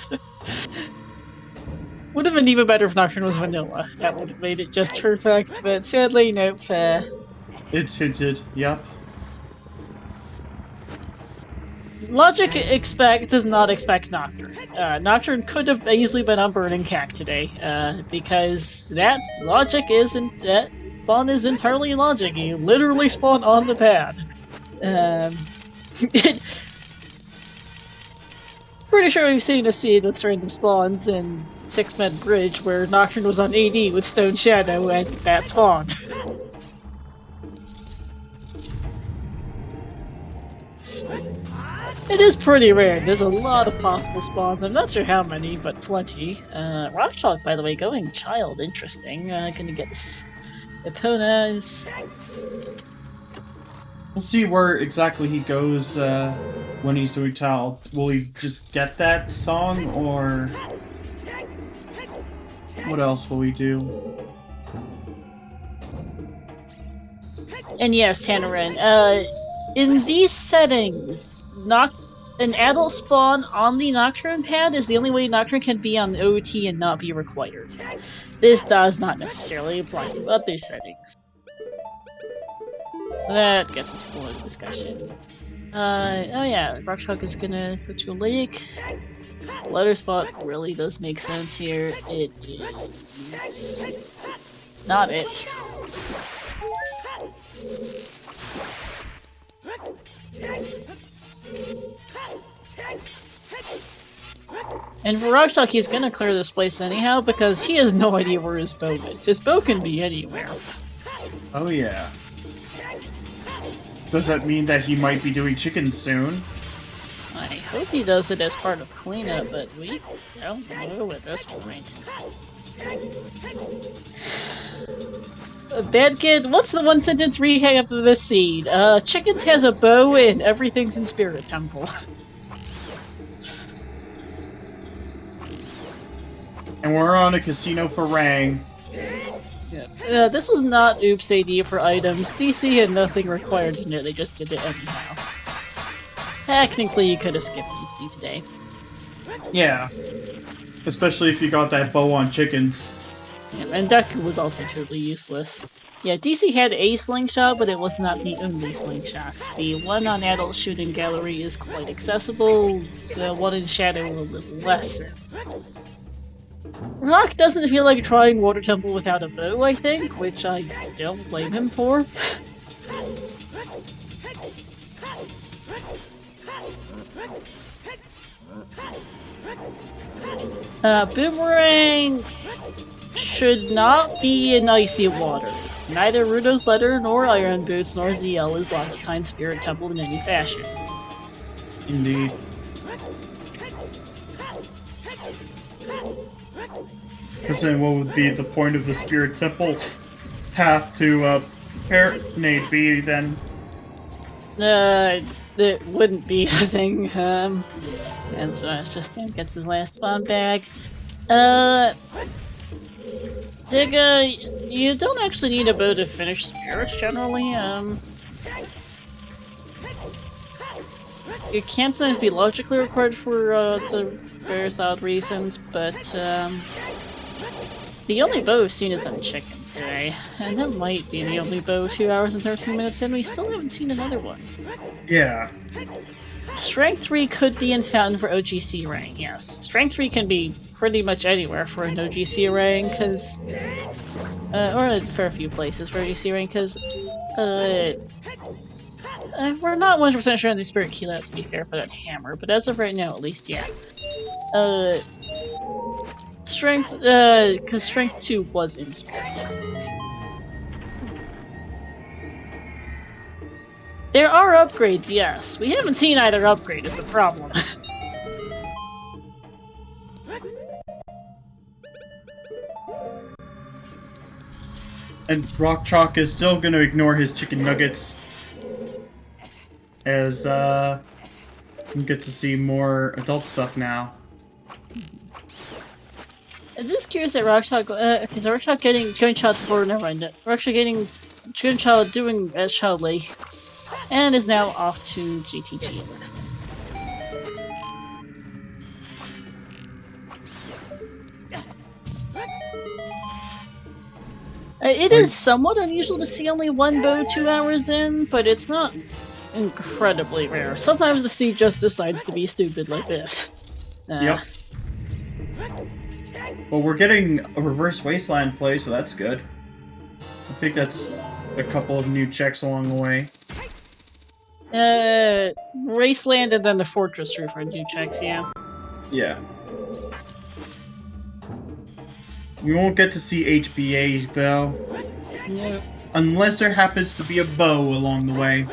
Speaker 3: Would have been even better if Nocturne was vanilla. That would have made it just perfect, but sadly, nope.
Speaker 2: It's hinted, yep.
Speaker 3: Logic does not expect Nocturne. Nocturne could have easily been on Burning Cack today, because that spawn is entirely logic. You literally spawn on the pad. pretty sure we've seen a scene with random spawns in Six Men Bridge where Nocturne was on AD with Stone Shadow and that spawned. It is pretty rare. There's a lot of possible spawns. I'm not sure how many, but plenty. Rockchalk, by the way, going child. Interesting. Gonna get this. Eponas.
Speaker 2: We'll see where exactly he goes when he's doing child. Will he just get that song, or what else will he do?
Speaker 3: And yes, Tanarin, in these settings, an adult spawn on the Nocturne pad is the only way Nocturne can be on OT and not be required. This does not necessarily apply to other settings. That gets into a little discussion. Oh yeah, Rockchalk is gonna go to a lake. Letter spot really does make sense here. It is not it. And for Rockchalk, he's gonna clear this place anyhow because he has no idea where his bow is. His bow can be anywhere.
Speaker 2: Oh yeah. Does that mean that he might be doing chicken soon?
Speaker 3: I hope he does it as part of cleanup, but we don't know at this point. Bad Kid, what's the one sentence recap of this scene? Chickens has a bow and everything's in Spirit Temple.
Speaker 2: And we're on a casino for Rang.
Speaker 3: Yeah. This was not Oops AD for items. DC had nothing required in it, they just did it anyhow. Technically, you could have skipped DC today.
Speaker 2: Yeah. Especially if you got that bow on chickens.
Speaker 3: Yeah, and Deku was also totally useless. Yeah, DC had a slingshot, but it was not the only slingshot. The one on Adult Shooting Gallery is quite accessible, the one in Shadow a little less. Rock doesn't feel like trying Water Temple without a bow, I think, which I don't blame him for. Boomerang should not be in icy waters. Neither Rudo's Letter, nor Iron Boots, nor ZL is like kind Spirit Temple in any fashion.
Speaker 2: Indeed. Because then what would be the point of the Spirit Temple path to Paranade be then?
Speaker 3: It wouldn't be a thing. As JustSam gets his last spawn back. Digga, you don't actually need a bow to finish spirits generally. It can't sometimes be logically required for various odd reasons, but the only bow we've seen is on chickens today, and that might be the only bow 2 hours and 13 minutes in. We still haven't seen another one.
Speaker 2: Yeah.
Speaker 3: Strength 3 could be in Fountain for OGC rank, yes. Strength 3 can be pretty much anywhere for an OGC rank, because... or a fair few places for OGC rank, because... we're not 100% sure on the Spirit Key to be fair for that hammer, but as of right now, at least, yeah. Strength, because Strength 2 was in Spirit. There are upgrades, yes. We haven't seen either upgrade is the problem.
Speaker 2: And Rockchalk is still gonna ignore his chicken nuggets. As, we get to see more adult stuff now.
Speaker 3: I'm just curious at Rockchalk, because Rockchalk going child before, never mind. We're actually getting good child doing as Child Lake, and is now off to GTG, it looks like. It is somewhat unusual to see only one bow 2 hours in, but it's not incredibly rare. Sometimes the seed just decides to be stupid like this.
Speaker 2: Yep. Well, we're getting a reverse wasteland play, so that's good. I think that's a couple of new checks along the way.
Speaker 3: Wasteland and then the Fortress roof are new checks, yeah.
Speaker 2: Yeah. We won't get to see HBA, though.
Speaker 3: No.
Speaker 2: Unless there happens to be a bow along the way.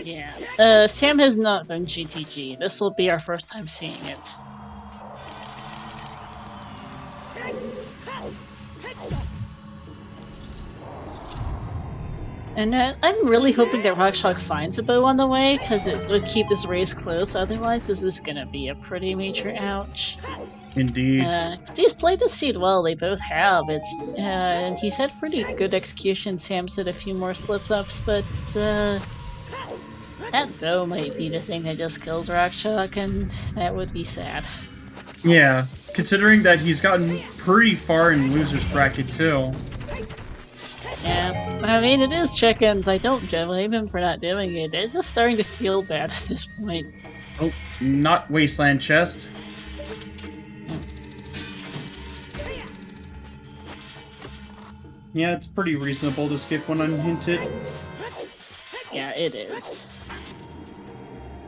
Speaker 3: Yeah. Sam has not done GTG. This will be our first time seeing it. And I'm really hoping that rockchalk finds a bow on the way, because it would keep this race close. Otherwise, this is going to be a pretty major ouch.
Speaker 2: Indeed.
Speaker 3: He's played the seed well. They both have. And he's had pretty good execution. Sam's had a few more slip-ups, but that bow might be the thing that just kills rockchalk, and that would be sad.
Speaker 2: Yeah, considering that he's gotten pretty far in loser's bracket too.
Speaker 3: Yeah, I mean, it is chickens. I don't blame him for not doing it. It's just starting to feel bad at this point.
Speaker 2: Oh, not Wasteland Chest. Yeah, it's pretty reasonable to skip one unhinted.
Speaker 3: Yeah, it is.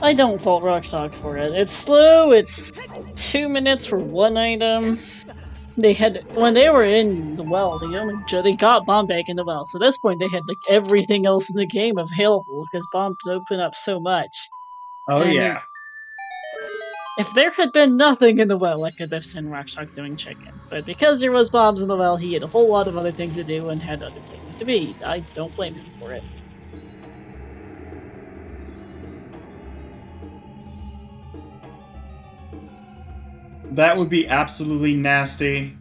Speaker 3: I don't fault rockchalk for it. It's slow, it's 2 minutes for one item. When they were in the well, they got bomb bag in the well. So at this point, they had like everything else in the game available because bombs open up so much.
Speaker 2: Oh
Speaker 3: and
Speaker 2: yeah.
Speaker 3: If there had been nothing in the well, I could have seen rockchalk doing chickens. But because there was bombs in the well, he had a whole lot of other things to do and had other places to be. I don't blame him for it.
Speaker 2: That would be absolutely nasty.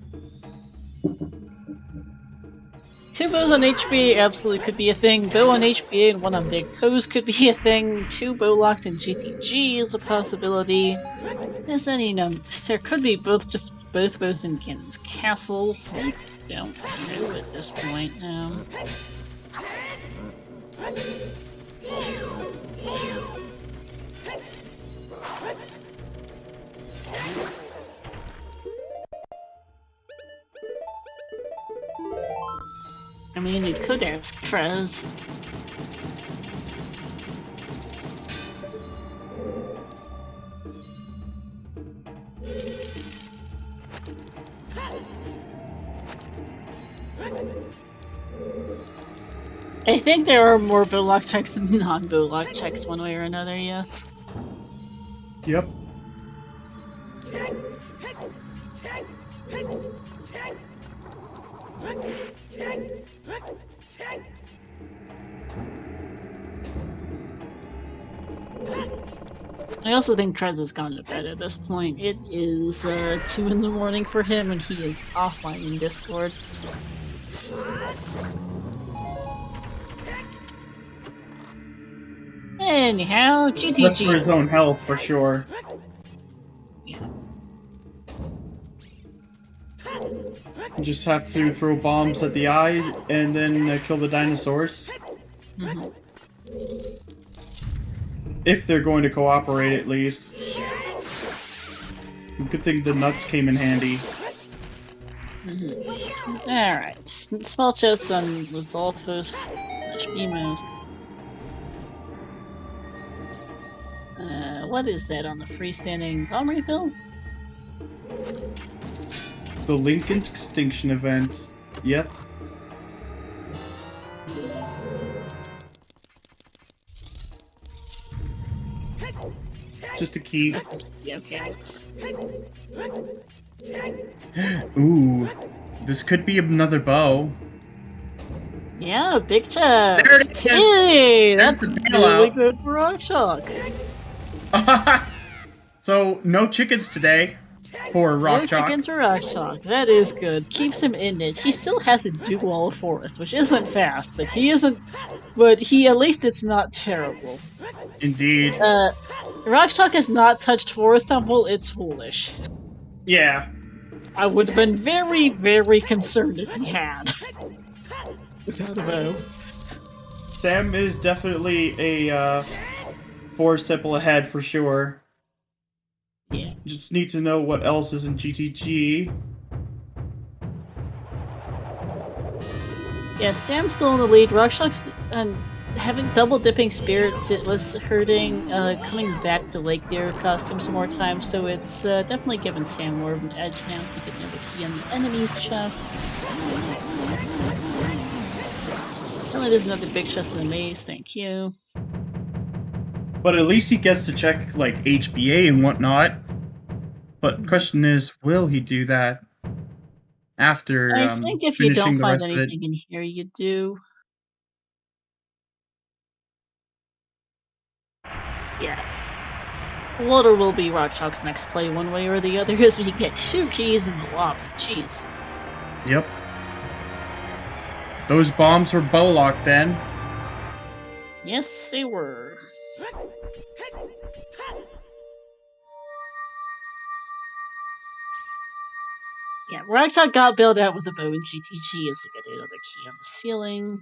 Speaker 3: 2 bows on HBA absolutely could be a thing. Bow on HBA and 1 on Big Toes could be a thing. 2 bow locked in GTG is a possibility. There could be both bows in Ganon's Castle. I don't know at this point. I mean, you could ask Trez. I think there are more bowlock checks than non-bowlock checks one way or another, yes.
Speaker 2: Yep.
Speaker 3: I also think Trez has gone to bed at this point. It is 2 in the morning for him and he is offline in Discord. Anyhow, GTG.
Speaker 2: That's for his own health, for sure.
Speaker 3: Yeah.
Speaker 2: You just have to throw bombs at the eye and then kill the dinosaurs.
Speaker 3: Mm-hmm.
Speaker 2: If they're going to cooperate, at least. Good thing the nuts came in handy.
Speaker 3: Mm-hmm. Alright, small chests on Lizalfos / Emos. What is that on the freestanding Comrie Bill?
Speaker 2: The Lincoln Extinction event. Yep. Just a key.
Speaker 3: Yeah, okay.
Speaker 2: Ooh. This could be another bow.
Speaker 3: Yeah, big chest!
Speaker 2: There it is!
Speaker 3: Hey,
Speaker 2: There's
Speaker 3: that's
Speaker 2: the
Speaker 3: really
Speaker 2: bailout.
Speaker 3: good for rockchalk.
Speaker 2: So, no chickens today for
Speaker 3: No
Speaker 2: rockchalk.
Speaker 3: chickens for rockchalk. That is good. Keeps him in it. He still has a dual wall of forest, which isn't fast, but he isn't. But he at least it's not terrible.
Speaker 2: Indeed.
Speaker 3: Rockchalk has not touched Forest Temple. It's foolish.
Speaker 2: Yeah.
Speaker 3: I would have been very, very concerned if he had. Without a bow.
Speaker 2: Sam is definitely a Forest Temple ahead for sure.
Speaker 3: Yeah.
Speaker 2: Just need to know what else is in GTG.
Speaker 3: Yeah, Stam's still in the lead. Rockchalk's and having double dipping spirit was hurting coming back to Lake Deer costumes more times, so it's definitely given Sam more of an edge now to get another key on the enemy's chest. Apparently there's another big chest in the maze, thank you.
Speaker 2: But at least he gets to check, like, HBA and whatnot. But the question is, will he do that after
Speaker 3: I think if you
Speaker 2: finishing
Speaker 3: don't
Speaker 2: the
Speaker 3: find
Speaker 2: rest of it?
Speaker 3: anything in here, you do. Yeah. Water will be rockchalk's next play one way or the other as we get 2 keys in the lobby. Jeez.
Speaker 2: Yep. Those bombs were bow-locked then.
Speaker 3: Yes, they were. Yeah, rockchalk got bailed out with a bow and GTG as we get another key on the ceiling.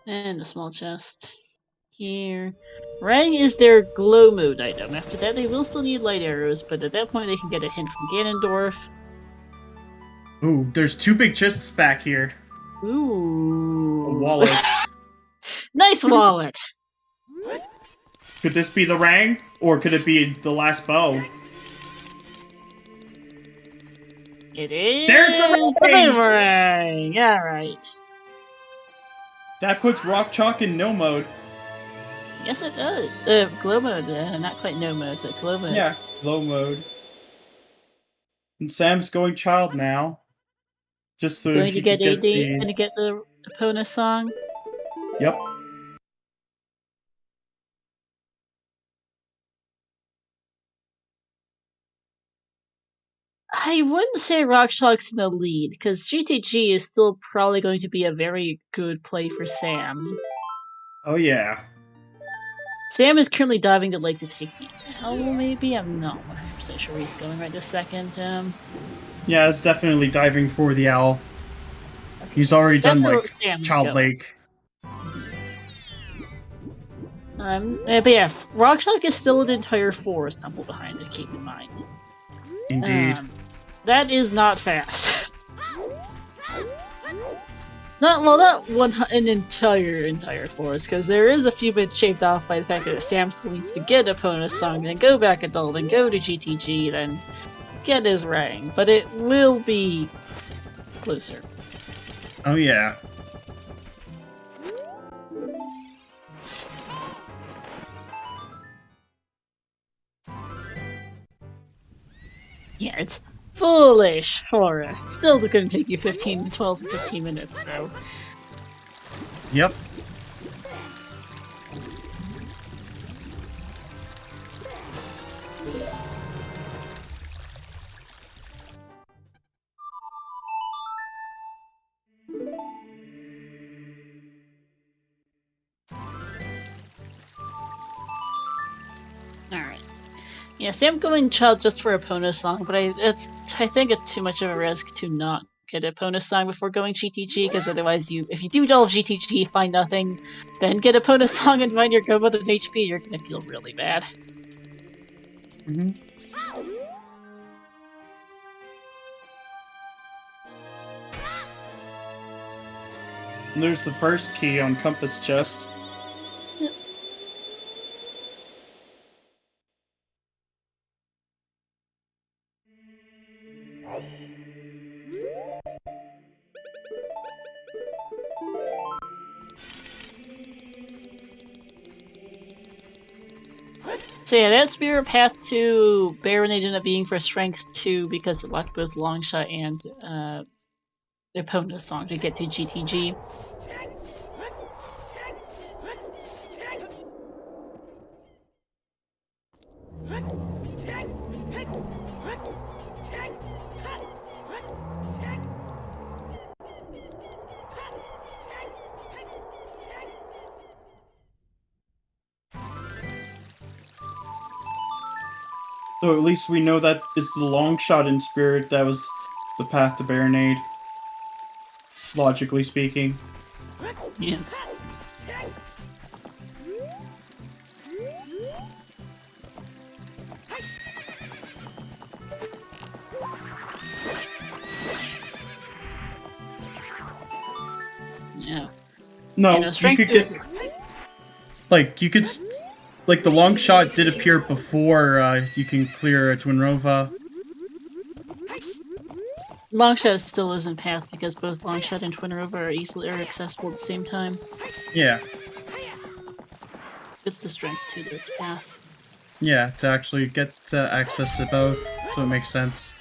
Speaker 3: And a small chest. Here. Rang is their glow mode item. After that, they will still need light arrows, but at that point, they can get a hint from Ganondorf.
Speaker 2: Ooh, there's 2 big chests back here.
Speaker 3: Ooh.
Speaker 2: A wallet.
Speaker 3: Nice wallet!
Speaker 2: Could this be the Rang? Or could it be the last bow?
Speaker 3: It is
Speaker 2: There's the Rang!
Speaker 3: boomerang! Alright.
Speaker 2: That puts rockchalk in no mode.
Speaker 3: Yes, it does. Glow mode. Not quite no mode, but glow mode.
Speaker 2: Yeah, low mode. And Sam's going child now. Just so
Speaker 3: Going
Speaker 2: he
Speaker 3: to get
Speaker 2: could
Speaker 3: AD,
Speaker 2: get the...
Speaker 3: going to get the Epona song.
Speaker 2: Yep.
Speaker 3: I wouldn't say rockchalk's in the lead, because GTG is still probably going to be a very good play for Sam.
Speaker 2: Oh yeah.
Speaker 3: Sam is currently diving to Lake to take the L, maybe? I'm not 100% sure where he's going right this second.
Speaker 2: Yeah, it's definitely diving for the owl. He's already
Speaker 3: That's
Speaker 2: done,
Speaker 3: where
Speaker 2: like,
Speaker 3: Sam's
Speaker 2: Child
Speaker 3: going.
Speaker 2: Lake.
Speaker 3: But yeah, rockchalk is still an entire forest temple behind to keep in mind.
Speaker 2: Indeed.
Speaker 3: That is not fast. Not an entire forest, because there is a few bits shaved off by the fact that Sam still needs to get Epona's song, then go back a doll, then go to GTG, then get his Rang. But it will be closer.
Speaker 2: Oh yeah.
Speaker 3: Yeah, it's foolish forest. Still gonna take you 12 to 15 minutes, though.
Speaker 2: Yep.
Speaker 3: Alright. Yeah, Sam going child just for Epona's song, but I think it's too much of a risk to not get Epona's song before going GTG, because otherwise if you do delve GTG, find nothing, then get Epona's song and find your go mother in HP, you're gonna feel really bad.
Speaker 2: Mm-hmm. And there's the first key on Compass Chest.
Speaker 3: Yep. So yeah, that Spirit Path to Baron ended up being for Strength 2 because it locked both Longshot and Epona's song to get to GTG.
Speaker 2: So at least we know that it's the long shot in spirit that was the path to Baronade. Logically speaking.
Speaker 3: Yeah.
Speaker 2: No, you
Speaker 3: strength
Speaker 2: could get... Like, you could... Like, the long shot did appear before you can clear a Twinrova.
Speaker 3: Longshot still isn't path because both Longshot and Twinrova are accessible at the same time.
Speaker 2: Yeah.
Speaker 3: It's the strength too that's path.
Speaker 2: Yeah, to actually get access to both, so it makes sense.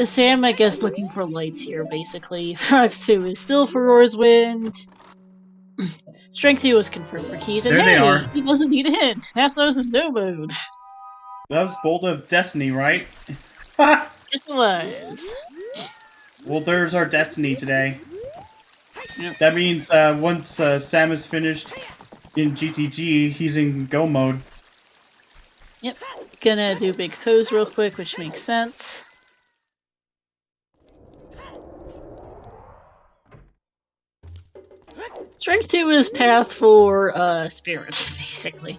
Speaker 3: Sam, I guess, looking for lights here, basically. Fox 2 is still Furor's Wind. Strength 2 was confirmed for keys, and
Speaker 2: there
Speaker 3: hey,
Speaker 2: they are.
Speaker 3: He doesn't need a hint. That's those of no mode.
Speaker 2: That was Bolt of Destiny, right?
Speaker 3: Yes, it was.
Speaker 2: Well, there's our Destiny today.
Speaker 3: Yep.
Speaker 2: That means once Sam is finished in GTG, he's in Go mode.
Speaker 3: Yep. Gonna do big pose real quick, which makes sense. Strength 2 is path for Spirit, basically.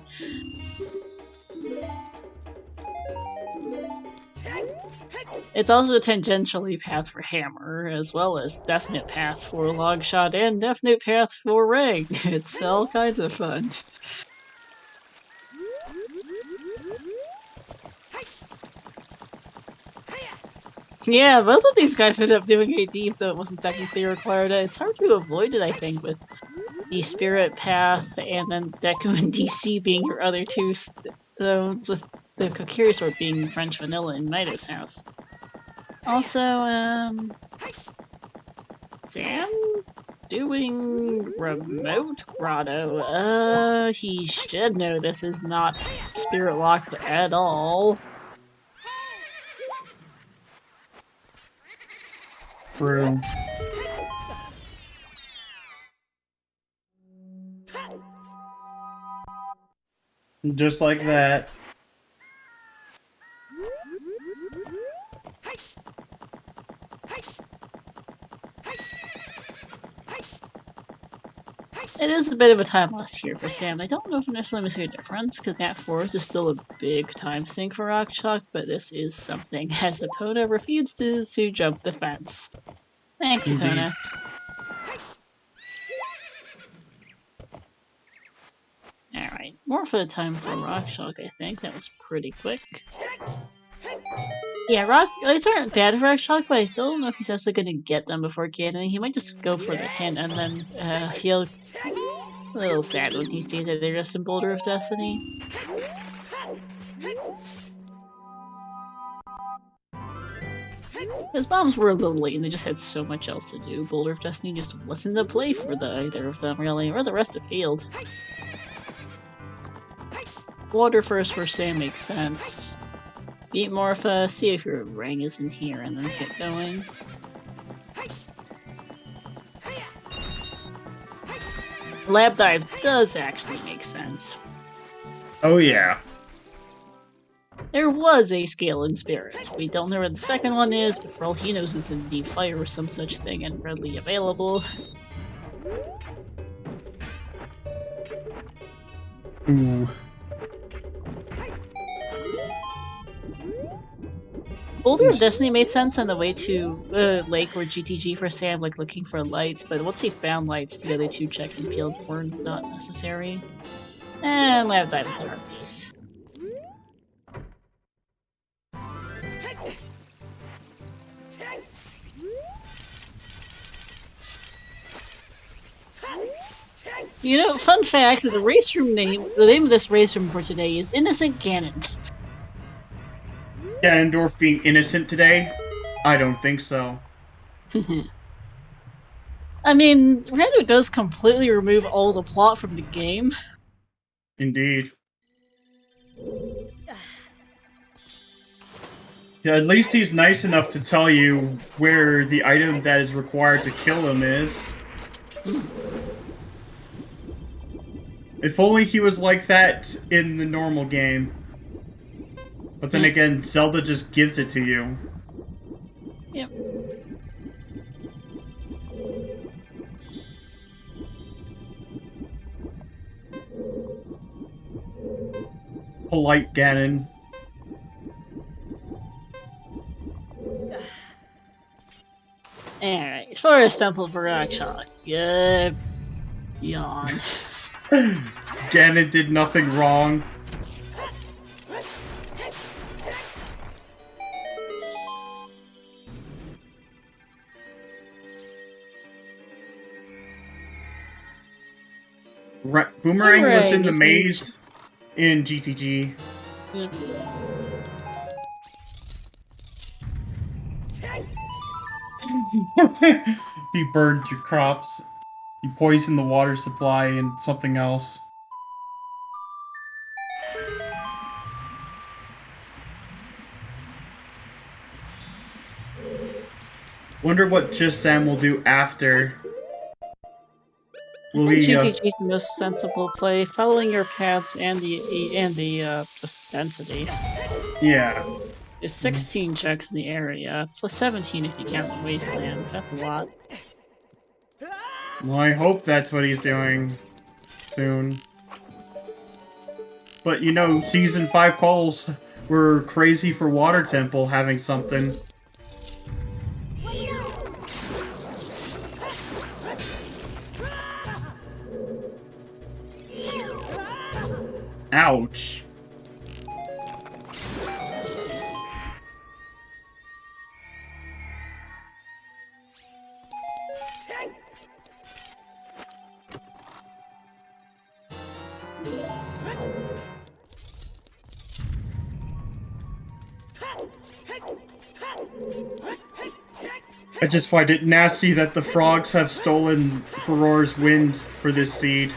Speaker 3: It's also tangentially path for Hammer, as well as definite path for Longshot and definite path for Ring. It's all kinds of fun. Yeah, both of these guys ended up doing AD, though it wasn't technically required. It's hard to avoid it, I think, with the Spirit path and then Deku and DC being your other two zones, with the Kokiri Sword being French Vanilla in Mido's house. Also, Sam doing remote grotto. He should know this is not spirit locked at all.
Speaker 2: True. Just like that.
Speaker 3: It is a bit of a time loss here for Sam. I don't know if it necessarily makes a difference, because at 4 is still a big time sink for rockchalk, but this is something as Epona refuses to jump the fence. Thanks,
Speaker 2: Indeed.
Speaker 3: Epona. Alright, more for the time for rockchalk, I think. That was pretty quick. Yeah, lights aren't bad for rockchalk, but I still don't know if he's actually going to get them before cannoning. He might just go for the hint and then feel a little sad when he sees that they're just in Boulder of Destiny. His bombs were a little late and they just had so much else to do. Boulder of Destiny just wasn't a play for either of them, really, or the rest of field. Water first for Sam makes sense. Beat Morpha, see if your ring is in here, and then get going. Lab dive does actually make sense.
Speaker 2: Oh yeah.
Speaker 3: There was a scale in Spirit. We don't know where the second one is, but for all he knows it's in Deep Fire or some such thing and readily available.
Speaker 2: Ooh.
Speaker 3: Boulder of Destiny made sense on the way to Lake or GTG for Sam, like looking for lights, but once he found lights, the other two checks in field were not necessary. And Lab Dive is a hard piece. You know, fun fact, the name of this race room for today is Innocent Ganon.
Speaker 2: Ganondorf being innocent today? I don't think so.
Speaker 3: I mean, Rando does completely remove all the plot from the game.
Speaker 2: Indeed. Yeah, at least he's nice enough to tell you where the item that is required to kill him is. If only he was like that in the normal game. But then again, Zelda just gives it to you.
Speaker 3: Yep.
Speaker 2: Polite Ganon.
Speaker 3: Alright, as far Forest Temple for rockchalk. Yawn.
Speaker 2: Ganon did nothing wrong. Boomerang was in the maze in GTG.
Speaker 3: Yep.
Speaker 2: He burned your crops. You poisoned the water supply and something else. Wonder what JustSam will do after.
Speaker 3: I think GTG is the most sensible play, following your paths and the just density.
Speaker 2: Yeah.
Speaker 3: There's 16 checks in the area, plus 17 if you count the wasteland. That's a lot.
Speaker 2: Well, I hope that's what he's doing soon. But you know, Season 5 calls were crazy for Water Temple having something. Ouch. I just find it nasty that the frogs have stolen Farore's wind for this seed.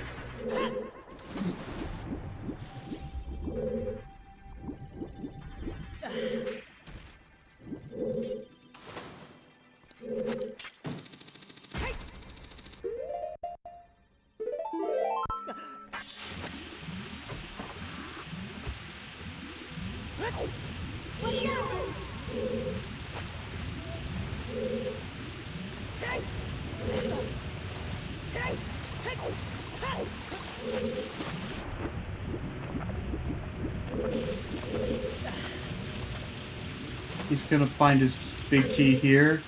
Speaker 2: He's gonna find his big key here.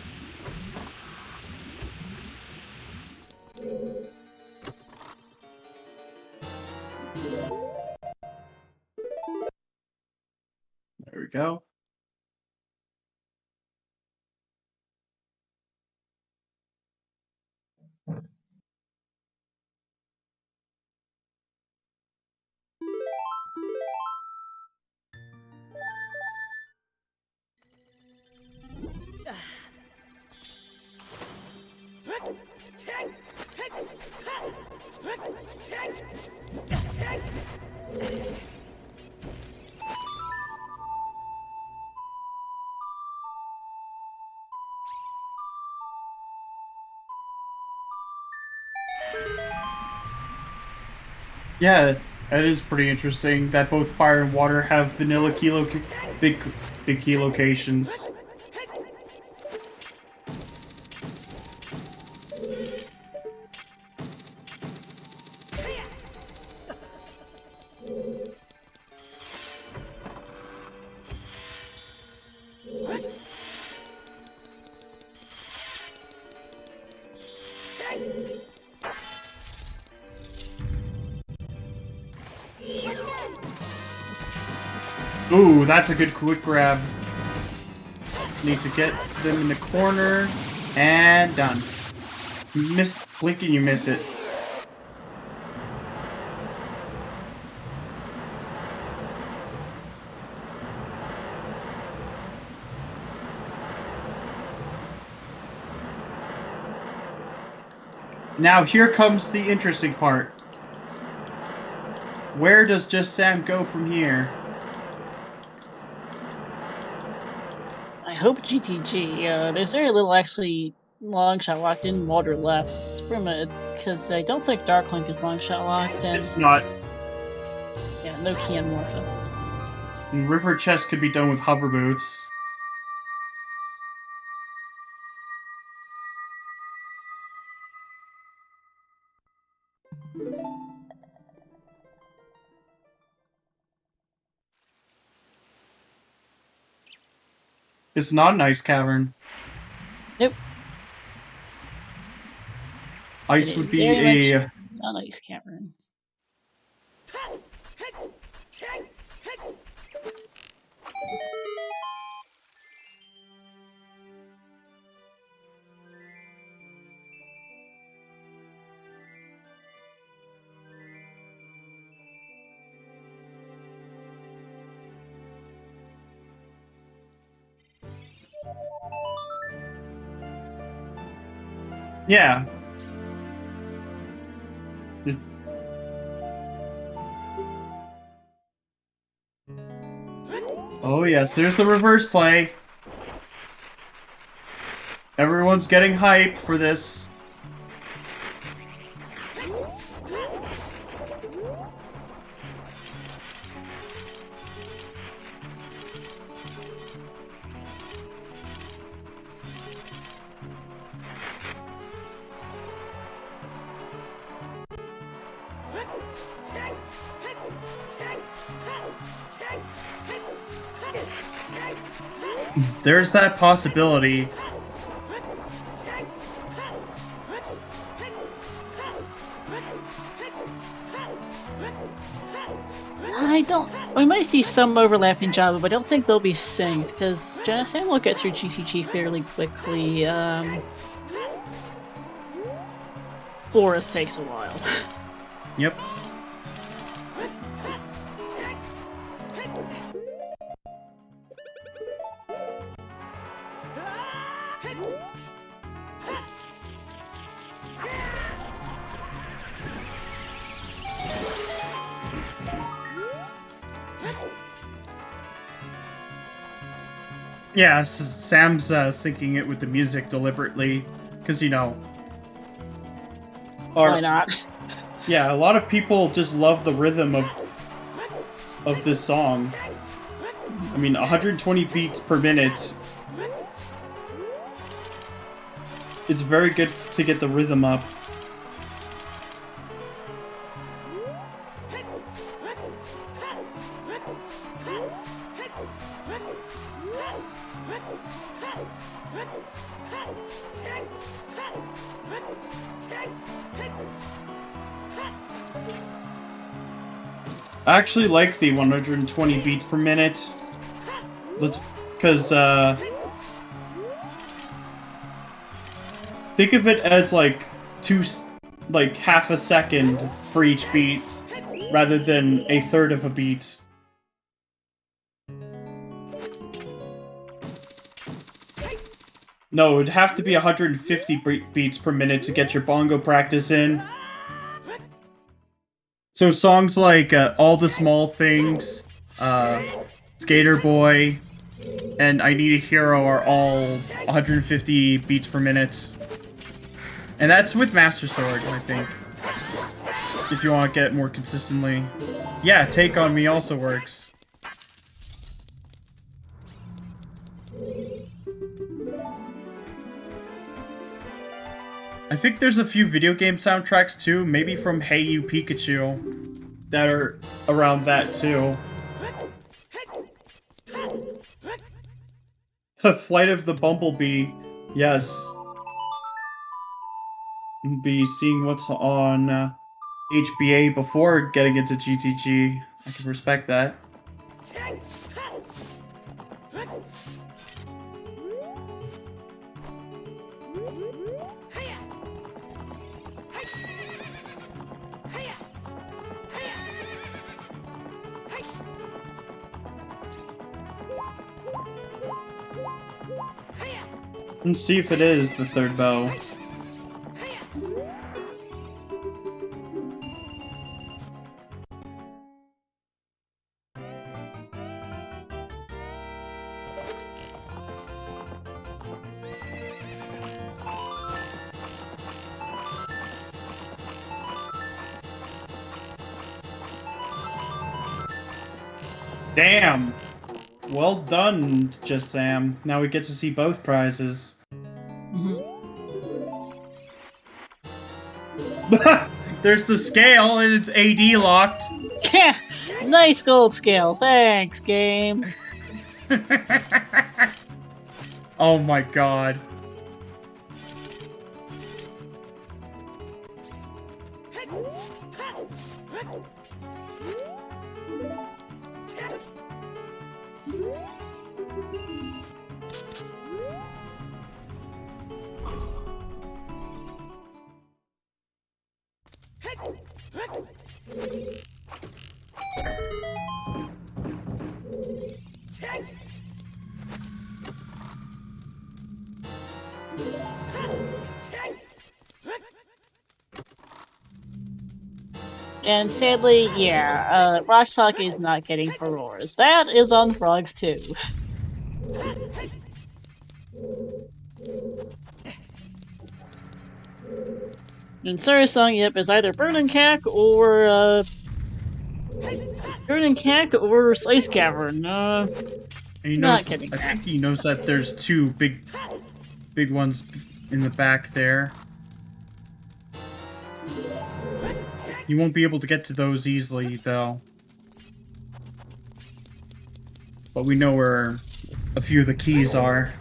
Speaker 2: There we go. Yeah, that is pretty interesting that both fire and water have vanilla big key locations. Ooh, that's a good quick grab. Need to get them in the corner, and done. Blink and you miss it. Now here comes the interesting part. Where does JustSam go from here?
Speaker 3: I hope GTG. There's very little actually long shot locked in water left. It's pretty much because I don't think Dark Link is long shot locked, and
Speaker 2: It's not.
Speaker 3: Yeah, no key on Morphin.
Speaker 2: And River Chest could be done with hover boots. It's not an ice cavern.
Speaker 3: Nope.
Speaker 2: Ice
Speaker 3: It
Speaker 2: would
Speaker 3: is
Speaker 2: be
Speaker 3: very
Speaker 2: a...
Speaker 3: much not Ice Cameron.
Speaker 2: Yeah. Oh yes, there's the reverse play. Everyone's getting hyped for this. There's that possibility.
Speaker 3: We might see some overlap in Java, but I don't think they'll be synced, because JustSam will get through GTG fairly quickly. Flores takes a while.
Speaker 2: Yep. Yeah, Sam's syncing it with the music deliberately, because, you know...
Speaker 3: Why not?
Speaker 2: Yeah, a lot of people just love the rhythm of this song. I mean, 120 beats per minute. It's very good to get the rhythm up. I actually like the 120 beats per minute. Because, think of it as like half a second for each beat, rather than a third of a beat. No, it would have to be 150 beats per minute to get your bongo practice in. So songs like All the Small Things, Skater Boy, and I Need a Hero are all 150 beats per minute. And that's with Master Sword, I think. If you want to get more consistently. Yeah, Take On Me also works. I think there's a few video game soundtracks too, maybe from Hey You Pikachu, that are around that too. Flight of the Bumblebee, yes. Be seeing what's on HBA before getting into GTG. I can respect that. Let's see if it is the third bow. Damn! Well done, JustSam. Now we get to see both prizes. There's the scale, and it's AD locked.
Speaker 3: Nice gold scale. Thanks, game.
Speaker 2: Oh my god.
Speaker 3: And sadly, yeah, rockchalk is not getting furores. That is on frogs too. And Song, yep, is either Burning Cack or Slice Cavern. Not getting
Speaker 2: I
Speaker 3: that.
Speaker 2: think he knows that there's two big ones in the back there. You won't be able to get to those easily, though. But we know where a few of the keys are.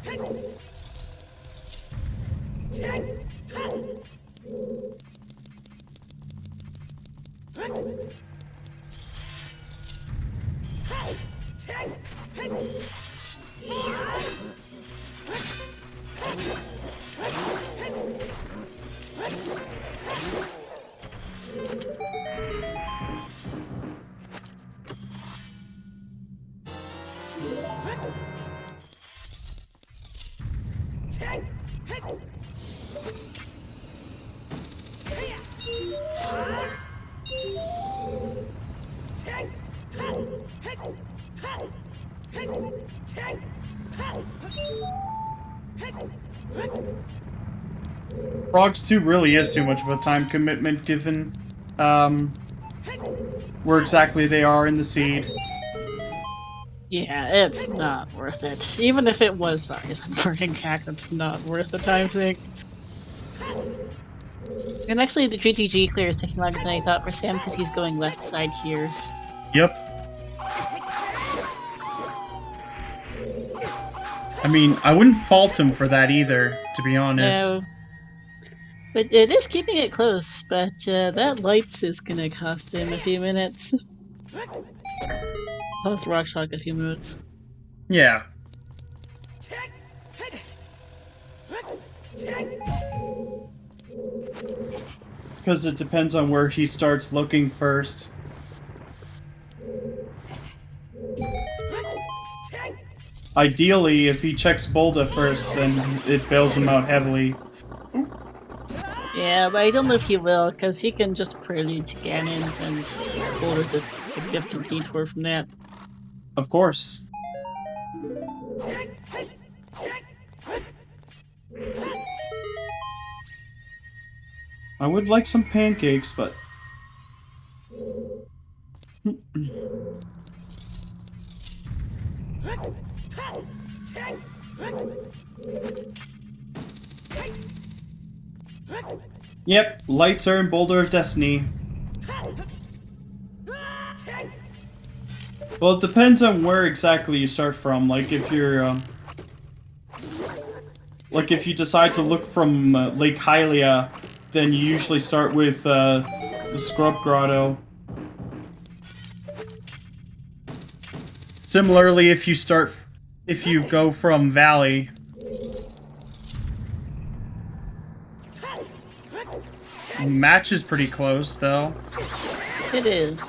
Speaker 2: Frogs 2 really is too much of a time commitment given where exactly they are in the seed.
Speaker 3: Yeah, it's not worth it. Even if it was size on Burning Cack, it's not worth the time sink. And actually, the GTG clear is taking longer than I thought for Sam because he's going left side here.
Speaker 2: Yep. I mean, I wouldn't fault him for that either, to be honest.
Speaker 3: No. But it is keeping it close, but that lights is gonna cost him a few minutes. Cost rockchalk a few minutes.
Speaker 2: Yeah. Because it depends on where he starts looking first. Ideally, if he checks Bolda first, then it bails him out heavily.
Speaker 3: Yeah, but I don't know if he will, because he can just prelude to cannons, and Bolda's a significant detour from that.
Speaker 2: Of course. I would like some pancakes, but... Yep, lights are in Boulder of Destiny. Well, it depends on where exactly you start from. Like, if you're, like, if you decide to look from Lake Hylia, then you usually start with the Scrub Grotto. Similarly, if you go from Valley. Match is pretty close, though.
Speaker 3: It is.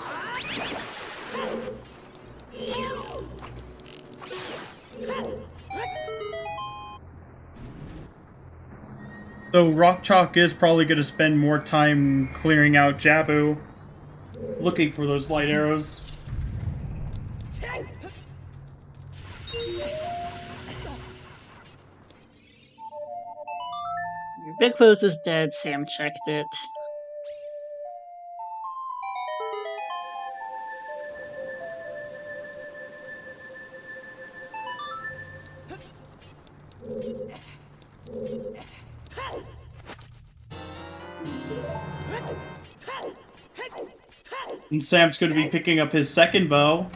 Speaker 2: So rockchalk is probably going to spend more time clearing out Jabu, looking for those light arrows.
Speaker 3: Big Pose is dead, Sam checked it.
Speaker 2: And Sam's going to be picking up his second bow.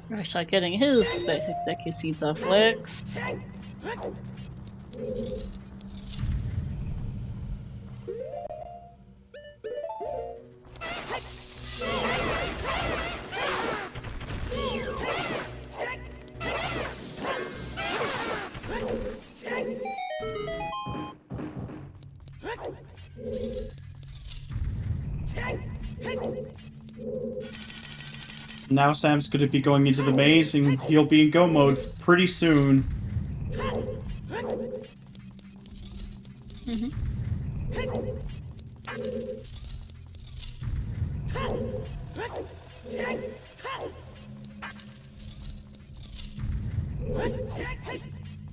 Speaker 3: Rockchalk getting his Deku Seeds off Lex.
Speaker 2: Now Sam's going to be going into the maze, and he'll be in go mode pretty soon.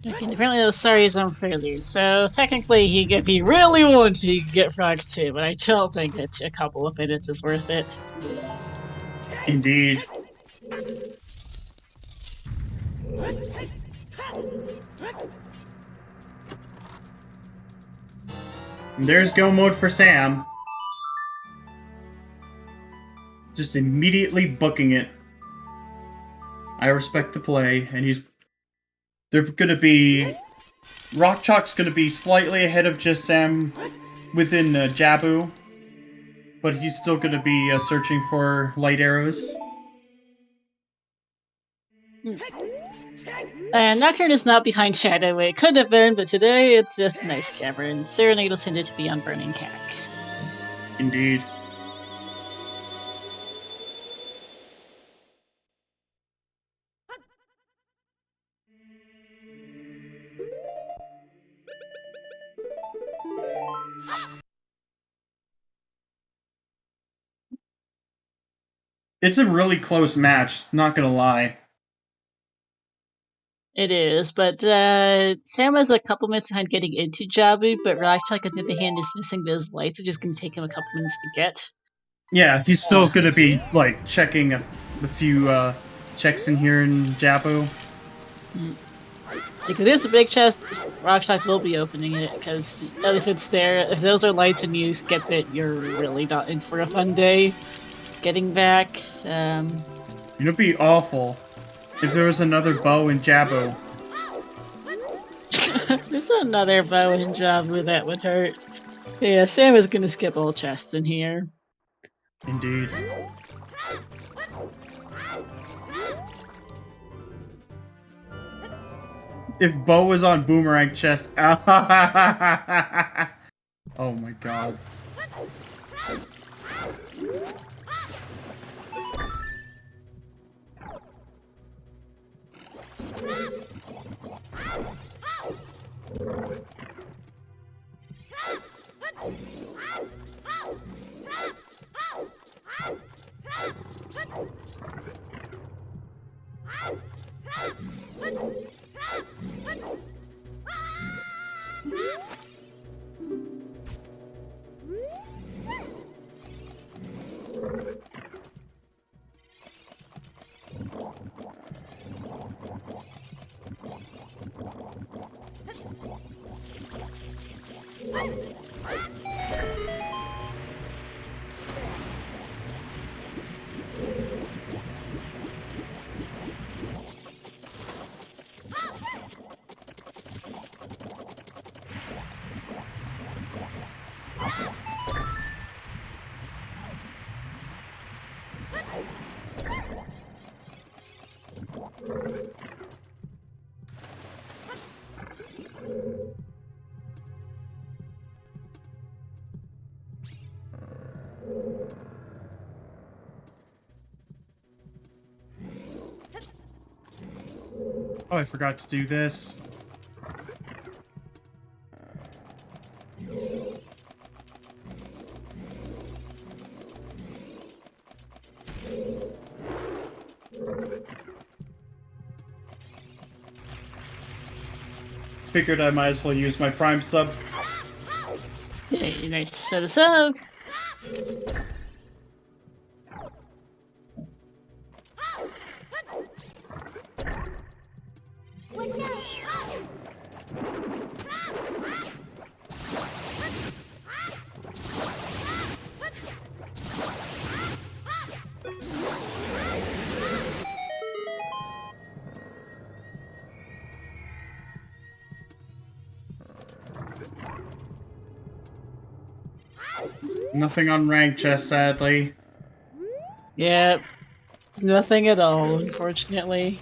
Speaker 3: Okay, apparently those sorries on failure, so technically if he really wanted to, he could get frogs too, but I don't think that a couple of minutes is worth it.
Speaker 2: Indeed. And there's go mode for Sam. Just immediately booking it. I respect the play, and they're gonna be... rockchalk's gonna be slightly ahead of JustSam within Jabu, but he's still gonna be searching for light arrows.
Speaker 3: Nocturne is not behind Shadow. It could have been, but today it's just nice cavern. Serenade was hinted to be on Burning Cack.
Speaker 2: Indeed. It's a really close match, not gonna lie.
Speaker 3: It is, but Sam is a couple minutes behind getting into Jabu, but rockchalk on the other hand is missing those lights, which is going to take him a couple minutes to get.
Speaker 2: Yeah, he's still gonna be, like, checking a few checks in here in Jabu.
Speaker 3: If it is a big chest, rockchalk will be opening it, because if it's there, if those are lights and you skip it, you're really not in for a fun day. Getting back,
Speaker 2: It'd be awful if there was another bow in Jabu.
Speaker 3: There's another bow in Jabu that would hurt. Yeah, Sam is gonna skip all chests in here.
Speaker 2: Indeed. If bow was on boomerang chest, oh my god. Oh, I forgot to do this. Figured I might as well use my prime sub.
Speaker 3: Hey, nice set us up.
Speaker 2: Nothing on rank chess, sadly.
Speaker 3: Yeah, nothing at all, unfortunately.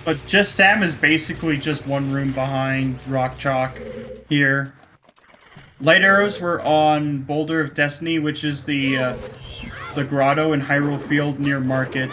Speaker 2: But JustSam is basically just one room behind rockchalk here. Light arrows were on Boulder of Destiny, which is the grotto in Hyrule Field near Market.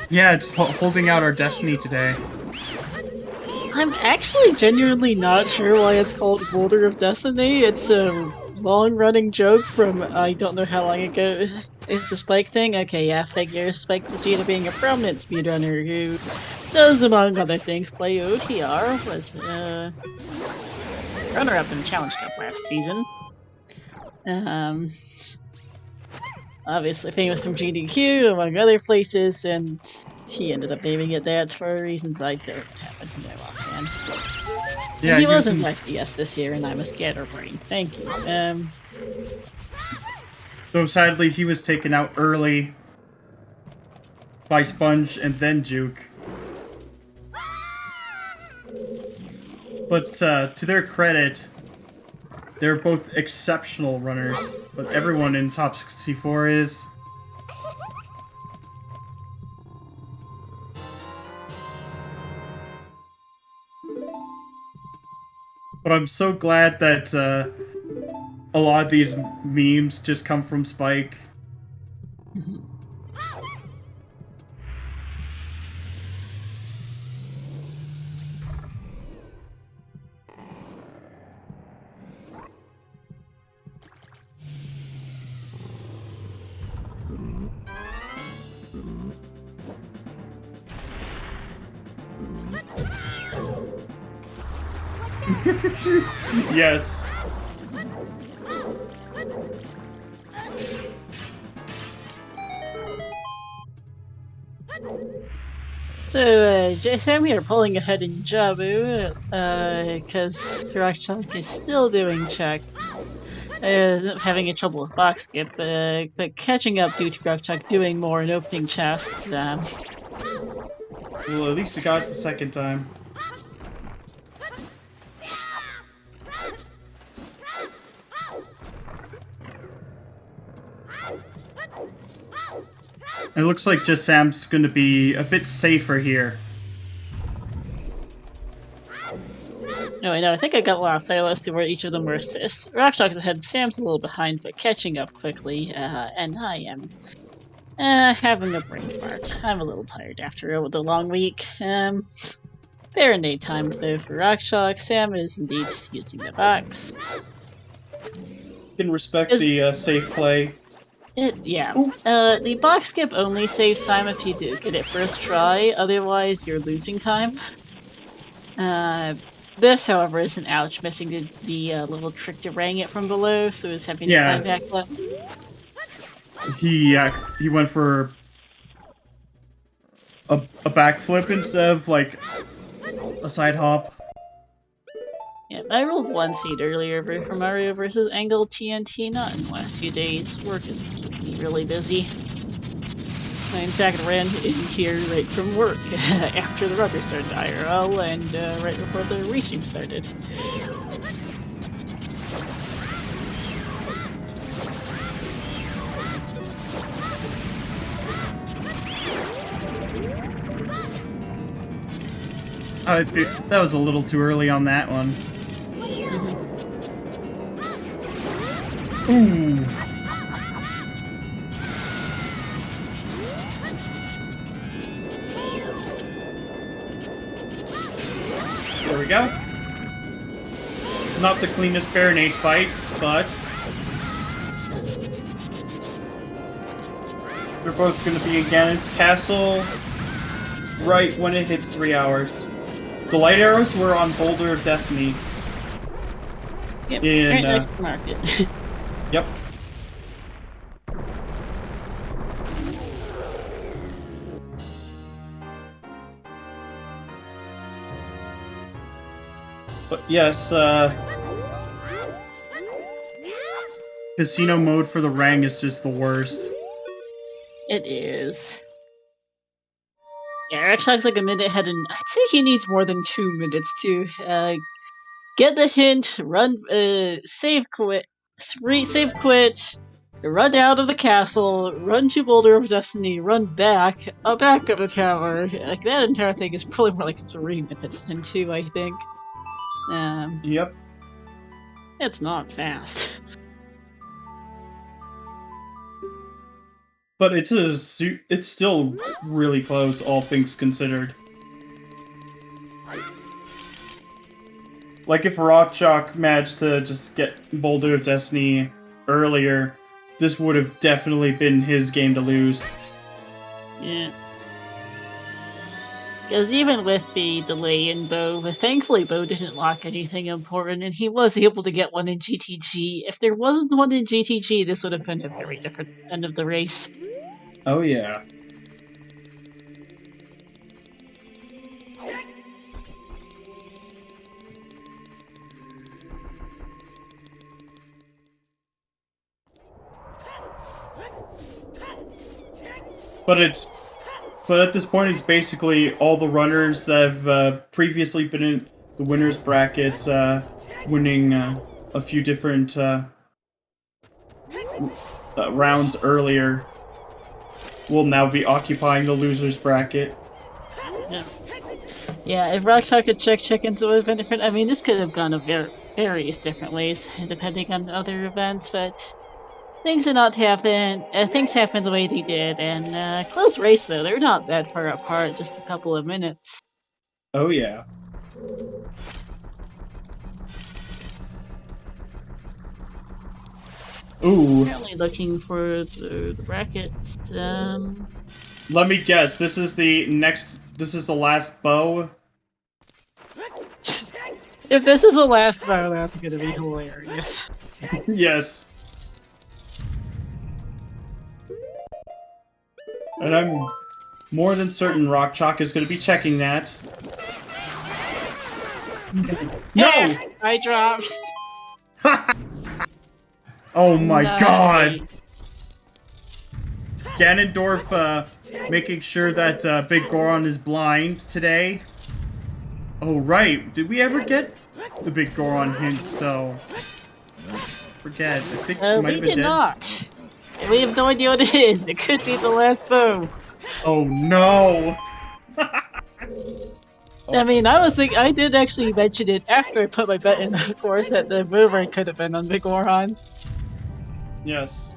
Speaker 2: Yeah, it's holding out our destiny today.
Speaker 3: I'm actually genuinely not sure why it's called Boulder of Destiny. It's a long-running joke from I don't know how long ago. It's a Spike thing? Okay, yeah, figure Spike Vegeta being a prominent speedrunner who does, among other things, play OoTR, was runner-up in Challenge Cup last season. Obviously famous from GDQ, among other places, and he ended up naming it that for reasons I don't happen to know offhand. Yeah, and he wasn't my DS this year, and I'm a scatterbrain. Thank you.
Speaker 2: So sadly, he was taken out early by Sponge and then Juke. But to their credit, they're both exceptional runners, but everyone in top 64 is. But I'm so glad that a lot of these memes just come from Spike. Yes.
Speaker 3: So, JSam, we are pulling ahead in Jabu, because rockchalk is still doing check. Having a trouble with box skip, but catching up due to rockchalk doing more and opening chests.
Speaker 2: Well, at least he got it the second time. It looks like JustSam's going to be a bit safer here.
Speaker 3: No, I know. I think I got lost. I lost to where each of them were assists. Rockchalk's ahead. Sam's a little behind, but catching up quickly. And I am having a brain fart. I'm a little tired after the long week. Barren daytime though for rockchalk. Sam is indeed using the box.
Speaker 2: You can respect the safe play.
Speaker 3: The box skip only saves time if you do get it first try, otherwise you're losing time. This, however, is an ouch, missing the little trick to rang it from below, so he's having to climb back up.
Speaker 2: He went for a backflip instead of, like, a side hop.
Speaker 3: Yeah, I rolled 1 seed earlier for Mario vs. Angle TNT, not in the last few days. Work has been keeping me really busy. I, in fact, ran in here right from work after the rubber started IRL and right before the restream started.
Speaker 2: I think that was a little too early on that one. Ooh. There we go. Not the cleanest Baronade fights, but they're both going to be in Ganon's castle right when it hits 3 hours. The light arrows were on Boulder of Destiny.
Speaker 3: Yep, right next to Market.
Speaker 2: Yep. But yes, casino mode for the Rang is just the worst.
Speaker 3: It is. Yeah, Rexhawk's like a minute ahead, and I'd say he needs more than 2 minutes to get the hint, run, save quit, save quit, run out of the castle, run to Boulder of Destiny, run back up the tower. Like that entire thing is probably more like 3 minutes than 2, I think.
Speaker 2: Yep.
Speaker 3: It's not fast.
Speaker 2: But it's still really close, all things considered. Like if rockchalk managed to just get Boulder of Destiny earlier, this would have definitely been his game to lose.
Speaker 3: Yeah. Because even with the delay in Bo, thankfully Bo didn't lock anything important, and he was able to get one in GTG. If there wasn't one in GTG, this would have been a very different end of the race.
Speaker 2: Oh yeah. But at this point, it's basically all the runners that have previously been in the winners brackets, winning a few different rounds earlier, will now be occupying the losers bracket.
Speaker 3: Yeah, if Rockchalk had checked chickens, it would have been different. I mean, this could have gone various different ways, depending on other events, but things did not happen. Things happened the way they did, and close race though. They're not that far apart, just a couple of minutes.
Speaker 2: Oh yeah. Ooh.
Speaker 3: Apparently looking for the brackets.
Speaker 2: Let me guess. This is the last bow.
Speaker 3: If this is the last bow, that's gonna be hilarious.
Speaker 2: Yes. And I'm more than certain rockchalk is going to be checking that. No!
Speaker 3: I dropped.
Speaker 2: Oh my
Speaker 3: Nice.
Speaker 2: god! Ganondorf making sure that Big Goron is blind today. Oh right, did we ever get the Big Goron hints though? Forget, I think he might
Speaker 3: We
Speaker 2: have been
Speaker 3: did
Speaker 2: dead.
Speaker 3: not. We have no idea what it is. It could be the last bow.
Speaker 2: Oh no!
Speaker 3: I mean, I did actually mention it after I put my bet in, of course, that the boomerang could have been on Big Goron.
Speaker 2: Yes.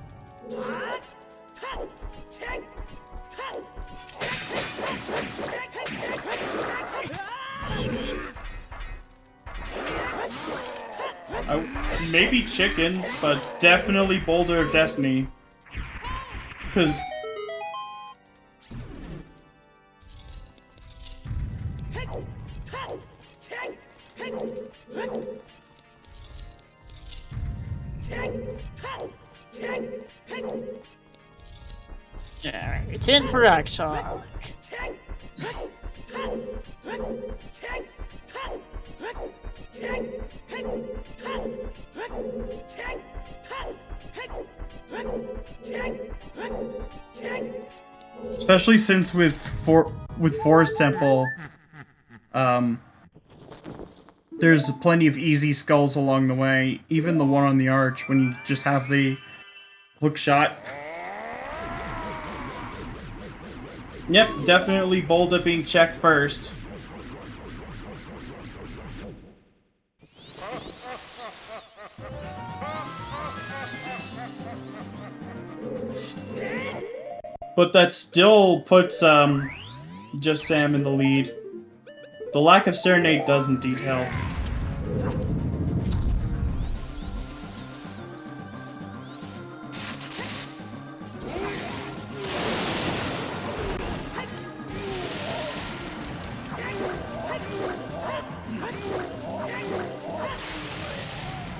Speaker 2: Maybe chickens, but definitely Boulder of Destiny. Because...
Speaker 3: Alright, in for Rockchalk.
Speaker 2: Especially since with Forest Temple, there's plenty of easy skulls along the way. Even the one on the arch when you just have the hook shot. Yep, definitely Boulder being checked first. But that still puts JustSam in the lead. The lack of Serenade does indeed help.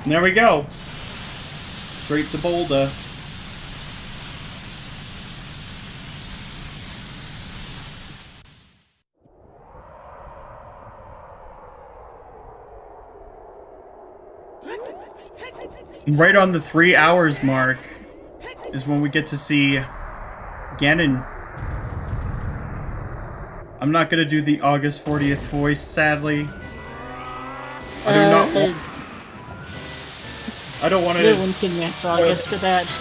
Speaker 2: And there we go. Straight to Boulder. Right on the 3 hours mark is when we get to see Ganon. I'm not gonna do the August 40th voice, sadly. I don't want to.
Speaker 3: No one can match August for that.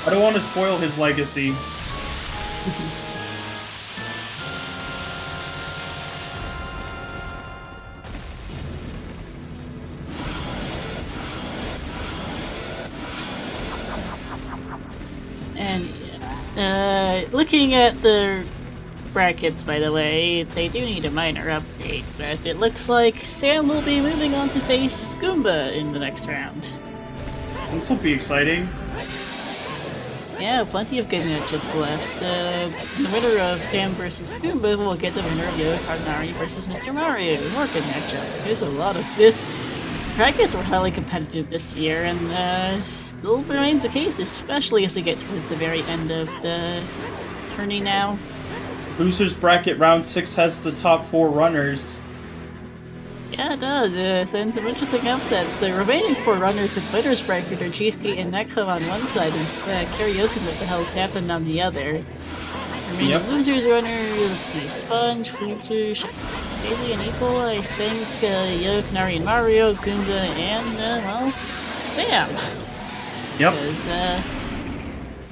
Speaker 2: I don't want to spoil his legacy.
Speaker 3: And looking at the brackets, by the way, they do need a minor update, but it looks like Sam will be moving on to face Goomba in the next round.
Speaker 2: This will be exciting.
Speaker 3: Yeah, plenty of good matchups left. The winner of Sam versus Goomba will get the winner of Yo Cardinari versus Mr. Mario. More good matchups. There's a lot of this. Brackets were highly competitive this year, and still remains the case, especially as we get towards the very end of the tourney now.
Speaker 2: Losers bracket round 6 has the top 4 runners.
Speaker 3: Yeah, it does. And some interesting upsets. The remaining 4 runners in winners bracket are Cheesecake and Neko on one side, and Karaoke what the hell's happened on the other. Remaining losers runner, let's see, Sponge, Fluffy, Sazy and Equal, I think, Yo, Nari and Mario, Goomba, and, well, Sam.
Speaker 2: Yep.
Speaker 3: Because,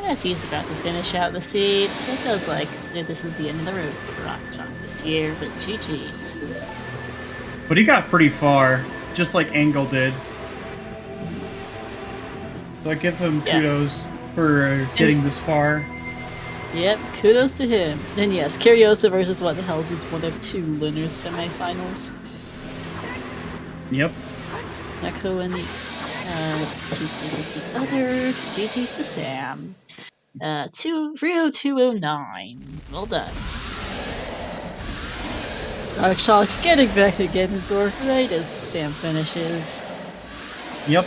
Speaker 3: as he's about to finish out the seed, it does like that this is the end of the road for rockchalk this year, but GG's.
Speaker 2: But he got pretty far, just like Angle did. So I give him kudos for getting this far.
Speaker 3: Yep, kudos to him. And yes, Karaoke versus What the Hells is one of 2 winners semifinals.
Speaker 2: Yep.
Speaker 3: Neko and Cheesecake is the other. GG's to Sam. Rio 209. Well done. Rockchalk getting back to Ganondorf right as Sam finishes.
Speaker 2: Yep.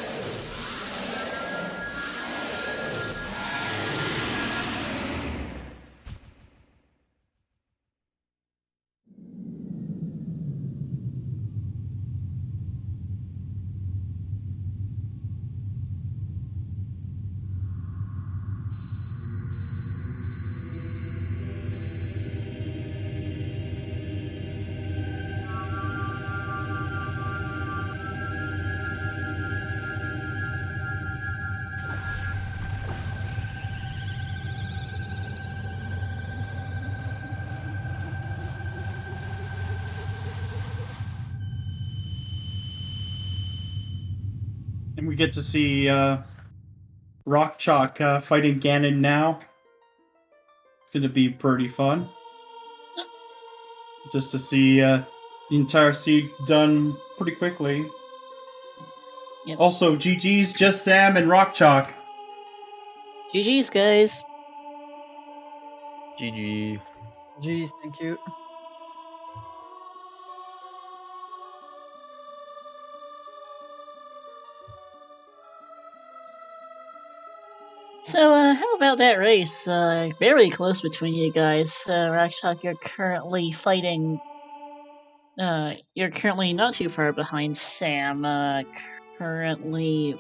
Speaker 2: And we get to see Rockchalk fighting Ganon now. It's going to be pretty fun. Just to see the entire seed done pretty quickly.
Speaker 3: Yep.
Speaker 2: Also, GG's, JustSam, and Rockchalk.
Speaker 3: GG's, guys.
Speaker 4: GG.
Speaker 5: Geez, thank you.
Speaker 3: So, how about that race? Very close between you guys. Rockchalk, you're currently fighting. You're currently not too far behind Sam. Currently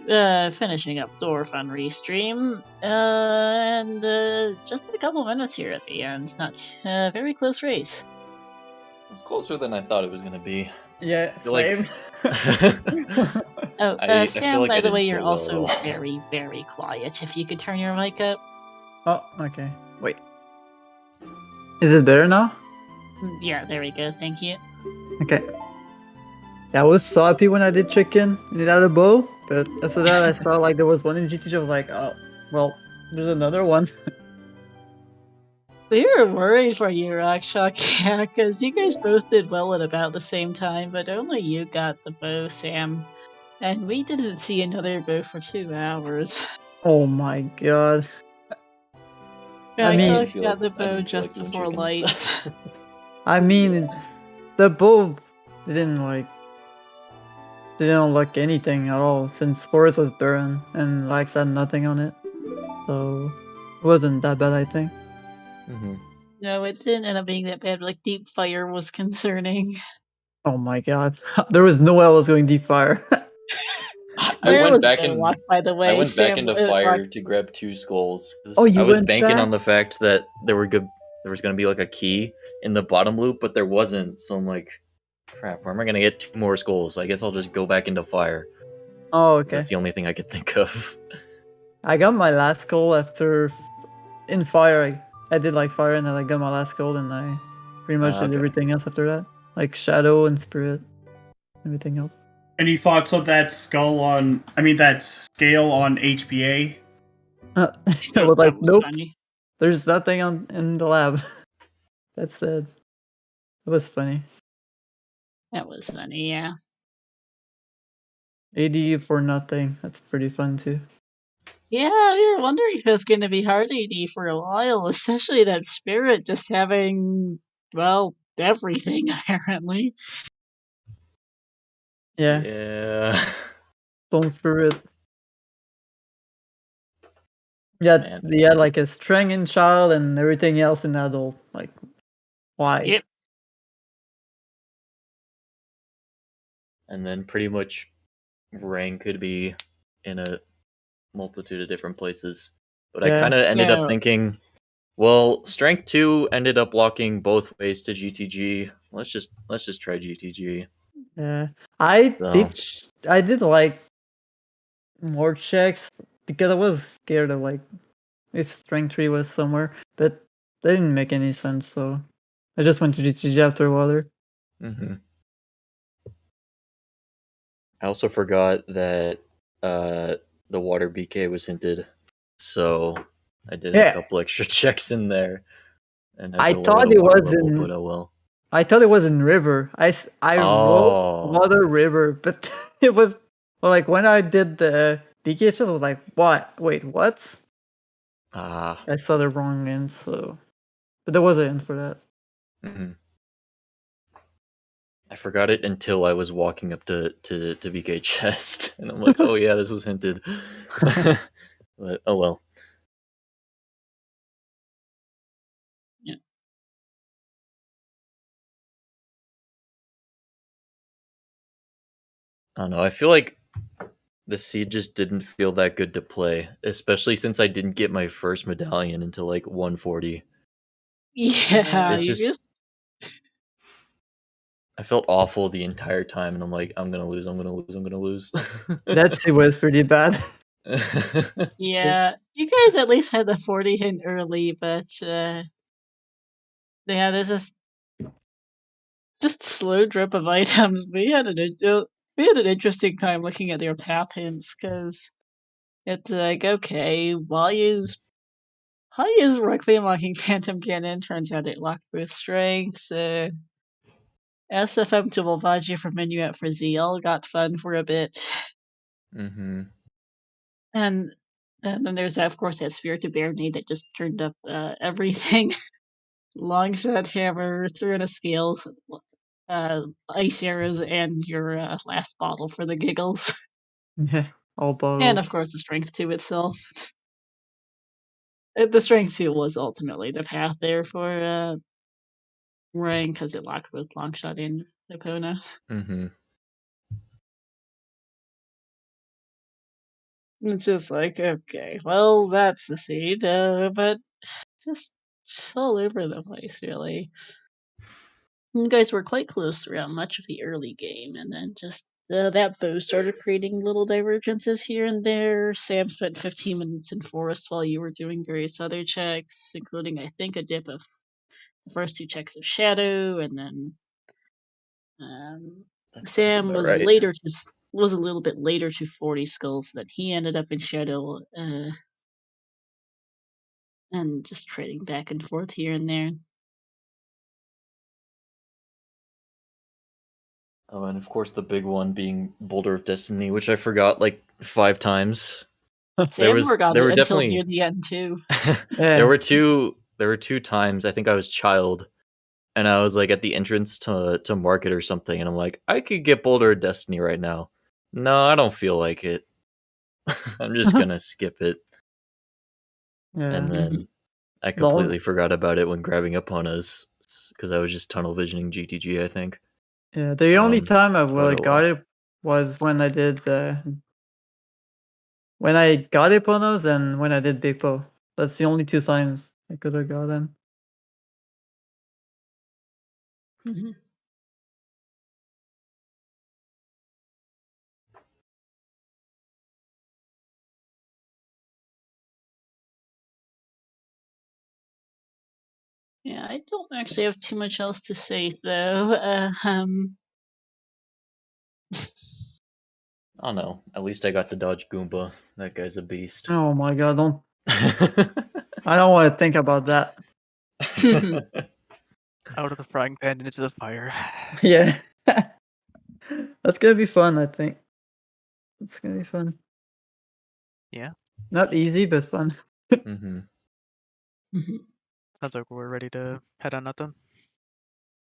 Speaker 3: finishing up Dwarf on Restream. And just a couple minutes here at the end. Not very close race.
Speaker 4: It's closer than I thought it was going to be.
Speaker 5: Yeah,
Speaker 4: feel
Speaker 5: same.
Speaker 3: Oh,
Speaker 4: I
Speaker 3: Sam,
Speaker 4: feel like
Speaker 3: by
Speaker 4: I
Speaker 3: the way,
Speaker 4: didn't
Speaker 3: you're
Speaker 4: play well
Speaker 3: also
Speaker 4: at all.
Speaker 3: very, very quiet. If you could turn your mic up.
Speaker 5: Oh, okay. Wait. Is it better now?
Speaker 3: Yeah, there we go. Thank you.
Speaker 5: Okay. Yeah, I was so happy when I did chicken in it out of bow, but after that I saw like there was one in GTG. I was like, oh, well, there's another one.
Speaker 3: We were worried for you, Rockchalk, yeah, because you guys both did well at about the same time, but only you got the bow, Sam. And we didn't see another bow for 2 hours.
Speaker 5: Oh my god. I mean-
Speaker 3: Rockchalk
Speaker 4: feel
Speaker 3: got
Speaker 4: like
Speaker 3: the
Speaker 4: I
Speaker 3: bow
Speaker 4: do feel
Speaker 3: just
Speaker 4: like eating
Speaker 3: before
Speaker 4: chickens.
Speaker 3: light.
Speaker 5: I mean, the bow didn't look anything at all since Forest was barren and Lax had nothing on it. So it wasn't that bad, I think.
Speaker 4: Mm-hmm.
Speaker 3: No, it didn't end up being that bad. Like, Deep Fire was concerning.
Speaker 5: Oh my god. There was no way I was going deep fire.
Speaker 3: There
Speaker 4: went
Speaker 3: was
Speaker 4: back
Speaker 3: a
Speaker 4: in.
Speaker 3: walk, by the way.
Speaker 4: I went back
Speaker 3: Sam
Speaker 4: into
Speaker 3: walked.
Speaker 4: fire to grab 2 skulls. 'Cause
Speaker 5: Oh, you
Speaker 4: I was
Speaker 5: went
Speaker 4: banking
Speaker 5: back?
Speaker 4: on the fact that there was going to be like a key in the bottom loop, but there wasn't. So I'm like, crap, where am I going to get 2 more skulls? I guess I'll just go back into fire.
Speaker 5: Oh, okay.
Speaker 4: That's the only thing I could think of.
Speaker 5: I got my last goal after in fire. I did like fire, and then I got my last goal, and I pretty much did
Speaker 4: Okay.
Speaker 5: everything else after that, like shadow and spirit, everything else.
Speaker 2: Any thoughts on that scale on HPA?
Speaker 5: I
Speaker 3: That
Speaker 5: was like,
Speaker 3: was
Speaker 5: nope,
Speaker 3: funny.
Speaker 5: there's nothing in the lab. That's it. It was funny.
Speaker 3: That was funny, yeah.
Speaker 5: AD for nothing. That's pretty fun too.
Speaker 3: Yeah, we were wondering if it was going to be hard AD for a while, especially that spirit just having, well, everything, apparently.
Speaker 5: Yeah,
Speaker 4: Yeah.
Speaker 5: stone spirit. Yeah,
Speaker 4: Man.
Speaker 5: yeah, like a strength in child and everything else in adult. Like, why?
Speaker 3: Yep.
Speaker 4: And then pretty much rank could be in a multitude of different places. But I
Speaker 5: Yeah.
Speaker 4: kind of ended up
Speaker 3: Yeah.
Speaker 4: thinking, well, strength 2 ended up locking both ways to GTG. Let's just try GTG.
Speaker 5: Yeah, I
Speaker 4: So.
Speaker 5: did like more checks because I was scared of like if strength 3 was somewhere, but that didn't make any sense. So I just went to GTG after water.
Speaker 4: Mm-hmm. I also forgot that the water BK was hinted, so I did a couple extra checks in there and had
Speaker 5: I
Speaker 4: to lower
Speaker 5: thought
Speaker 4: the
Speaker 5: it
Speaker 4: water
Speaker 5: was
Speaker 4: level.
Speaker 5: in.
Speaker 4: But oh well.
Speaker 5: I thought it was in river. I wrote
Speaker 4: Oh.
Speaker 5: water river, but it was well, like when I did the BK shot, I was like, what? Wait, what?
Speaker 4: Ah.
Speaker 5: I saw the wrong end, so but there was an end for that.
Speaker 4: Mm-hmm. I forgot it until I was walking up to BK chest, and I'm like, oh yeah, this was hinted. But oh well.
Speaker 3: Yeah.
Speaker 4: I don't know. I feel like the seed just didn't feel that good to play, especially since I didn't get my first medallion until like 140.
Speaker 3: Yeah,
Speaker 4: It
Speaker 3: you
Speaker 4: just I felt awful the entire time, and I'm like, I'm gonna lose.
Speaker 5: That seed was pretty bad.
Speaker 3: Yeah, you guys at least had the 40 hint early, but yeah, there's just slow drip of items. We had an interesting time looking at their path hints because it's like, okay, why is Requiem locking Phantom Cannon? Turns out it locked both strengths. SFM to Volvagia for Minuet for ZL got fun for a bit.
Speaker 4: Mm-hmm.
Speaker 3: And then there's, of course, that Spirit to Baronade that just turned up everything. Long shot hammer, threw in a scale, ice arrows, and your last bottle for the giggles.
Speaker 5: Yeah, all bottles.
Speaker 3: And, of course, the Strength 2 itself. The Strength 2 was ultimately the path there for Rang because it locked both Longshot and Epona.
Speaker 4: Mm-hmm.
Speaker 3: It's just like, okay, well, that's the seed, but just all over the place, really. You guys were quite close throughout much of the early game, and then just that bow started creating little divergences here and there. Sam spent 15 minutes in forest while you were doing various other checks, including, I think, a dip of the first 2 checks of shadow, and then
Speaker 4: That sounds
Speaker 3: Sam
Speaker 4: about
Speaker 3: was
Speaker 4: right.
Speaker 3: was a little bit later to 40 skulls, that he ended up in shadow, and just trading back and forth here and there.
Speaker 4: Oh, and of course the big one being Boulder of Destiny, which I forgot like 5 times.
Speaker 3: Sam forgot it until
Speaker 4: definitely
Speaker 3: near the end too.
Speaker 5: Yeah.
Speaker 4: there were two times I think I was child, and I was like at the entrance to market or something, and I'm like, I could get Boulder of Destiny right now. No, I don't feel like it. I'm just gonna skip it.
Speaker 5: Yeah.
Speaker 4: And then I completely forgot about it when grabbing Epona's because I was just tunnel visioning GTG, I think.
Speaker 5: Yeah, the only time I
Speaker 4: but oh
Speaker 5: got
Speaker 4: well.
Speaker 5: it was when I did when I got Ipponos and when I did Big Po. That's the only 2 times I could have got him.
Speaker 3: Mhm. Yeah, I don't actually have too much else to say though.
Speaker 4: I don't know. At least I got to dodge Goomba. That guy's a beast.
Speaker 5: Oh my god, I don't want to think about that.
Speaker 1: Out of the frying pan and into the fire.
Speaker 5: Yeah. That's gonna be fun, I think. It's gonna be fun.
Speaker 1: Yeah.
Speaker 5: Not easy, but fun.
Speaker 4: hmm
Speaker 3: Mhm.
Speaker 1: Sounds like we're ready to head on out then.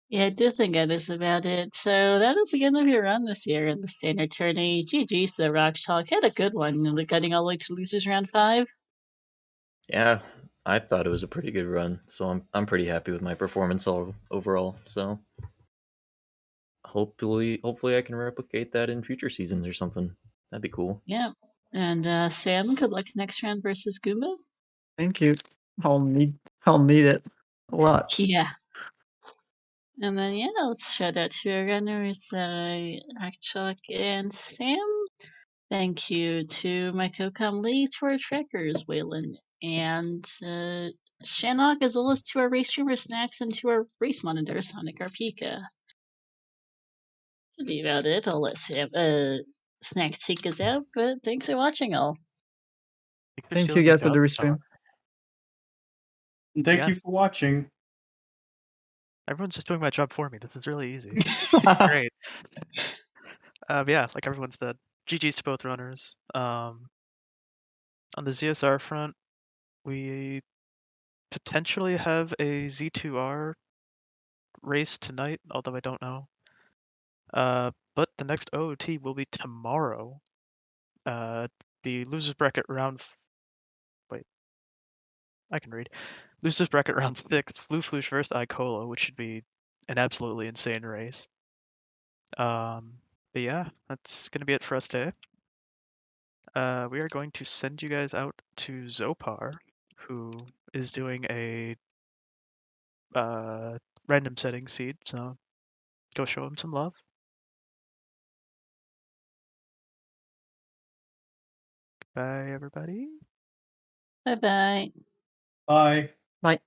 Speaker 3: Yeah, I do think that is about it. So that is the end of your run this year in the standard tourney. GG's the Rock Chalk. Had a good one, getting all the way to losers round 5.
Speaker 4: Yeah, I thought it was a pretty good run, so I'm pretty happy with my performance overall. So hopefully I can replicate that in future seasons or something. That'd be cool.
Speaker 3: Yeah. And Sam, good luck next round versus Goomba.
Speaker 5: Thank you. I'll need it a lot.
Speaker 3: Yeah. And then yeah, let's shout out to our runners, Rockchalk and Sam. Thank you to my co-com Lee, to our trackers, Waylon and Shannock, as well as to our race streamer Snacks and to our race monitor, Sonic Arpika. That'd be about it. I'll let Sam, Snacks take us out, but thanks for watching all.
Speaker 5: Thank you guys for the restream.
Speaker 2: And thank
Speaker 1: Yeah.
Speaker 2: you for watching.
Speaker 1: Everyone's just doing my job for me. This is really easy. Great. Yeah, like everyone said, GG's to both runners. On the ZSR front, we potentially have a Z2R race tonight, although I don't know. But the next OOT will be tomorrow. The losers bracket round. Wait, I can read. Losers bracket round 6, Floosh versus Icola, which should be an absolutely insane race. But yeah, that's gonna be it for us today. We are going to send you guys out to Zopar, who is doing a random setting seed, so go show him some love. Bye, everybody.
Speaker 3: Bye bye.
Speaker 2: Bye.
Speaker 5: Bye.